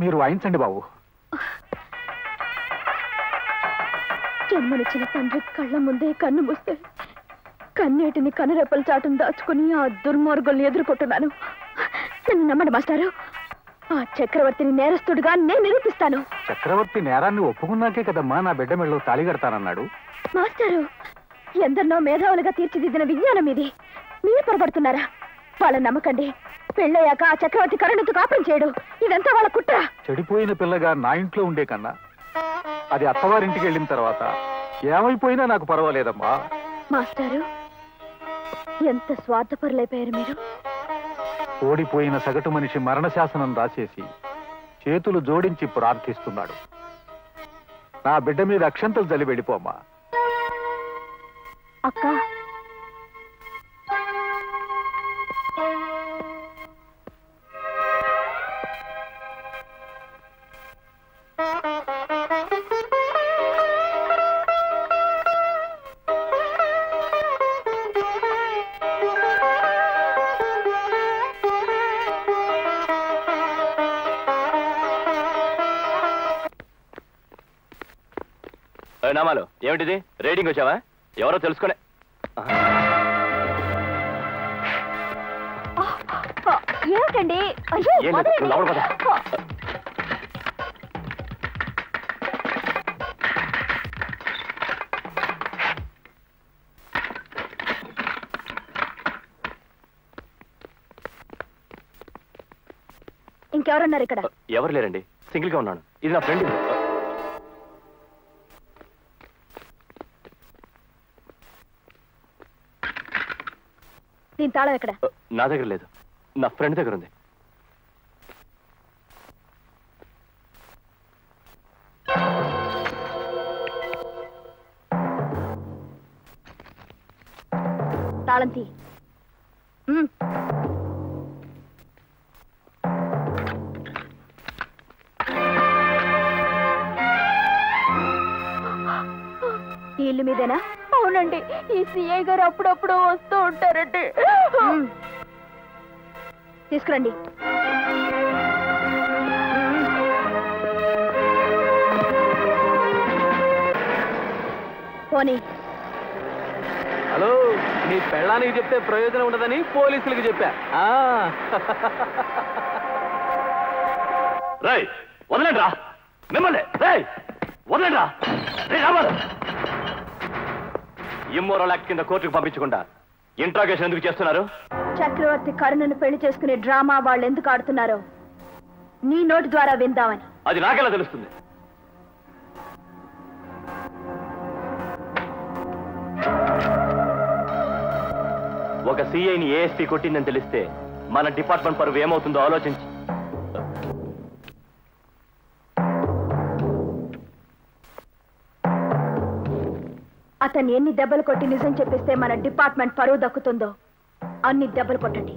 Speaker 10: మీరు వాయించండి బాబు.
Speaker 7: జన్మనిచ్చిన తండ్రి కళ్ళ ముందే కన్ను మూస్తే కన్నీటిని కనురెప్పల చాటును దాచుకుని ఆ దుర్మార్గుల్ని ఎదుర్కొంటున్నాను. నన్ను నమ్మండి మాస్టారు, ఆ చక్రవర్తిని నేరస్తుడిగా నేను నిరూపిస్తాను.
Speaker 10: చక్రవర్తి నేరాన్ని ఒప్పుకున్నాకే కదమ్మా నా బిడ్డ మెళ్ళలో తాళి కడతానన్నాడు.
Speaker 7: మాస్టారు, ఎందరినో మేధావులుగా తీర్చిదిద్దిన విజ్ఞానం ఇది. మీరు పొరపడుతున్నారా? వాళ్ళని నమ్మకండి. పెళ్ళయ్యాక ఆ చక్రవర్తి కరుణతో కాపురం చేయడు. ఇదంతా వాళ్ళ కుట్ర.
Speaker 10: చెడిపోయిన పిల్లగా నా ఇంట్లో ఉండే కన్నా అది అత్తవారింటికి వెళ్ళిన తర్వాత ఏమైపోయినా నాకు పర్వాలేదమ్మా.
Speaker 7: మాస్టారు, ఎంత స్వార్థపరులైపోయారు మీరు.
Speaker 10: ఓడిపోయిన సగటు మనిషి మరణ శాసనం రాసేసి చేతులు జోడించి ప్రార్థిస్తున్నాడు. నా బిడ్డ మీద అక్షంతలు జల్లి వెళ్ళిపోమ్మా.
Speaker 7: అక్క,
Speaker 3: నామాలు ఏమిటిది? రేటింగ్ వచ్చావా? ఎవరో తెలుసుకునే.
Speaker 7: ఏమిటండి? అయ్యో, వదలండి. ఇంకెవరున్నారు ఇక్కడ?
Speaker 3: ఎవరు లేరండి, సింగిల్ గా ఉన్నాను. ఇది నా ఫ్రెండ్.
Speaker 7: దీని తాళం ఎక్కడ?
Speaker 3: నా దగ్గర లేదు, నా ఫ్రెండ్ దగ్గర ఉంది.
Speaker 7: తాళం తీ. ఈ ఇల్లు మీదేనా? అవునండి. ఈ సిఐ గారు అప్పుడప్పుడు వస్తూ ఉంటారండి. తీసుకురండి. పోనీ.
Speaker 1: హలో, నీ పెళ్ళానికి చెప్తే ప్రయోజనం ఉండదని పోలీసులకు చెప్పా.
Speaker 3: రై వదలండి రా, మిమ్మల్ని రై వదలండి రా. ఇమ్మోరల్ యాక్ట్ కింద కోర్టుకు పంపించకుండా ఇంట్రాగేషన్ ఎందుకు చేస్తున్నారు?
Speaker 7: చక్రవర్తి కరుణను పెళ్లి చేసుకునే డ్రామా వాళ్ళు ఎందుకు ఆడుతున్నారో నీ నోటి ద్వారా విందామని.
Speaker 3: అది నాకెలా తెలుస్తుంది? ఒక సిఐని ఏఎస్పీ కొట్టిందని తెలిస్తే మన డిపార్ట్మెంట్ పరువు ఏమవుతుందో ఆలోచించి.
Speaker 7: అతన్ని ఎన్ని దెబ్బలు కొట్టి నిజం చెప్పిస్తే మన డిపార్ట్మెంట్ పరువు దక్కుతుందో అన్ని దెబ్బలు కొట్టండి.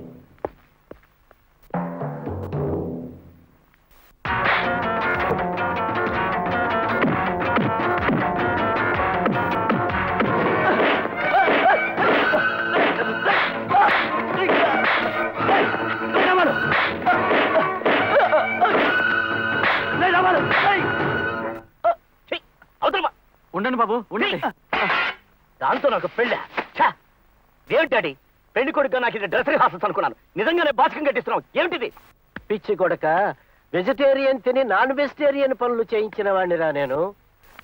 Speaker 1: ఉండండి బాబు, ఉండండి.
Speaker 15: దాంతో నాకు పెళ్ళ ఏమిటాడి? పెళ్లి కొడుక నాకు ఇది డ్రెస్ రిహార్సల్స్ అనుకున్నాను. నిజంగానే బాసికం కట్టిస్తున్నావు. ఏమిటిది?
Speaker 17: పిచ్చి కొడక, వెజిటేరియన్ తిని నాన్ వెజిటేరియన్ పనులు చేయించిన వాడినిరా నేను.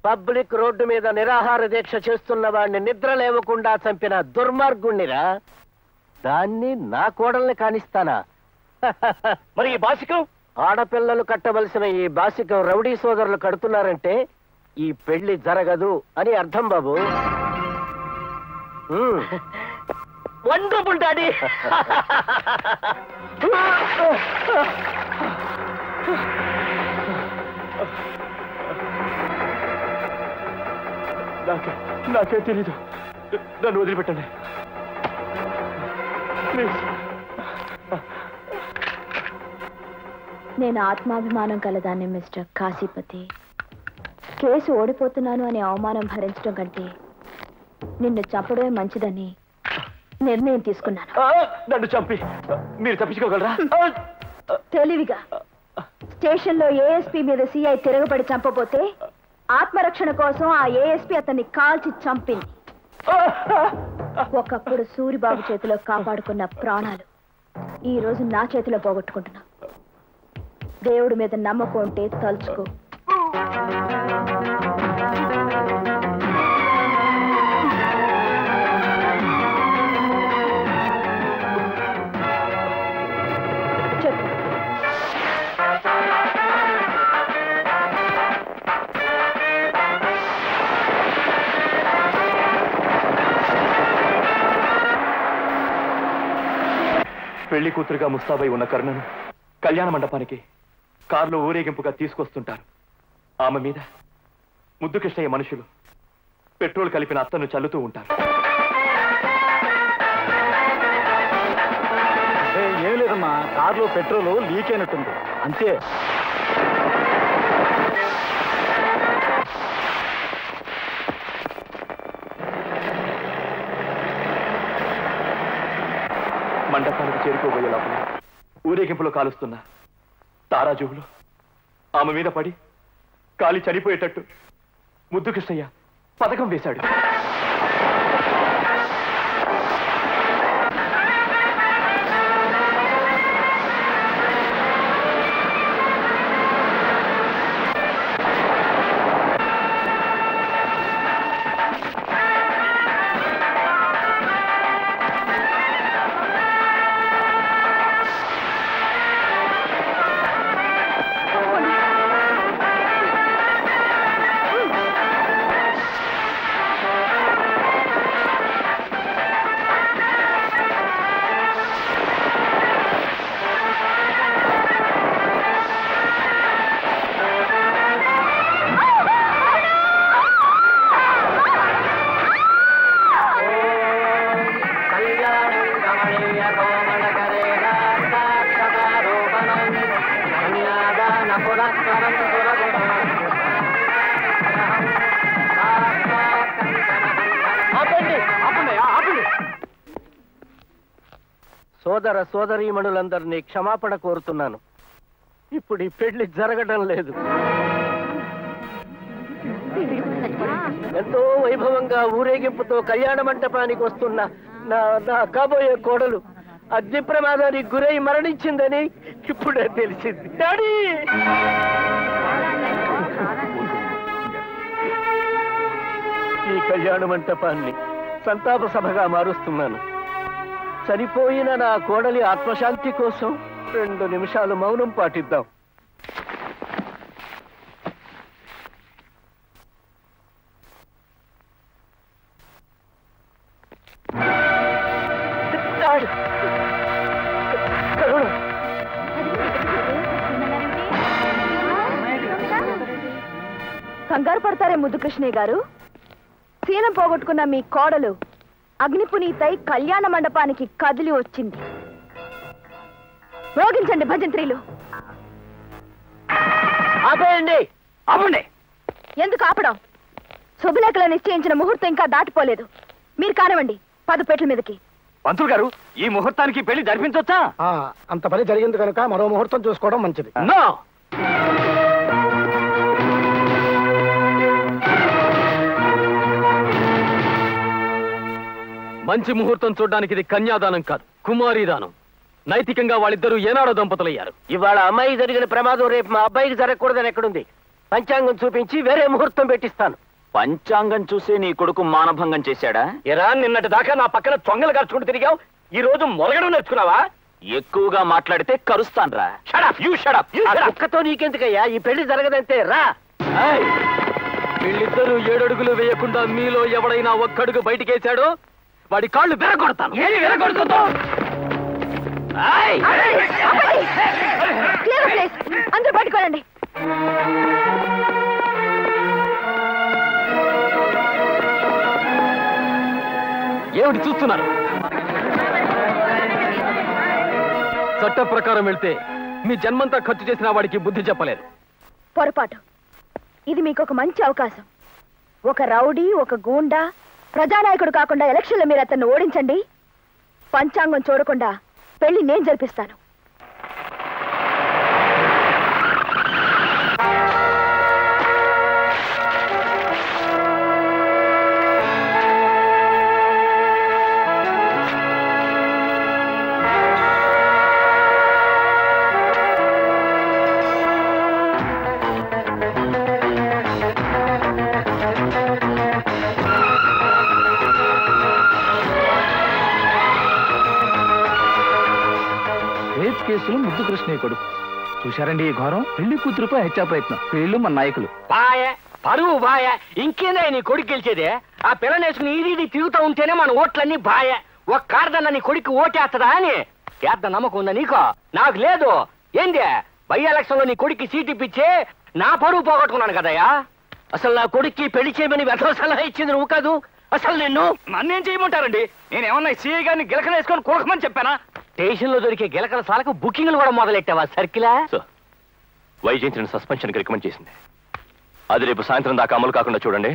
Speaker 17: పబ్లిక్ రోడ్డు మీద నిరాహార దీక్ష చేస్తున్న వాడిని నిద్ర లేవకుండా చంపిన దుర్మార్గుణ్ణిరా. దాన్ని నా కోడల్ని కానిస్తానా?
Speaker 15: మరి ఈ బాసికం?
Speaker 17: ఆడపిల్లలు కట్టవలసిన ఈ బాసికం రౌడీ సోదరులు కడుతున్నారంటే ఈ పెళ్లి జరగదు అని అర్థం బాబు.
Speaker 15: Wonderful daddy.
Speaker 3: నాకే తెలీదు. నన్ను వదిలిపెట్టండి ప్లీజ్.
Speaker 7: నేను ఆత్మాభిమానం కలదాన్ని మిస్టర్ కాశీపతి. కేసు ఓడిపోతున్నాను అనే అవమానం భరించడం కంటే నిన్ను చంపడమే మంచిదని నిర్ణయం తీసుకున్నాను.
Speaker 3: నన్ను చంపి మీరు తప్పించుకోగలరా?
Speaker 7: తెలివిగా స్టేషన్లో ఏఎస్పీ మీద సిఐ తిరగబడి చంపబోతే ఆత్మరక్షణ కోసం ఆ ఏఎస్పీ అతన్ని కాల్చి చంపింది. ఒకప్పుడు సూరిబాబు చేతిలో కాపాడుకున్న ప్రాణాలు ఈ రోజు నా చేతిలో పోగొట్టుకుంటున్నా. దేవుడి మీద నమ్మకం ఉంటే తలుచుకో. చెప్పు.
Speaker 3: పెళ్లి కూతురుగా ముస్తాబై ఉన్న కరుణను కళ్యాణ మండపానికి కారులో ఊరేగింపుగా తీసుకొస్తుంటారు. ఆమె మీద ముద్దు కృష్ణయ్య మనుషులు పెట్రోల్ కలిపిన అత్తను చల్లుతూ ఉంటారు.
Speaker 6: ఏం లేదమ్మా, కారులో పెట్రోల్ లీక్ అయినట్టుంది అంతే.
Speaker 3: మండపానికి చేరుకోబోయే లోపల ఊరేగింపులో కాలుస్తున్న తారాజువులు ఆమె మీద పడి కాలి చనిపోయేటట్టు ముద్దు కృష్ణయ్య పథకం వేశాడు.
Speaker 17: సోదర సోదరీమణులందరినీ క్షమాపణ కోరుతున్నాను. ఇప్పుడు ఈ పెళ్లి జరగడం లేదు. ఎంతో వైభవంగా ఊరేగింపుతో కళ్యాణ మంటపానికి వస్తున్న నా కాబోయే కోడలు అగ్ని ప్రమాదానికి గురై మరణించిందని ఇప్పుడే తెలిసింది. డాడీ, ఈ కళ్యాణ మంటపాన్ని సంతాప సభగా మారుస్తున్నాను. చనిపోయిన నా కోడలి ఆత్మశాంతి కోసం 2 నిమిషాలు మౌనం పాటిద్దాం.
Speaker 7: కంగారు పడతారే ముద్దు కృష్ణయ్య గారు. సీనం పోగొట్టుకున్న మీ కోడలు అగ్నిపునీతై కళ్యాణ మండపానికి కదిలి వచ్చింది. మోగించండి భజంత్రీలు.
Speaker 17: ఆపేయండి.
Speaker 7: ఆపండి. ఎందుకు ఆపడం? శుభలేఖలో నిశ్చయించిన ముహూర్తం ఇంకా దాటిపోలేదు. మీరు కానివ్వండి 10 పెట్ల మీదకి.
Speaker 3: పంతులు గారు, ఈ ముహూర్తానికి పెళ్లి జరిపించొచ్చా?
Speaker 6: అంత పని జరిగింది కనుక మరో ముహూర్తం చూసుకోవడం మంచిది.
Speaker 3: నో.
Speaker 1: మంచి ముహూర్తం చూడడానికి ఇది కన్యాదానం కాదు, కుమారీదానం. నైతికంగా వాళ్ళిద్దరూ ఏనాడో దంపతులయ్యారు.
Speaker 17: ఇవాళ అమ్మాయి జరిగిన ప్రమాదం రేపు మా అబ్బాయికి జరగకూడదని ఎక్కడుంది? పంచాంగం చూపించి వేరే ముహూర్తం పెట్టిస్తాను.
Speaker 3: పంచాంగం చూసి నీ కొడుకు మానభంగం చేశాడా?
Speaker 15: ఎరా, నిన్నటి దాకా నా పక్కన చొంగలు కరుచుకుంటూ తిరిగావు, ఈ రోజు మొరగడం నేర్చుకున్నావా?
Speaker 3: ఎక్కువగా మాట్లాడితే కరుస్తాన్రా.
Speaker 17: కుక్కతో నీకెందుకయ్యా? ఈ పెళ్లి జరగదంటే రా.
Speaker 1: వీళ్ళిద్దరూ 7 అడుగులు వేయకుండా మీలో ఎవడైనా ఒక్కడుగు బయటికేశాడో వాడి కాళ్ళు విరగొడతాను.
Speaker 7: ఏది విరగొడుతుందో? అందరూ పట్టుకోరండి.
Speaker 1: ఏమిటి చూస్తున్నారు? చట్ట ప్రకారం వెళ్తే మీ జన్మంతా ఖర్చు చేసిన వాడికి బుద్ధి చెప్పలేదు.
Speaker 7: పొరపాటు. ఇది మీకు ఒక మంచి అవకాశం. ఒక రౌడీ, ఒక గూండా, ప్రజానాయకుడు కాకుండా ఎలక్షన్లో మీరు అతన్ని ఓడించండి. పంచాంగం చూడకుండా పెళ్లి నేను జరిపిస్తాను.
Speaker 6: కేసులు ముద్దు కృష్ణయ్య కొడుకు. చూశారండి ఈ ఘోరం? పెళ్లి కూతురుపై హత్యా ప్రయత్నం. వీళ్ళు మన నాయకులు.
Speaker 2: బాయ పరువు బాయ, ఇంకేందే నీ కొడుకు గెలిచేదే? ఆ పిల్లనేసుకుని ఈడీ తిరుగుతూ ఉంటేనే మన ఓట్లన్నీ బాయ. ఒక కారదన్న నీ కొడుకు ఓటేస్తదా అని ఏద్ద నమ్మకం ఉందా నీకో? నాకు లేదు. ఏంది బై ఎలక్షన్ లో నీ కొడుకు సీట్ ఇప్పించి నా పరువు పోగొట్టుకున్నాను కదయ్యా.
Speaker 15: అసలు నా కొడుక్కి పెళ్లి చేయమని వ్యర్థ సలహా ఇచ్చింది నువ్వు కాదు. అసలు
Speaker 1: నన్నేం చేయమంటారండి? నేనేమన్నా సీఐ గారిని గిలకనేసుకొని కొడకమని చెప్పానా?
Speaker 2: స్టేషన్ లో దొరికే గిలకల సాలకు బుకింగ్లు కూడా మొదలెట్టావా సర్కిలా?
Speaker 3: వైజయంతిని సస్పెన్షన్ రికమెండ్ చేసింది. అది రేపు సాయంత్రం దాకా అమలు కాకుండా చూడండి.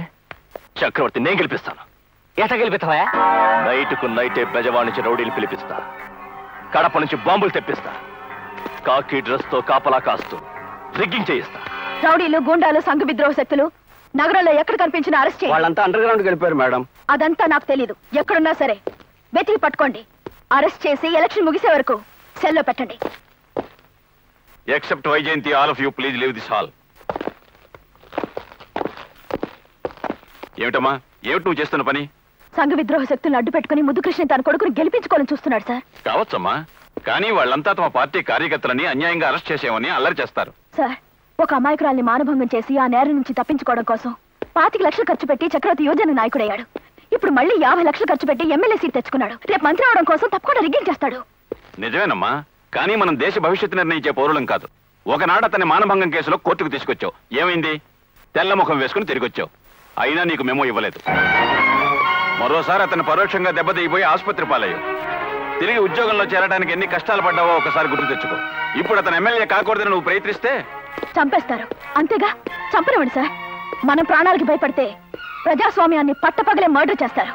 Speaker 3: చక్రవర్తి నేను గెలిపిస్తాను.
Speaker 2: ఎట గెలిపిస్తావా?
Speaker 3: నైట్కు నైటే బెజవాడ నుంచి రౌడీలు పిలిపిస్తా. కడప నుంచి బాంబులు తెప్పిస్తా. కాకి డ్రెస్ తో కాపలా కాస్తూ రిగ్గింగ్ చేయిస్తా.
Speaker 7: రౌడీలు, గూండాలు, సంఘ విద్రోహ శక్తులు నగరంలో ఎక్కడ కనిపించినా అరెస్ట్ చేయండి.
Speaker 15: వాళ్ళంతా అండర్ గ్రౌండ్ వెళ్ళిపోయారు మేడం.
Speaker 7: అదంతా నాకు తెలీదు. ఎక్కడున్నా సరే వెతికి పట్టుకోండి. అరెస్ట్ చేసి ఎలక్షన్ ముగిసే వరకు సెల్లో పెట్టండి.
Speaker 16: Except Vyjayanthi, all of you please leave this hall. ఏమిటమ్మా, ఏమిటి నువ్వు చేస్తున్న పని?
Speaker 7: సంఘ విద్రోహ శక్తులను అడ్డు పెట్టుకుని ముద్దుకృష్ణ తన కొడుకుని గెలిపించుకోవాలని చూస్తున్నాడు సార్.
Speaker 16: కావచ్చమ్మా, కానీ వాళ్ళంతా తమ పార్టీ కార్యకర్తలని అన్యాయంగా అరెస్ట్ చేసేవని అల్లరి చేస్తారు.
Speaker 7: సార్, ఒక అమాయకురాల్ని మానభంగం చేసి ఆ నేరం నుంచి తప్పించుకోవడం కోసం 25 లక్షలు ఖర్చు పెట్టి చక్రవర్తి యువజన నాయకుడయ్యాడు. ఇప్పుడు మళ్ళీ 50 లక్షలు ఖర్చు పెట్టి ఎమ్మెల్యే సీట్ తెచ్చుకున్నాడు. రేపు మంత్రి అవడం కోసం తప్పకుండా రిగ్గింగ్ చేస్తాడు.
Speaker 16: నిజమేనమ్మా, కానీ మనం దేశ భవిష్యత్తు నిర్ణయించే పౌరులం కాదు. ఒకనాడు అతని మానభంగం కేసులో కోర్టుకు తీసుకొచ్చావు. ఏమైంది? తెల్లముఖం వేసుకుని తిరిగొచ్చావు. అయినా నీకు మెమో ఇవ్వలేదు. మరోసారి అతను పరోక్షంగా దెబ్బతీయిపోయి ఆసుపత్రి పాలయ్యావు. తిరిగి ఉద్యోగంలో చేరడానికి ఎన్ని కష్టాలు పడ్డావో ఒకసారి గుర్తు తెచ్చుకో. ఇప్పుడు అతను ఎమ్మెల్యే కాకూడదని నువ్వు ప్రయత్నిస్తే
Speaker 7: చంపేస్తారు. అంతేగా, చంపనివ్వండి సార్. మనం ప్రాణాలకి భయపడితే ప్రజాస్వామ్యాన్ని పట్టపగలే మర్డర్ చేస్తారు.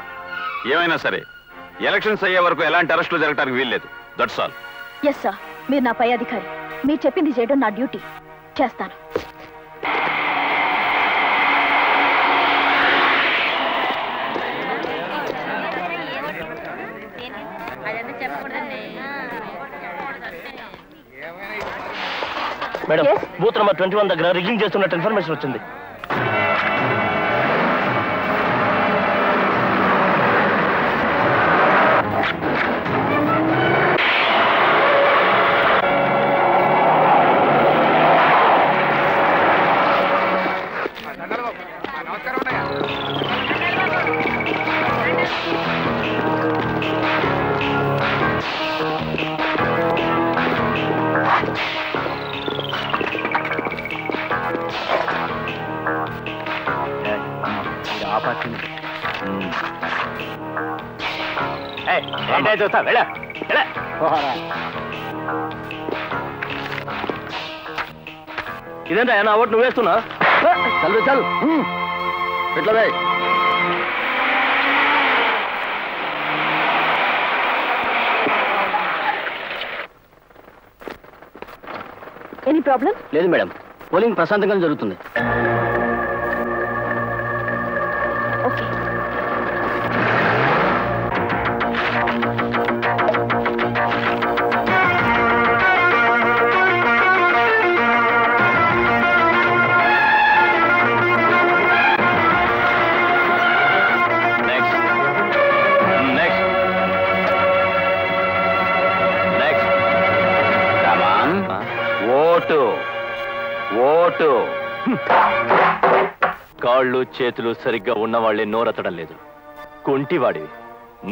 Speaker 16: ఏమైనా సరే ఎలక్షన్స్ అయ్యే వరకు ఎలాంటి అరెస్టులు జరగడానికి వీల్లేదు. That's all.
Speaker 7: ఎస్ సార్, మీరు నా పై అధికారి. మీరు చెప్పింది చేయడం నా డ్యూటీ. చేస్తాను.
Speaker 15: మేడం, బూత్ నెంబర్ 21 దగ్గర రిగ్గింగ్ చేస్తున్నట్టు ఇన్ఫర్మేషన్ వచ్చింది.
Speaker 3: చూస్తా వెళ్ళ.
Speaker 15: ఇదేంటా నా ఓటు నువ్వు వేస్తున్నా? చల్లు చల్ ఎట్లా వే.
Speaker 7: Any problem?
Speaker 15: లేదు మేడం, పోలింగ్ ప్రశాంతంగా జరుగుతుంది.
Speaker 7: ఓకే.
Speaker 3: కాళ్ళు చేతులు సరిగ్గా ఉన్నవాళ్లే నోరెత్తడం లేదు. కుంటివాడివి.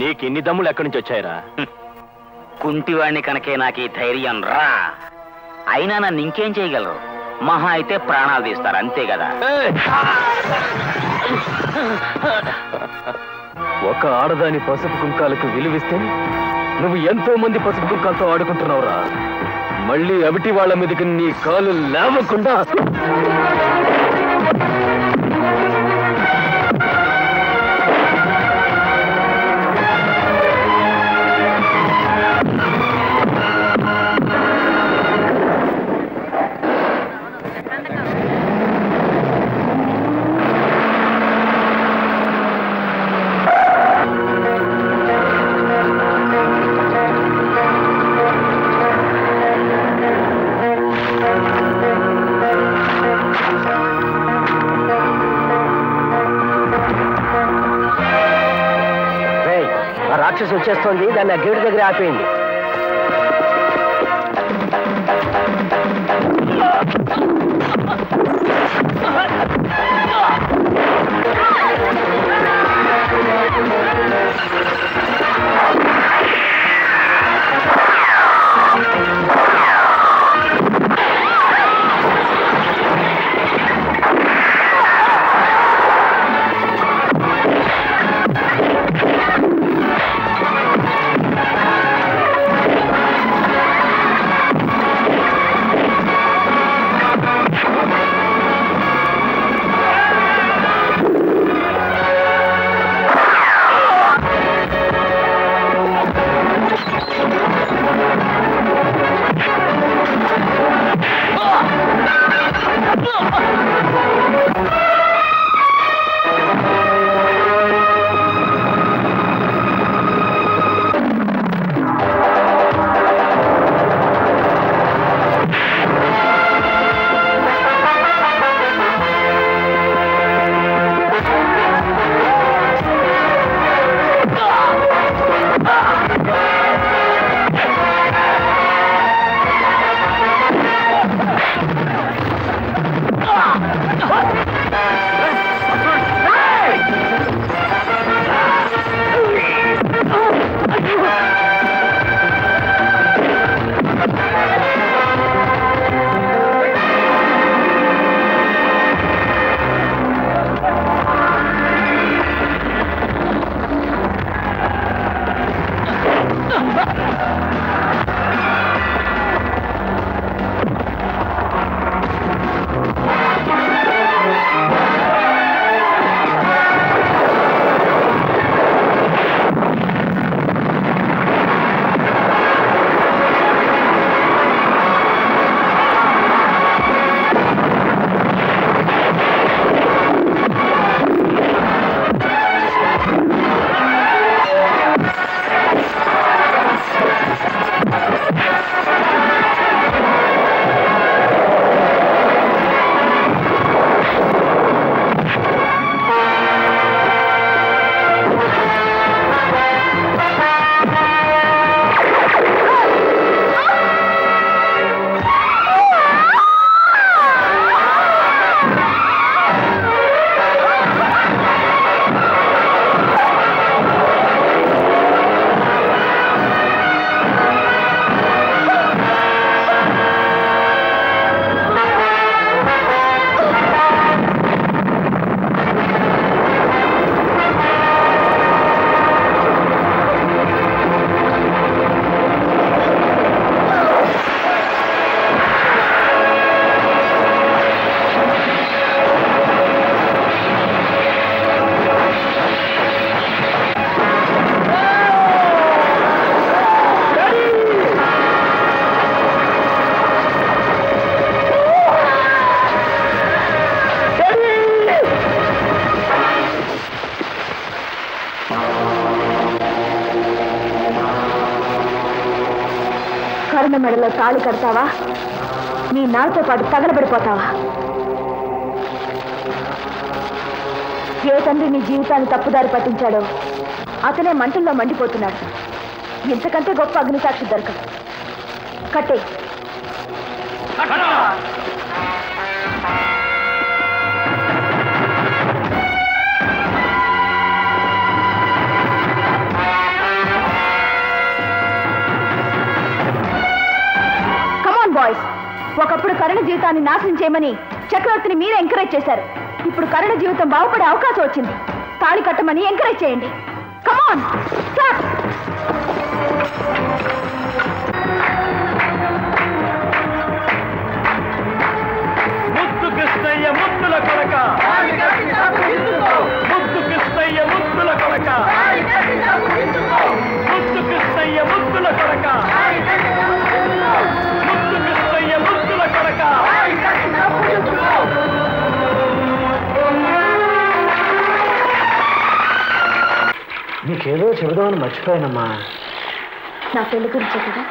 Speaker 3: నీకిన్ని దమ్ములు ఎక్కడి నుంచి వచ్చాయిరా?
Speaker 13: కుంటివాడిని కనుకే నాకు ఈ ధైర్యం రా. అయినా నన్ను ఇంకేం చేయగలరు? మహా అయితే ప్రాణాలు తీస్తారు, అంతే కదా.
Speaker 1: ఒక ఆడదాని పసుపు కుంకాలకు విలువిస్తే నువ్వు ఎంతో మంది పసుపు కుంకాలతో ఆడుకుంటున్నావురా. మళ్ళీ అవిటి వాళ్ళ మీదకి నీ కాలు లేవకుండా
Speaker 17: రాక్షసి వచ్చేస్తోంది, దాన్ని ఆ గేటు దగ్గర ఆపేయండి.
Speaker 7: మెడలో తాళి కడతావా, నీ నాతో పాటు తగలబడిపోతావా? ఏ తండ్రి నీ జీవితాన్ని తప్పుదారి పట్టించాడో అతనే మంటల్లో మండిపోతున్నాడు. ఇంతకంటే గొప్ప అగ్నిసాక్షి దొరకదు. కట్టే. బాయ్స్, ఒకప్పుడు కరుణ జీవితాన్ని నాశనం చేయమని చక్రవర్తిని మీరే ఎంకరేజ్ చేశారు. ఇప్పుడు కరుణ జీవితం బాగుపడే అవకాశం వచ్చింది. తాళి కట్టమని ఎంకరేజ్ చేయండి. Come on start.
Speaker 11: ముద్దు కృష్ణయ్య ముద్దుల కొడక, ముద్దు కృష్ణయ్య ముద్దుల కొడక, ముద్దు కృష్ణయ్య ముద్దుల కొడక, ముద్దు కృష్ణయ్య ముద్దుల కొడక.
Speaker 6: నీకేదో చెబుదామని మర్చిపోయానమ్మా.
Speaker 7: నా పెళ్లి గురించి కదా.